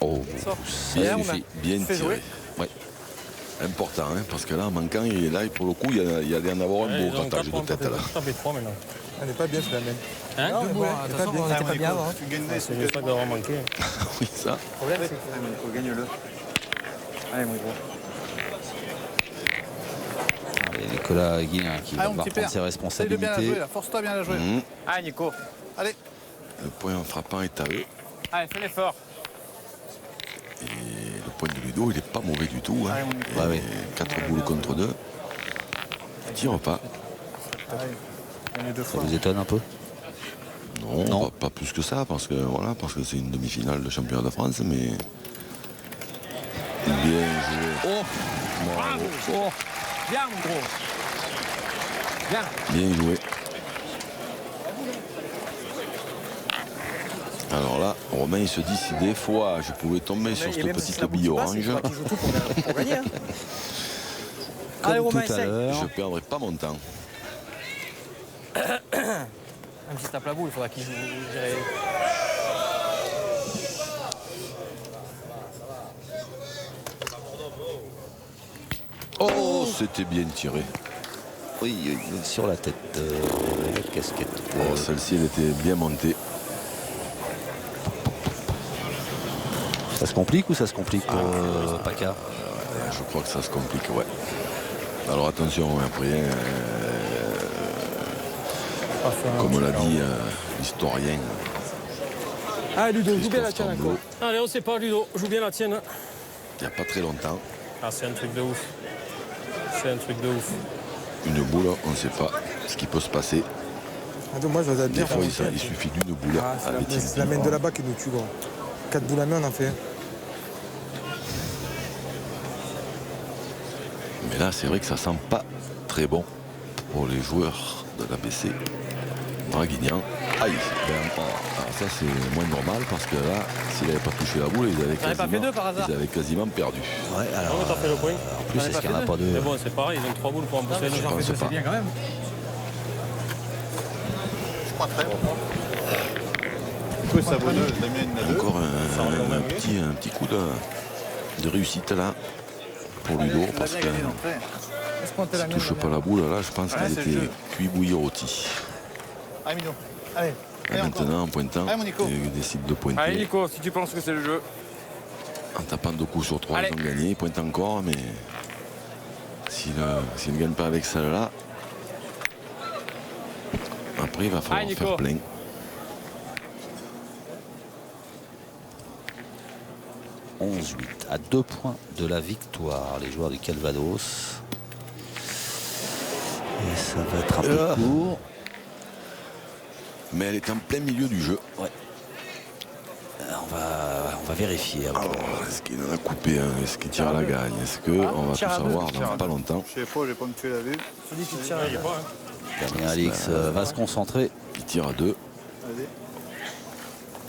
Oh, Sort. Bien, Romain. bien Fais tiré. jouer. Ouais. Important, hein, parce que là, en manquant, là, pour le coup, il y allait en avoir un beau grattage de tête là. Ça fait 3 maintenant. Elle n'est pas bien sur la même. Hein Non, mais bon, de toute façon, on n'était pas bien avant. hein. Tu gagnes des C'est le sac d'avoir manqué. Oui, ça. Le problème, c'est que gagne-le. Allez, mon gros. et Nicolas Guilin qui va Allez, mon devoir petit prendre père. ses Essaye de bien la responsabilités. jouer, là. Force-toi bien à la jouer. Mhm. Allez Nico. Allez. Le point en frappant est à eux. Allez, fais l'effort. Et le point de Ludo, il n'est pas mauvais du tout. Hein. Allez, mon Nico. Ouais, ouais. 4 boules contre 2. Il tire pas. Allez. Gagner 2 Ça fois. vous étonne un peu? Non, Non. Pas plus que ça, parce que voilà, parce que c'est une demi-finale de championnat de France, mais bien joué. Oh, Oh. Bien mon gros. Bien. Bien joué. Alors là, Romain il se dit si des fois je pouvais tomber sur Et cette même si petite la boule bille qui passe, orange, il faudra qu'il joue tout pour gagner. Hein. comme Allez Romain, tout à essaye. l'heure. je perdrai pas mon temps. Même si tape la boule, il faudra qu'il joue. Je dirais. Oh, c'était bien tiré. Oui, sur la tête, la casquette. Oh, celle-ci, elle était bien montée. Ça se complique ou ça se complique pour Paca? Je crois que ça se complique, ouais. Alors attention, après, comme l'a dit l'historien, Ah Ludo, joue bien la Christophe tienne Tremblot, encore. Allez, on sait pas, Ludo. Joue bien la tienne. il n'y a pas très longtemps, Ah, c'est un truc de ouf. C'est un truc de ouf. une boule, on ne sait pas ce qui peut se passer. Attends, moi, je vais Des bien fois, faire il suffit d'une boule. Ah, c'est avec c'est la main de là-bas qui nous tue, gros. 4 boules à main, on en fait un. Mais là, c'est vrai que ça sent pas très bon pour les joueurs de l'ABC. Draguignan. Aïe, ça c'est moins normal parce que là, s'il n'avait pas touché la boule, T'en avais pas fait deux par hasard? ils avaient quasiment perdu. Ouais, alors, Comment t'as fait le point? en plus, est-ce qu'il n'y en a pas Mais deux? bon, c'est pareil, ils ont 3 boules pour en pousser. j'en fais deux, c'est bien quand même. Je crois très bon. Peu savonneuse, Damien il en a deux. Encore un petit coup de réussite là pour Ludo Il a parce bien que gagné d'entrée. Laisse pointer la s'il mienne. touche pas la boule là, je pense Ouais, qu'il c'est le était jeu. cuit bouilli rôti. Allez, Mino. Allez. Et Allez, encore. maintenant en pointant, Allez, mon Nico. il décide de pointer. Allez Nico, si tu penses que c'est le jeu. En tapant 2 coups sur 3, Allez. ils ont gagné, ils pointent encore, mais s'il ne gagne pas avec celle-là, après il va falloir Allez, Nico. faire plein. « 11-8 à 2 points de la victoire, les joueurs du Calvados. Et ça va être un peu court. Mais elle est en plein milieu du jeu. Ouais. On va vérifier. Avant. Alors, est-ce qu'il en a coupé un? Est-ce qu'il tire à la gagne? Est-ce qu'on va tout tire à deux, savoir dans pas longtemps? Je sais pas, j'ai pas me tuer la vue. Je dis qu'il tire. Il y a pas, hein. Damien Alix va se concentrer. Il tire à 2. Allez.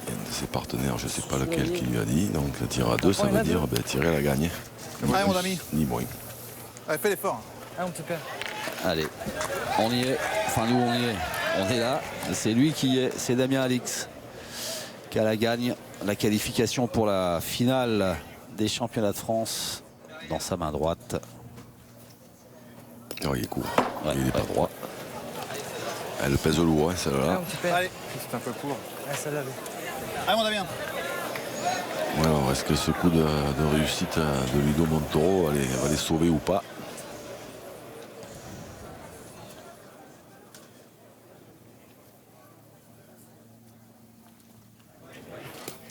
Il y a un de ses partenaires, je ne sais pas lequel qui lui a dit. Donc le tir à 2, ça veut dire tirer à la gagne. Allez, mon ami. Ni moins. Allez, fais l'effort. Ah, mon petit père. Allez, on y est. Enfin, nous, on y est. On est là. C'est lui qui y est. C'est Damien Alix qui a la gagne. La qualification pour la finale des championnats de France dans sa main droite. Oh, il est court. Ouais, Il n'est ouais. pas droit. Elle pèse lourd, hein, Ah, celle-là. mon petit père. Allez. C'est un peu court. Ah, celle-là, lui. Allez, mon Damien. Alors, est-ce que ce coup de réussite de Ludo Montoro va les sauver ou pas?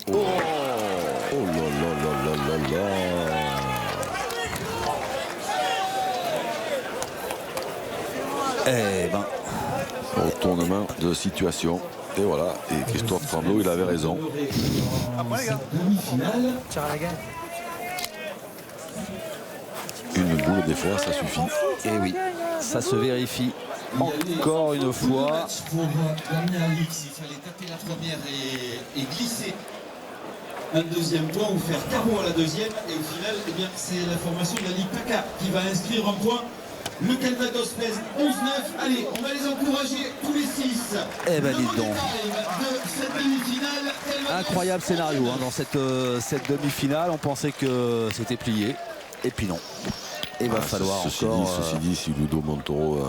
Oh, oh là là là là là là. Eh ben, Retournement de situation. Et voilà, et Christophe Tremblot, il avait raison. Après, les gars. Demi-finale. Tire à la gagne. Une boule, des fois, ça suffit. Et oui, ça se vérifie encore une fois. Pour Damien Alix, il fallait taper la première et glisser un deuxième point ou faire carreau à la deuxième. Et au final, eh bien, c'est la formation de la Ligue PACA qui va inscrire un point. Le Calvados pèse 11-9. Allez, on va les encourager tous les 6. Eh ben, dites donc. De cette demi-finale. Incroyable scénario hein, dans cette demi-finale. On pensait que c'était plié. Et puis non. Il va falloir ceci encore... dit, ceci dit, si Ludo Montoro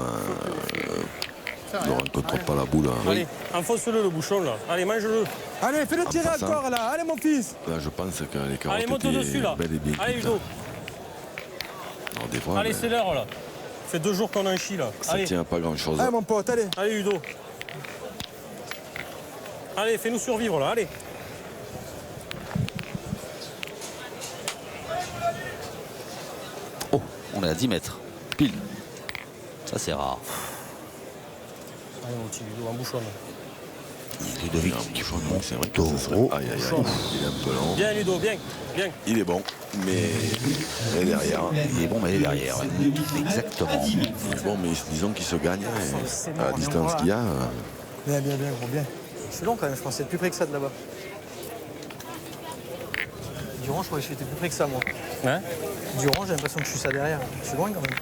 ne rencontre pas la boule, Allez, enfonce-le le bouchon là. Allez, mange-le. Allez, fais-le tirer passant. encore là. Allez, mon fils. là, je pense que les carottes Allez, monte étaient dessus là. bel et bien Allez, cuites. Ludo. Alors, des fois, Allez, ben, c'est l'heure là. Ça fait 2 jours qu'on en chie là. ça Allez, tient à pas grand-chose. Allez, mon pote, allez. allez Ludo. Allez, fais-nous survivre là, allez. Oh, on est à 10 mètres. Pile. Ça, c'est rare. Allez mon petit Ludo, en bouchon. Ludovic C'est vrai que ça serait... Aïe, aïe, aïe. Il est un peu lent. Bien Ludo, bien, bien. Il est bon, mais il est derrière. Il est bon, mais il est derrière. Ouais. Exactement. Il est bon, mais disons qu'il se gagne. Et à la distance qu'il y a, Bien, bien, bien, gros, bien. C'est long quand même, je pensais être plus près que ça de là-bas. Durand, je croyais que j'étais plus près que ça, moi. Hein? Durand, j'ai l'impression que je suis ça derrière. Je suis loin quand même.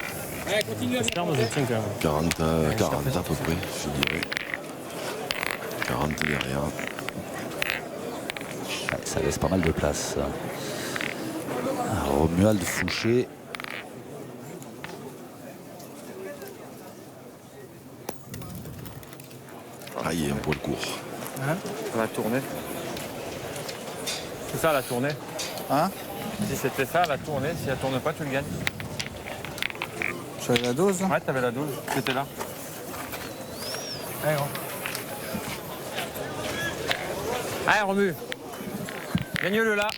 Allez, continue à faire, moi je tiens quand même. 40 à peu près, je dirais. 40 derrière. Ouais, ça laisse pas mal de place. Romuald Fouché. Ah, il est un poil court. La tournée. C'est ça la tournée. Hein? Si c'était ça la tournée, si elle tourne pas, tu le gagnes. J'avais la dose. Ouais, t'avais la 12, c'était là. Allez, gros. Allez, Romu. Gagne-le là.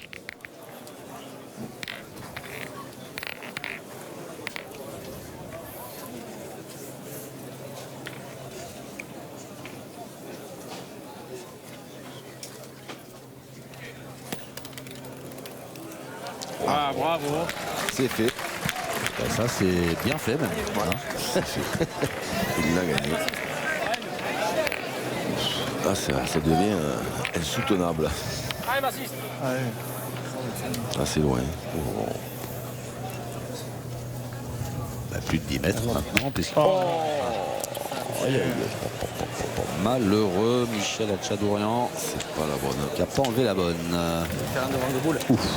Ah, bravo. C'est fait. Ça, c'est bien fait même. Hein. Il l'a gagné. Ah, ça devient insoutenable. Allez, Massiste. Assez loin. Oh. Bah, plus de 10 mètres maintenant. Puisque... Malheureux Michel Hachadourian. C'est pas la bonne. Qui n'a pas enlevé la bonne. Faire un devant de boule. Ouf.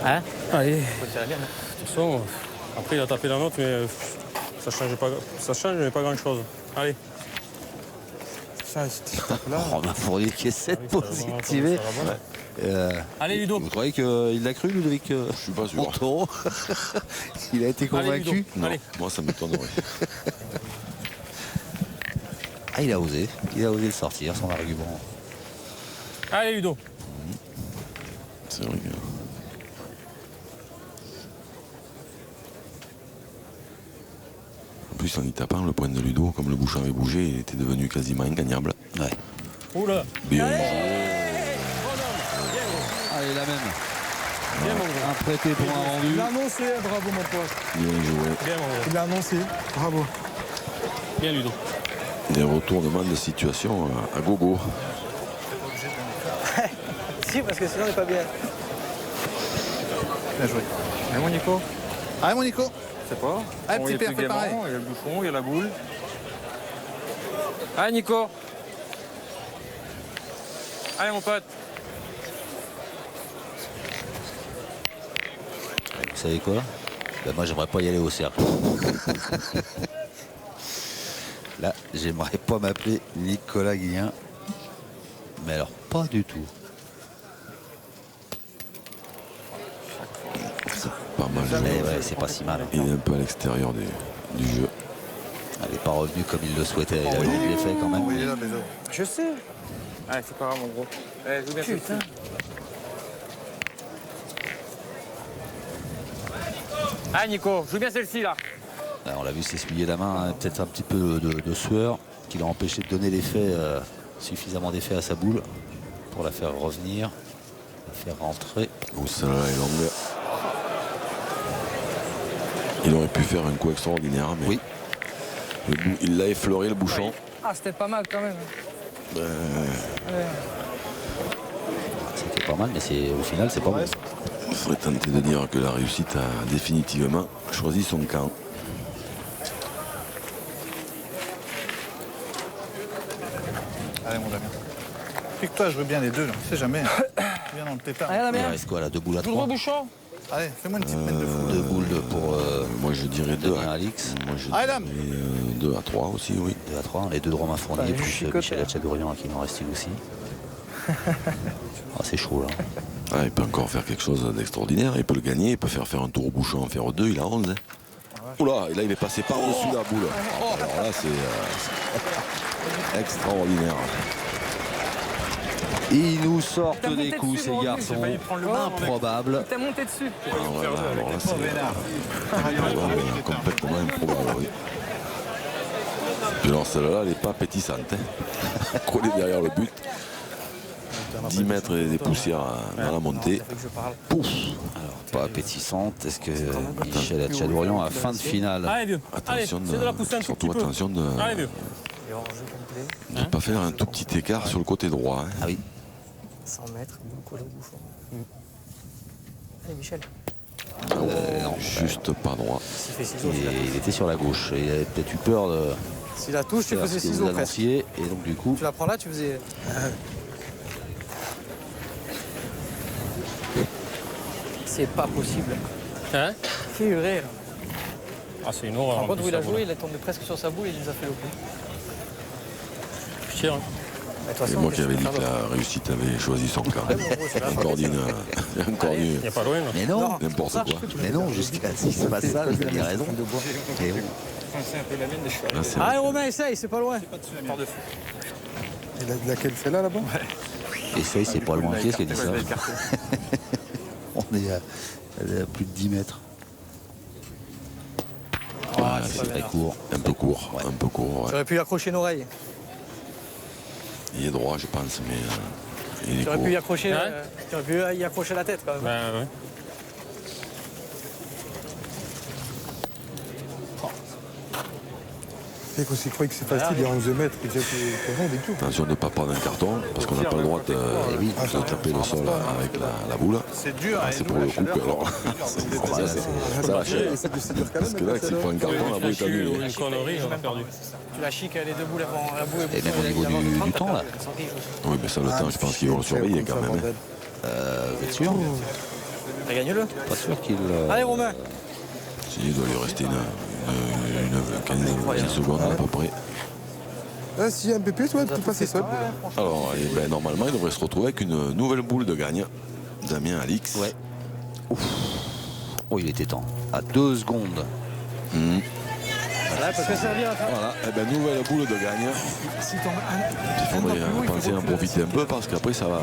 Hein? Allez. Faut tirer bien. De toute façon, après il a tapé la note, mais ça change mais pas grand chose. Allez. Ça, c'était là. Romain Fournier qui essaie de positiver. Allez Ludo. Vous croyez qu'il l'a cru, Ludovic Je suis pas sûr. Montoro. Il a été convaincu. Ludo. Non, Allez. moi ça m'étonnerait. Ah, il a osé. Il a osé le sortir, son argument. Allez Ludo. C'est vrai que... En plus, en y tapant, le point de Ludo, comme le bouchon avait bougé, il était devenu quasiment ingagnable. Ouais. Oula. Bien. Allez, la même. Bien mon gros. Un prêté pour un rendu. Il l'a annoncé, bravo, mon pote. Bien joué. Bien mon gros. Il l'a annoncé, bravo. Bien Ludo. Des retournements de situation à gogo. Si, parce que sinon on n'est pas bien. Bien joué. Mais mon Nico, Allez, mon Nico. je sais pas. Allez, petit il est père, plus fais pareil. gaiement, il y a le bouchon, il y a la boule. Allez Nico. Allez mon pote. Vous savez quoi? Ben, moi, j'aimerais pas y aller au cercle. Là, j'aimerais pas m'appeler Nicolas Guillen. Mais alors, pas du tout. Pas mal. Mais ouais, c'est pas si mal. Il est un peu à l'extérieur du jeu. Elle n'est pas revenue comme il le souhaitait. Il a eu l'effet quand même. Oui, il est là, Bézo. Je sais. Allez, c'est pas grave mon gros. Allez, joue bien. Putain. Ah Nico, joue bien celle-ci là. Là, on l'a vu s'essuyer la main, hein, peut-être un petit peu de sueur qui l'a empêché de donner l'effet, suffisamment d'effet à sa boule pour la faire revenir, la faire rentrer. Oh, celle-là est longue. Il aurait pu faire un coup extraordinaire, mais oui. Il l'a effleuré le bouchon. Ah, c'était pas mal quand même. C'était pas mal, mais au final, c'est pas bon. Il faudrait tenter de dire que la réussite a définitivement choisi son camp. Allez, mon Damien. Pique-toi, je veux bien les deux, là. On sait jamais. Viens dans le tétard. Allez, la Il merde. reste quoi là, 2 boules à Joue le 3. bouchon. Allez, fais-moi une petite mène de fou. 2 boules pour Moi je dirais 2 Damien Alix. Moi je Allez, dirais dame. 2 à 3 aussi, oui. 2 à 3, les deux de Romain Fournier, Bah, plus chicote, Michel hein. Hatchagourian qui m'en reste une aussi. Ah, c'est chaud là. Ah, il peut encore faire quelque chose d'extraordinaire. Il peut le gagner, il peut faire un tour au bouchon, en faire 2, il a 11. Hein. Oula, et là il est passé par-dessus la boule. Alors là c'est extraordinaire. Ils nous sortent T'as monté des coups, dessus, ces mon garçons. J'ai failli prendre le ballon, Improbables. T'es monté dessus. Alors là c'est complètement improbable. Oui. Puis alors celle-là, elle n'est pas appétissante. Hein. Collée derrière le but. 10 mètres et des poussières dans la montée. Pouf. Alors, pas appétissante. Est-ce que Michel Hatchagourian a fin de finale? Allez vieux. Attention, Allez, c'est de la pousser un tout surtout petit peu. attention de Allez vieux. ne pas faire un tout petit écart sur le côté droit. Hein. Ah oui. 100 mètres, beaucoup de bouchon. Allez, Michel. Non, Juste pas droit. S'il fait ciseaux, il était sur la gauche. Il avait peut-être eu peur de si la touche, tu faire faisais ce que vous ciseaux presque. annonciez. Et donc du coup, Tu la prends là, tu faisais. C'est pas possible. Hein? Purée, là. Ah c'est une horreur. Par en contre, plus, où il a ça, joué, il est tombé presque sur sa boule et il nous a fait le coup. Je tire. Hein. Mais de toute C'est façon, moi qui qu'est-ce avais que dit tu que fais la réussite avait choisi son camp. Encore d'une. Il n'y a pas loin là. mais non, N'importe quoi. mais non, jusqu'à ce qui se passe ça, vous avez raison. Et bon. C'est un peu la mienne des cheveux. Là, c'est Allez, Romain, essaye, c'est pas loin. Laquelle celle-là là-bas? Essaye, c'est pas loin. Qui est-ce qui a dit ça? On est à plus de 10 mètres. Ah, c'est très court. un peu court. Un peu court. Ouais. J'aurais pu y accrocher une oreille. Il est droit, je pense, mais il est J'aurais court. pu y accrocher, Ouais. j'aurais pu y accrocher la tête quand même. Ben ouais. Et quand il croit que c'est facile, il y a 11 mètres, il dit que rien du tout. Attention de ne pas prendre un carton, parce qu'on n'a pas le droit de taper le sol avec la boule. C'est dur, Ah, hein, c'est nous, pour la le coup, chaleur, alors. Ça lâche. C'est dur quand Parce que là, s'il prend un carton, la boule est annulée. Une connerie, on a perdu. Tu la chiques, les deux boules avant la boule. Et même au niveau du temps, là. Oui, mais ça, le temps, je pense qu'ils vont le surveiller quand même. Hein. Vous êtes sûr? Gagne-le. Pas sûr qu'il... Allez, Romain. Il doit lui rester une 15 secondes à peu près. Ah, si, un PP, toi, tout passer seul. Alors, eh ben, normalement, il devrait se retrouver avec une nouvelle boule de gagne. Damien Alix. Ouais. Ouf. Oh, il était temps. À 2 secondes. Voilà, parce que ça vient. Voilà, eh ben, nouvelle boule de gagne. Il faudrait penser à en profiter un peu parce qu'après ça va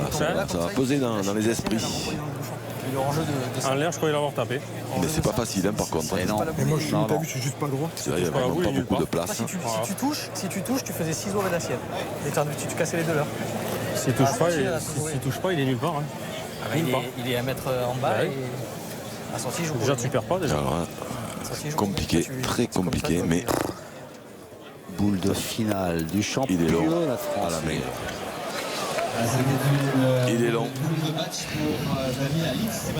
peser dans les esprits. En l'air, je croyais l'avoir tapé. Mais c'est pas facile hein, par contre. Mais non. Et moi, je suis Non, t'as non. vu, je suis juste pas droit. C'est vrai, il n'y a vraiment boule, pas il est beaucoup de pas. place. Si tu touches, tu faisais ciseaux avec la sienne. Et tu cassais les deux là. S'il touche pas, sortir, s'il touche pas, il est nulle part. Hein. Nulle part. Il est à mettre en bas Ouais. et à sortie, je joue. Déjà, tu perds pas déjà. Alors, hein, compliqué, très compliqué, mais Boule de finale du champion il est long de à France. la main. Il est long.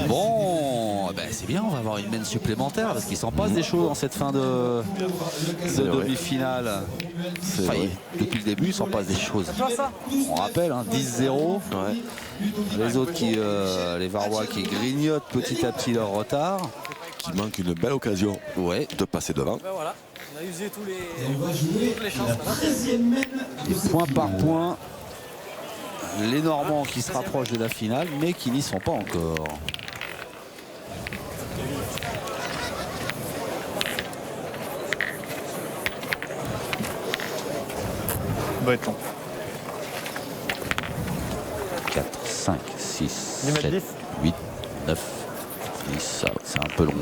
Bon, ben c'est bien, on va avoir une main supplémentaire parce qu'il s'en passe des choses dans cette fin de vrai. demi-finale. C'est Enfin, vrai. depuis le début, il s'en passe des choses. On rappelle, hein, 10-0. Ouais. Les autres, les Varois qui grignotent petit à petit leur retard. Qui manque une belle occasion de passer devant. Ben voilà, on a usé toutes les chances. Et point par point, les Normands qui se rapprochent de la finale, mais qui n'y sont pas encore. doit être long. 4, 5, 6, 10 mètres 7, 10. 8, 9, 10. C'est un peu long.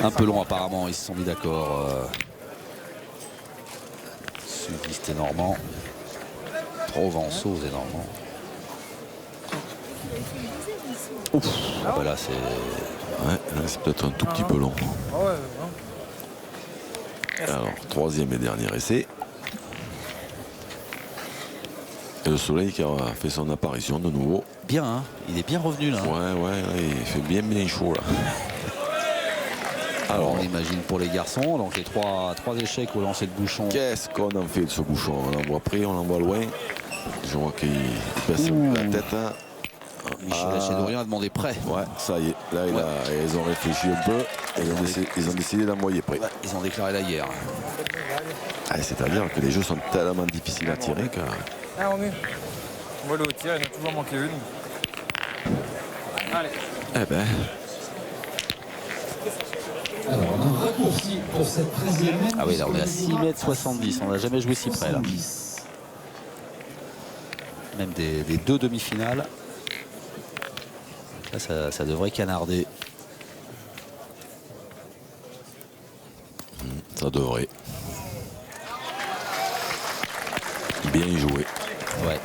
Un peu long apparemment, ils se sont mis d'accord. Sudistes et Normands. Provençaux et Normands. Ouf, ah bah là c'est... Ouais, là c'est peut-être un tout petit peu long. Alors, troisième et dernier essai. Et le soleil qui a fait son apparition de nouveau. Bien, hein, il est bien revenu là. Ouais, il fait bien chaud là. Alors on imagine pour les garçons, donc les trois échecs au lancer de bouchon. Qu'est-ce qu'on en fait de ce bouchon? On l'envoie près, on l'envoie loin. Je vois qu'il baisse la tête. Hein. Michel Hachadorian a demandé prêt. Ouais, ça y est. Là, ils ont réfléchi un peu et ils ont décidé d'envoyer prêt. Ouais, ils ont déclaré la guerre. C'est-à-dire que les jeux sont tellement difficiles à tirer que... On va le tir, il en a toujours manqué une. Allez. Eh ben... Alors, on a un raccourci pour cette 13e mètre. Ah oui, là on est à 6,70 m, on n'a jamais joué si près là. Même des deux demi-finales. Là, ça devrait canarder. Ça devrait. Bien joué. Ouais,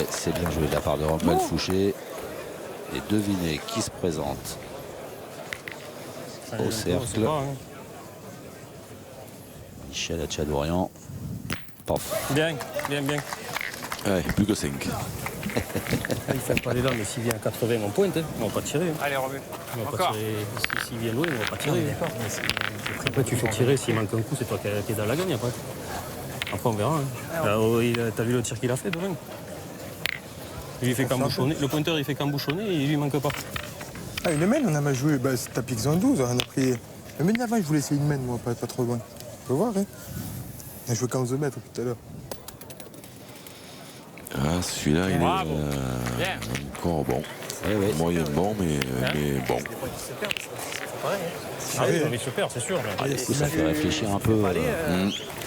c'est bien joué de la part de Romuald Fouché. Et devinez qui se présente au cercle. Michel Hachadorian. Paf. Bien. Ouais, plus que 5. Il fait pas aller là, mais s'il vient à 80, on pointe. On va pas tirer. Allez, Romu. Encore. S'il vient loin, on va pas tirer. Après, tu fais tirer. S'il manque un coup, c'est toi qui es dans la gagne après. Après, on verra. T'as vu le tir qu'il a fait devant? Il fait qu'embouchonner. Le pointeur, il fait qu'embouchonner et il lui manque pas. Ah, une main, on a mal joué. Bah, c'est tapis que 12. On a pris. Mais avant, je voulais essayer une main, moi, pas trop loin. On peut voir, hein. On a joué 15 mètres tout à l'heure. Ah, celui-là, il est encore bon. Moyen bon, mais bon. Il se perd, c'est sûr. Ça fait réfléchir un peu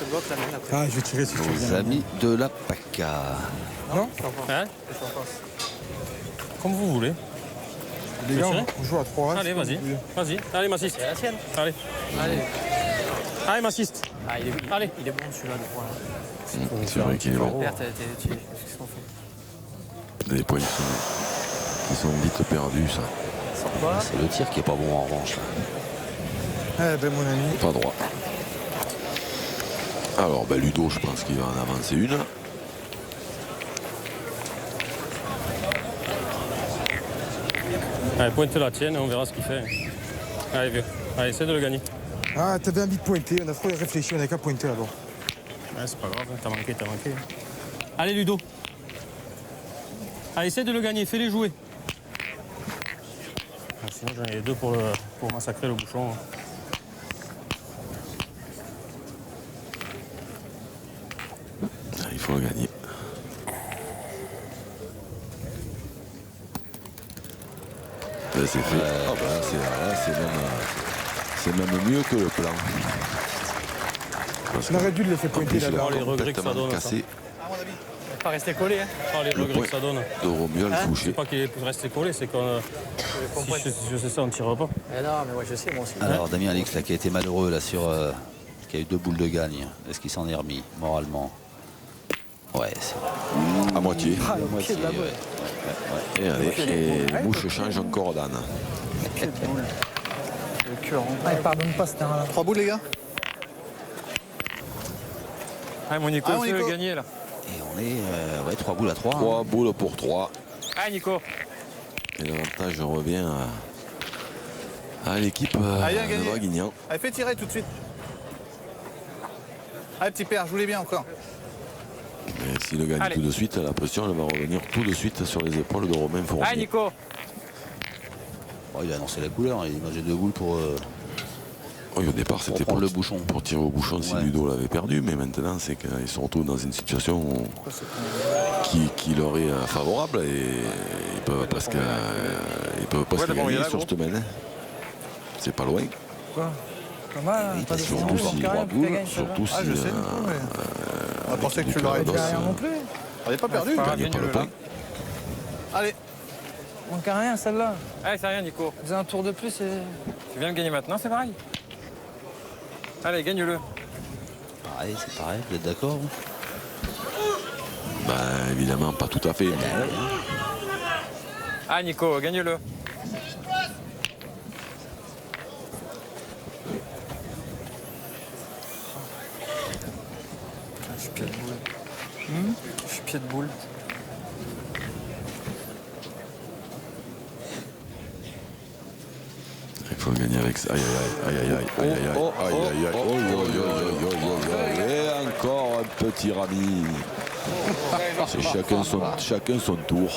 je vais tirer si tu veux. aux amis de la PACA. Non, comme vous voulez. Les gars, on joue à 3. Allez, vas-y. Allez, m'assiste. C'est la sienne. Allez. Allez, m'assiste. Allez. Il est bon celui-là de points. C'est vrai qu'il est bon. Les points qui sont vite perdus, ça. C'est le tir qui est pas bon en revanche. Eh ben mon ami. Pas droit. Alors, Ludo, je pense qu'il va en avancer une. Allez, pointe la tienne et on verra ce qu'il fait. Allez, vieux. Allez, essaie de le gagner. Ah, t'avais envie de pointer. On a trop réfléchi, on n'a qu'à pointer alors. Ouais, c'est pas grave, t'as manqué. Allez, Ludo. Allez, essaie de le gagner, fais-les jouer. Sinon, j'en ai les deux pour massacrer le bouchon. Il faut le gagner. Là, c'est fait. C'est même mieux que le plan. On aurait dû le laisser pointer là-bas. Les regrets que ça donne. Cassé. Pas rester collé, hein. Les regrets que ça donne. De Romuald Fouché. C'est pas qu'il est resté collé, c'est qu'on. Si je sais ça, on ne tirera pas. Non, mais moi je sais, moi aussi. Alors Damien Alix là, qui a été malheureux là sur qui a eu 2 boules de gagne. Est-ce qu'il s'en est remis moralement? Ouais, c'est à moitié. à moitié. Et allez, Mouche change encore d'âne. Il pardonne pas ce terrain-là. 3 boules, les gars. Allez, mon Nico, c'est le gagner là. Et on est 3 boules à 3. 3 boules pour 3. Allez, Nico. Et l'avantage revient à l'équipe de Draguignan. Allez, fais tirer tout de suite. Allez, petit père, jouez bien encore. Et s'il le gagne tout de suite, la pression elle va revenir tout de suite sur les épaules de Romain Fournier. Allez, Nico. Oh, il a annoncé la couleur, il a 2 boules pour. Oui, au départ, c'était pour le bouchon. Pour tirer au bouchon si Ludo l'avait perdu, mais maintenant, c'est qu'ils se retrouvent dans une situation qui leur est favorable et ils peuvent presque gagner sur cette semaine. C'est pas loin. Quoi? Pas mal, pas de surtout si 3 boules, surtout si. Je sais, on pensait que tu l'aurais dit. Rien non plus. On n'est pas perdu. Gagne pas le point. Allez. Manque à rien celle-là. Allez, c'est rien, Nico. Vous avez un tour de plus et. Tu viens de gagner maintenant, c'est pareil. Allez, gagne-le. Pareil, c'est pareil, vous êtes d'accord? Bah, évidemment, pas tout à fait. Mais... Ah, Nico, gagne-le. Je suis pied de boule. Je suis pied de boule. Il faut gagner avec ça. Aïe, aïe, aïe, aïe, aïe, aïe, aïe, aïe, aïe, aïe, et encore un petit rami. C'est chacun son tour.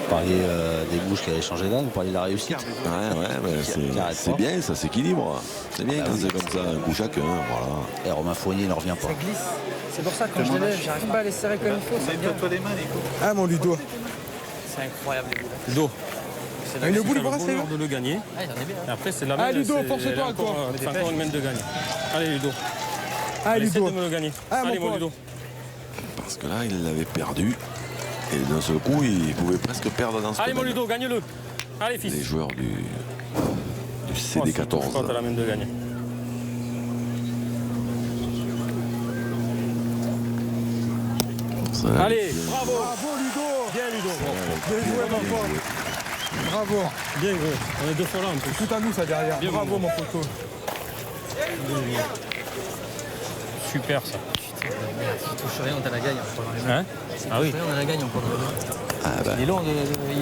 Vous parliez des mouches qui avaient changé d'âne, vous parliez de la réussite. Ouais, c'est bien, ça s'équilibre. C'est bien quand c'est comme ça, un coup chacun, voilà. Et Romain Fournier, il ne revient pas. Ça glisse. C'est pour ça que quand je les lève, j'arrive pas à les serrer comme il faut. Ça vient. Toi les mains, Nico. Ah, mon Ludo. C'est incroyable les boules. Ludo. Ah, une boule, voilà, c'est là. de le gagner. Ah, j'en ai bien. Et après, c'est la Ah, même. Ludo, c'est- force-toi, elle est encore- toi. C'est encore une main de gagner. Allez, Ludo. Ah, Essaie Ludo. de me le gagner. Ah, Allez, mon mon pote. Ludo. Parce que là, il l'avait perdu. Et d'un seul coup, il pouvait presque perdre dans ce Allez, mon domaine. Ludo, gagne-le. Allez, fils. Les joueurs du Oh, CD14. si, t'as la main de gagner. Ça, Allez, bravo. Bravo, Ludo. Bien, Ludo. Bien joué, mon pote. Bravo. Bien joué. On est deux fois là en plus. Tout à nous, ça, derrière. Bien, Bravo, mon poteau. Super, ça. Si tu touches rien, on t'a la gagne. Hein? Ah oui. On a la gagne, on prend Ah bah, Il est long.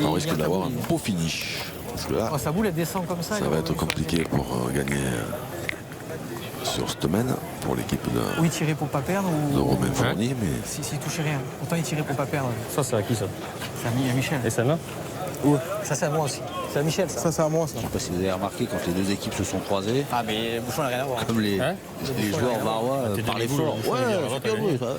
on risque d'avoir un beau finish. Parce que là, Oh, sa boule, elle descend comme ça. ça va être compliqué pour gagner sur cette semaine pour l'équipe de Oui, tirer pour pas perdre de ou. Romain Fournier. Mais Si touchait rien. Autant y tirer pour pas perdre. Ça, c'est à qui, ça? C'est à Michel. Et celle-là? Ça, c'est à moi aussi. C'est à Michel, ça. Ça, c'est à moi, ça. Je ne sais pas si vous avez remarqué, quand les deux équipes se sont croisées, Ah, mais le bouchon n'a rien à voir. comme les Hein? joueurs varois t'es parlaient des fort. boules, Ouais, il faut dire, c'est t'as bien gagné. joué, ça.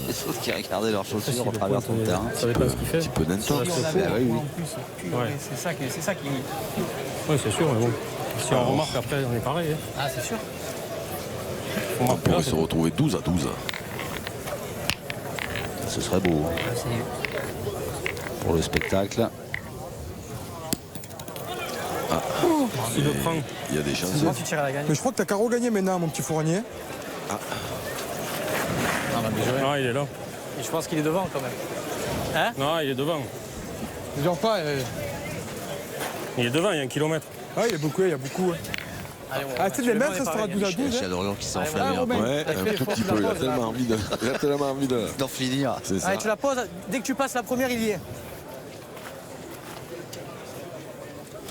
Et sauf qu'ils regardaient leurs chaussures en traversant le terrain. Ça savait pas ce qu'il fait. un petit peu d'intox. Si on avait Ah oui, oui. en plus, puis, Ouais. c'est ça qui. Oui, c'est sûr, mais bon. Si on remarque après, on est pareil. Hein. Ah, c'est sûr. On On marque là, pourrait c'est se retrouver 12-12. Ce serait beau hein, pour le spectacle. s'il le prend. Il y a des chances. Comment tu tires à la gagne? Mais je crois que t'as carreau gagné maintenant, mon petit Fournier. Non, mais je... Ah, il est là. Et je pense qu'il est devant quand même. Hein? Non, il est devant. Genre pas. Il est devant, il y a 1 kilomètre. Ah, il y a beaucoup, il y a beaucoup. Allez, Ah, tu sais, les mètres, ça sera 12 à 12. Il y a Dorian qui s'est Ouais, enflammé voilà, un peu. Romain. Ouais, T'as fait un les tout forces petit de la peu. Il a pause, là. tellement envie de. D'en finir. C'est ça. Allez, tu la poses. Dès que tu passes la première, il y est.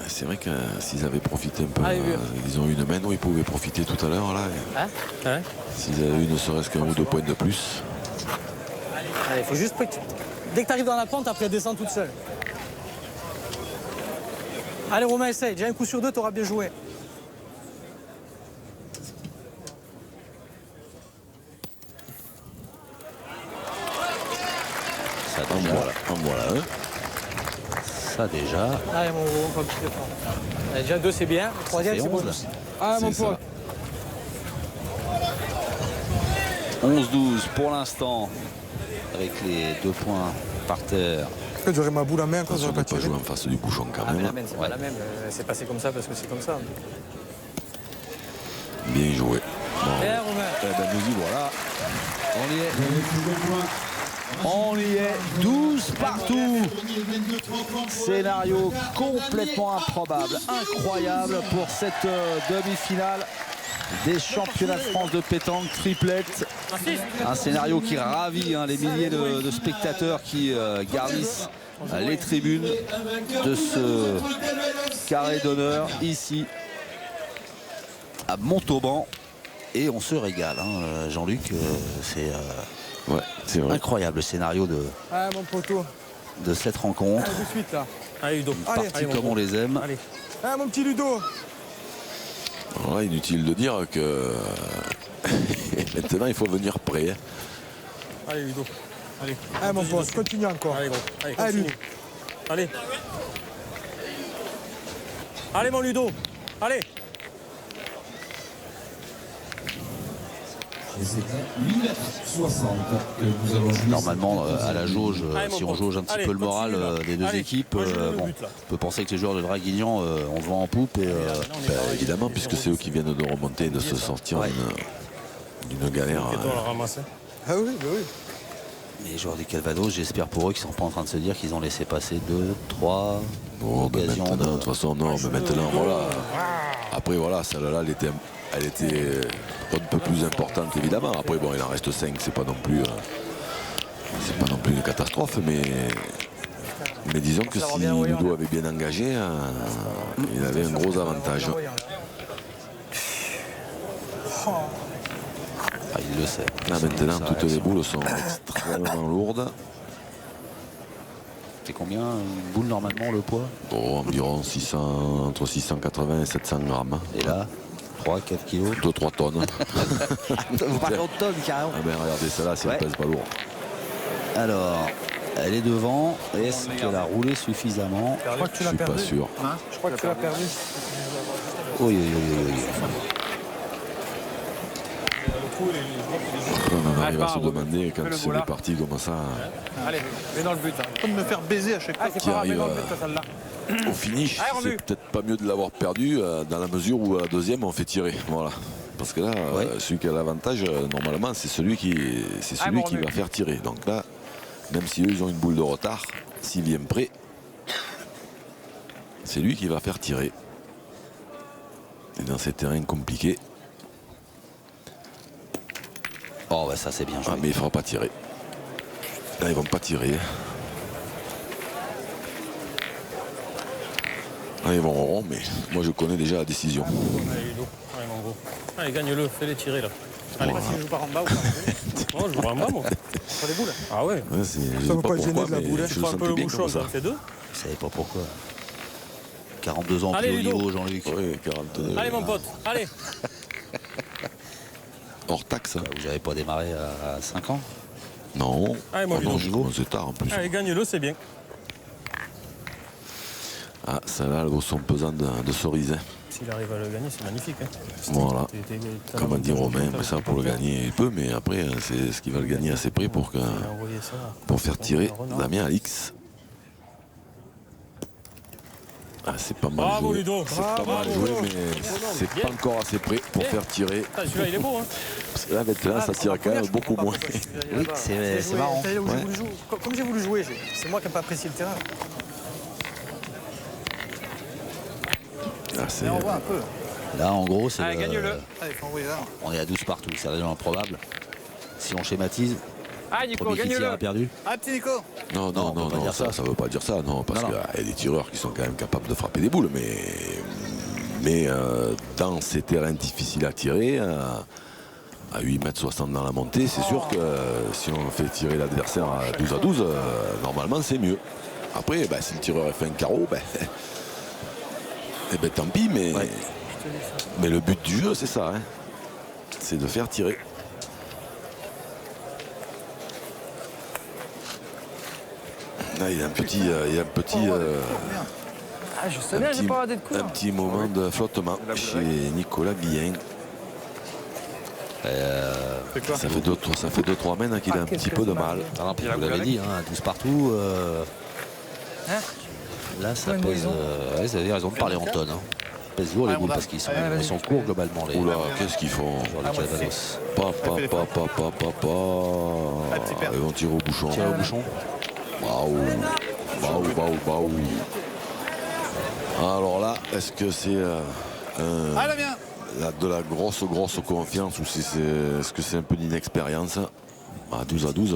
C'est vrai que s'ils avaient profité un peu, Allez, vieux. ils ont eu une main où ils pouvaient profiter tout à l'heure. Là, Hein? Hein? s'ils avaient eu ne serait-ce qu'un ou deux points de plus. Allez, faut juste. Dès que tu arrives dans la pente, après, descends toute seule. Allez, Romain, essaye. Déjà un coup sur deux, tu auras bien joué. Ça En déjà. voilà un. Ça déjà. Allez, mon gros, on va un petit effort. Allez, déjà deux, c'est bien. Le troisième, fait c'est 11, bon. là. Ah, mon C'est ça. pote. 11-12 pour l'instant. Avec les 2 points par terre. Peut-être j'aurais ma boule à main quand Attention j'aurais de pas ne pas tiré. jouer en face du bouchon quand Ah, mais la même. même, c'est pas la même. C'est passé comme ça parce que c'est comme ça. Bien joué. Bon. Bien, Romain. Eh ben, nous y voilà. On y est. On y est. 12 partout. Scénario complètement improbable, incroyable pour cette demi-finale des championnats de France de pétanque triplette. Un scénario qui ravit hein, les milliers de spectateurs qui garnissent les tribunes de ce carré d'honneur ici à Montauban. Et on se régale, hein, Jean-Luc. C'est Ouais, c'est vrai. incroyable le scénario Ah, mon poteau. de cette rencontre. Tout de suite, là. Allez, Ludo. Allez. Parti comme on les aime. Allez. Ah, mon petit Ludo. Alors là, inutile de dire que maintenant il faut venir prêt. Hein. Allez, Ludo. Allez. Ah, mon pote, continue encore. Allez, gros. Allez, Allez. continue. Allez. Allez, mon Ludo. Allez. Et c'est à 8,60 m que nous allons jouer. Normalement, à la jauge, si on jauge un petit peu le moral des deux Allez, équipes, moi, je veux le bon, but, là. on peut penser que les joueurs de Draguignan ont le vent en poupe. Et, Évidemment, puisque c'est eux qui viennent de remonter, de se sortir d'une galère. Et toi, on l'a ramassé. Ah oui, bah oui. les joueurs du Calvados, j'espère pour eux qu'ils ne sont pas en train de se dire qu'ils ont laissé passer 2, 3 occasions. De toute façon, non, mais maintenant, voilà. Après, voilà, celle-là, elle était un peu plus importante, évidemment. Après, bon, il en reste 5, c'est pas non plus une catastrophe, mais disons que si Ludo avait bien engagé, il avait un gros avantage. Ah, il le sait. Là, maintenant, toutes les boules sont extrêmement lourdes. C'est combien une boule normalement le poids? Bon, environ 600, entre 680 et 700 grammes. Et là 3, 4 kilos 2-3 tonnes. Vous parlez en tonnes carrément. Ah ben regardez, celle-là, si elle pèse pas lourd. Alors, elle est devant. Est-ce qu'elle a roulé suffisamment? Je crois que tu Je l'as suis perdu. pas sûr. Je crois que tu l'as perdu. Oui, oui, oui, oui. On en arrive à se demander quand c'est des parties comme ça. Allez, mets dans le but. Pas de me faire baiser à chaque fois. Qui arrive au finish, c'est peut-être pas mieux de l'avoir perdu dans la mesure où à la deuxième on fait tirer. Voilà. Parce que là, celui qui a l'avantage, normalement, c'est celui qui va faire tirer. Donc là, même si eux ils ont une boule de retard, s'il vient prêt, c'est lui qui va faire tirer. Et dans ces terrains compliqués. Oh bah ça c'est bien joué. Ah mais il ne fera pas tirer. Là ils vont pas tirer. Là ils vont rond, mais moi je connais déjà la décision. Allez Ludo, allez mon gros. Allez gagne-le, fais-les tirer là. Allez, Si je joue pas en bas ou pas. moi je joue en bas moi. Sur les boules. Ah ouais. Je sais pas pas gêner pourquoi, de la mais boule, hein. je Tu le prends un peu sentais le bien bouchon, comme ça. ça en fait 2. Vous savez pas pourquoi. 42 ans Allez, plus haut Ludo. niveau, Jean-Luc. Oui, 42. Allez mon pote, allez. Hors taxe. Hein. Vous n'avez pas démarré à 5 ans? Non. Allez, mon Oh non, Ludo. j'ai commencé tard en plus. Allez gagne-le, c'est bien. Ah, celle-là, elle vaut son pesant de cerise. Hein. S'il arrive à le gagner, c'est magnifique. Hein. Voilà. T'as Comme a dit Romain, t'as- mais ça pour le gagner, il peut, mais après, c'est ce qu'il va le gagner assez près pour envoyé ça. faire tirer Damien Alix. Ah, c'est pas mal Bravo, joué. Ludo. C'est pas mal joué, mais c'est pas encore assez près pour faire tirer. Ah, celui-là, il est beau. Hein. Parce que là, maintenant, ça tire quand même beaucoup moins. Oui, c'est marrant. Comme j'ai voulu jouer, c'est moi qui n'ai pas apprécié le terrain. Ah, c'est- Mais on voit un peu. Là en gros c'est Allez, gagne-le. Allez, faut envoyer là. on est à 12 partout, c'est réellement improbable. Si on schématise, Allez, Nico, premier qui tire a gagne-le. perdu. Ah, petit Nico. Non, Non, non, on peut non, pas non, dire ça ça. veut pas dire ça, non, parce Non, qu'il non. y a des tireurs qui sont quand même capables de frapper des boules, mais dans ces terrains difficiles à tirer, à 8,60 m dans la montée, c'est sûr que si on fait tirer l'adversaire à 12 à 12, normalement c'est mieux. Après, ben, si le tireur fait un carreau, ben, eh ben, tant pis, mais le but du jeu, c'est ça, hein, c'est de faire tirer. Là, il y a un petit, Ah, je sais bien, j'ai pas raté de coup. un petit moment de flottement chez Nicolas Guillen. Ça fait 2-3 mènes qu'il a un petit peu de mal. Ah, puis vous l'avez dit, hein, 12 partout. Là ça Ouais, pèse. Moïse. Ouais, ça veut dire ils ont parlé en tonnes. Hein. Ça pèse lourd les boules parce qu'ils sont courts globalement les Oula, qu'est-ce qu'ils font? joueurs du Calvados. Ils vont tirer au bouchon. Tirer au bouchon. Waouh. Alors là, est-ce que c'est Allez, viens. de la grosse confiance ou est-ce que c'est un peu d'inexpérience? À 12 à 12,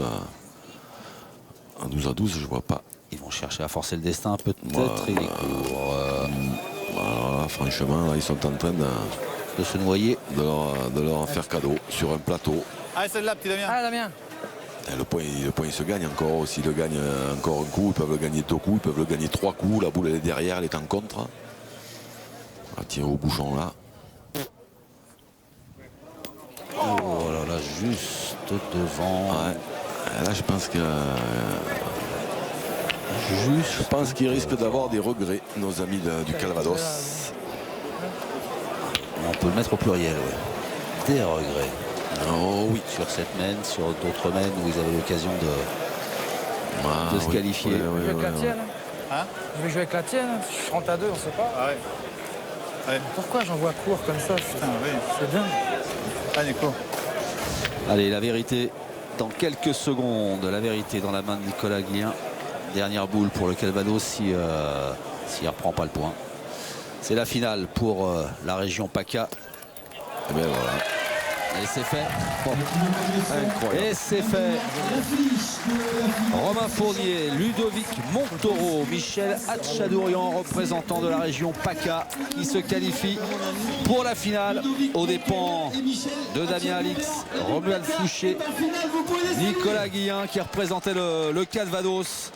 je vois pas. Ils vont chercher à forcer le destin peut-être. Il est court. Voilà, franchement, là, ils sont en train De se noyer. de leur en faire cadeau sur un plateau. Allez, celle-là, petit Damien. Ah, Damien. Et le point, il se gagne encore. S'ils le gagnent encore un coup, ils peuvent le gagner 2 coups, ils peuvent le gagner 3 coups. La boule, elle est derrière, elle est en contre. On va tirer au bouchon là. Oh là là, juste devant. Ouais. Et là, je pense que. Je pense qu'ils risquent d'avoir des regrets, nos amis du Calvados. On peut le mettre au pluriel, ouais. Des regrets. Oh oui. sur cette mène, sur d'autres mènes où ils avaient l'occasion de se qualifier. Je vais avec la tienne. Hein? Je vais jouer avec la tienne. Je rentre à 2, on sait pas. Ah ouais. Ouais. Pourquoi j'en vois court comme ça? Putain, oui. C'est dingue. Ah, Nico. Allez, la vérité dans quelques secondes. La vérité dans la main de Nicolas Guillen. Dernière boule pour le Calvados s'il ne reprend pas le point. C'est la finale pour la région PACA. Et bien voilà. Et c'est fait. Bon. Incroyable. Et c'est fait. Romain Fournier, Ludovic Montoro, Michel Hatchadourian, représentant de la région PACA, qui se qualifie pour la finale aux dépens de Damien Alix, Romuald Fouché, Nicolas Guillen qui représentait le Calvados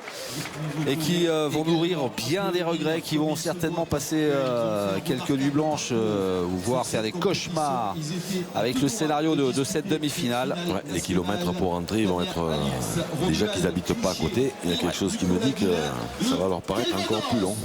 et qui vont nourrir bien des regrets, qui vont certainement passer quelques nuits blanches ou voire faire des cauchemars avec le scénario de cette demi-finale. Ouais, les kilomètres pour rentrer, ils vont être déjà qu'ils n'habitent pas à côté. Il y a quelque chose qui me dit que ça va leur paraître encore plus long.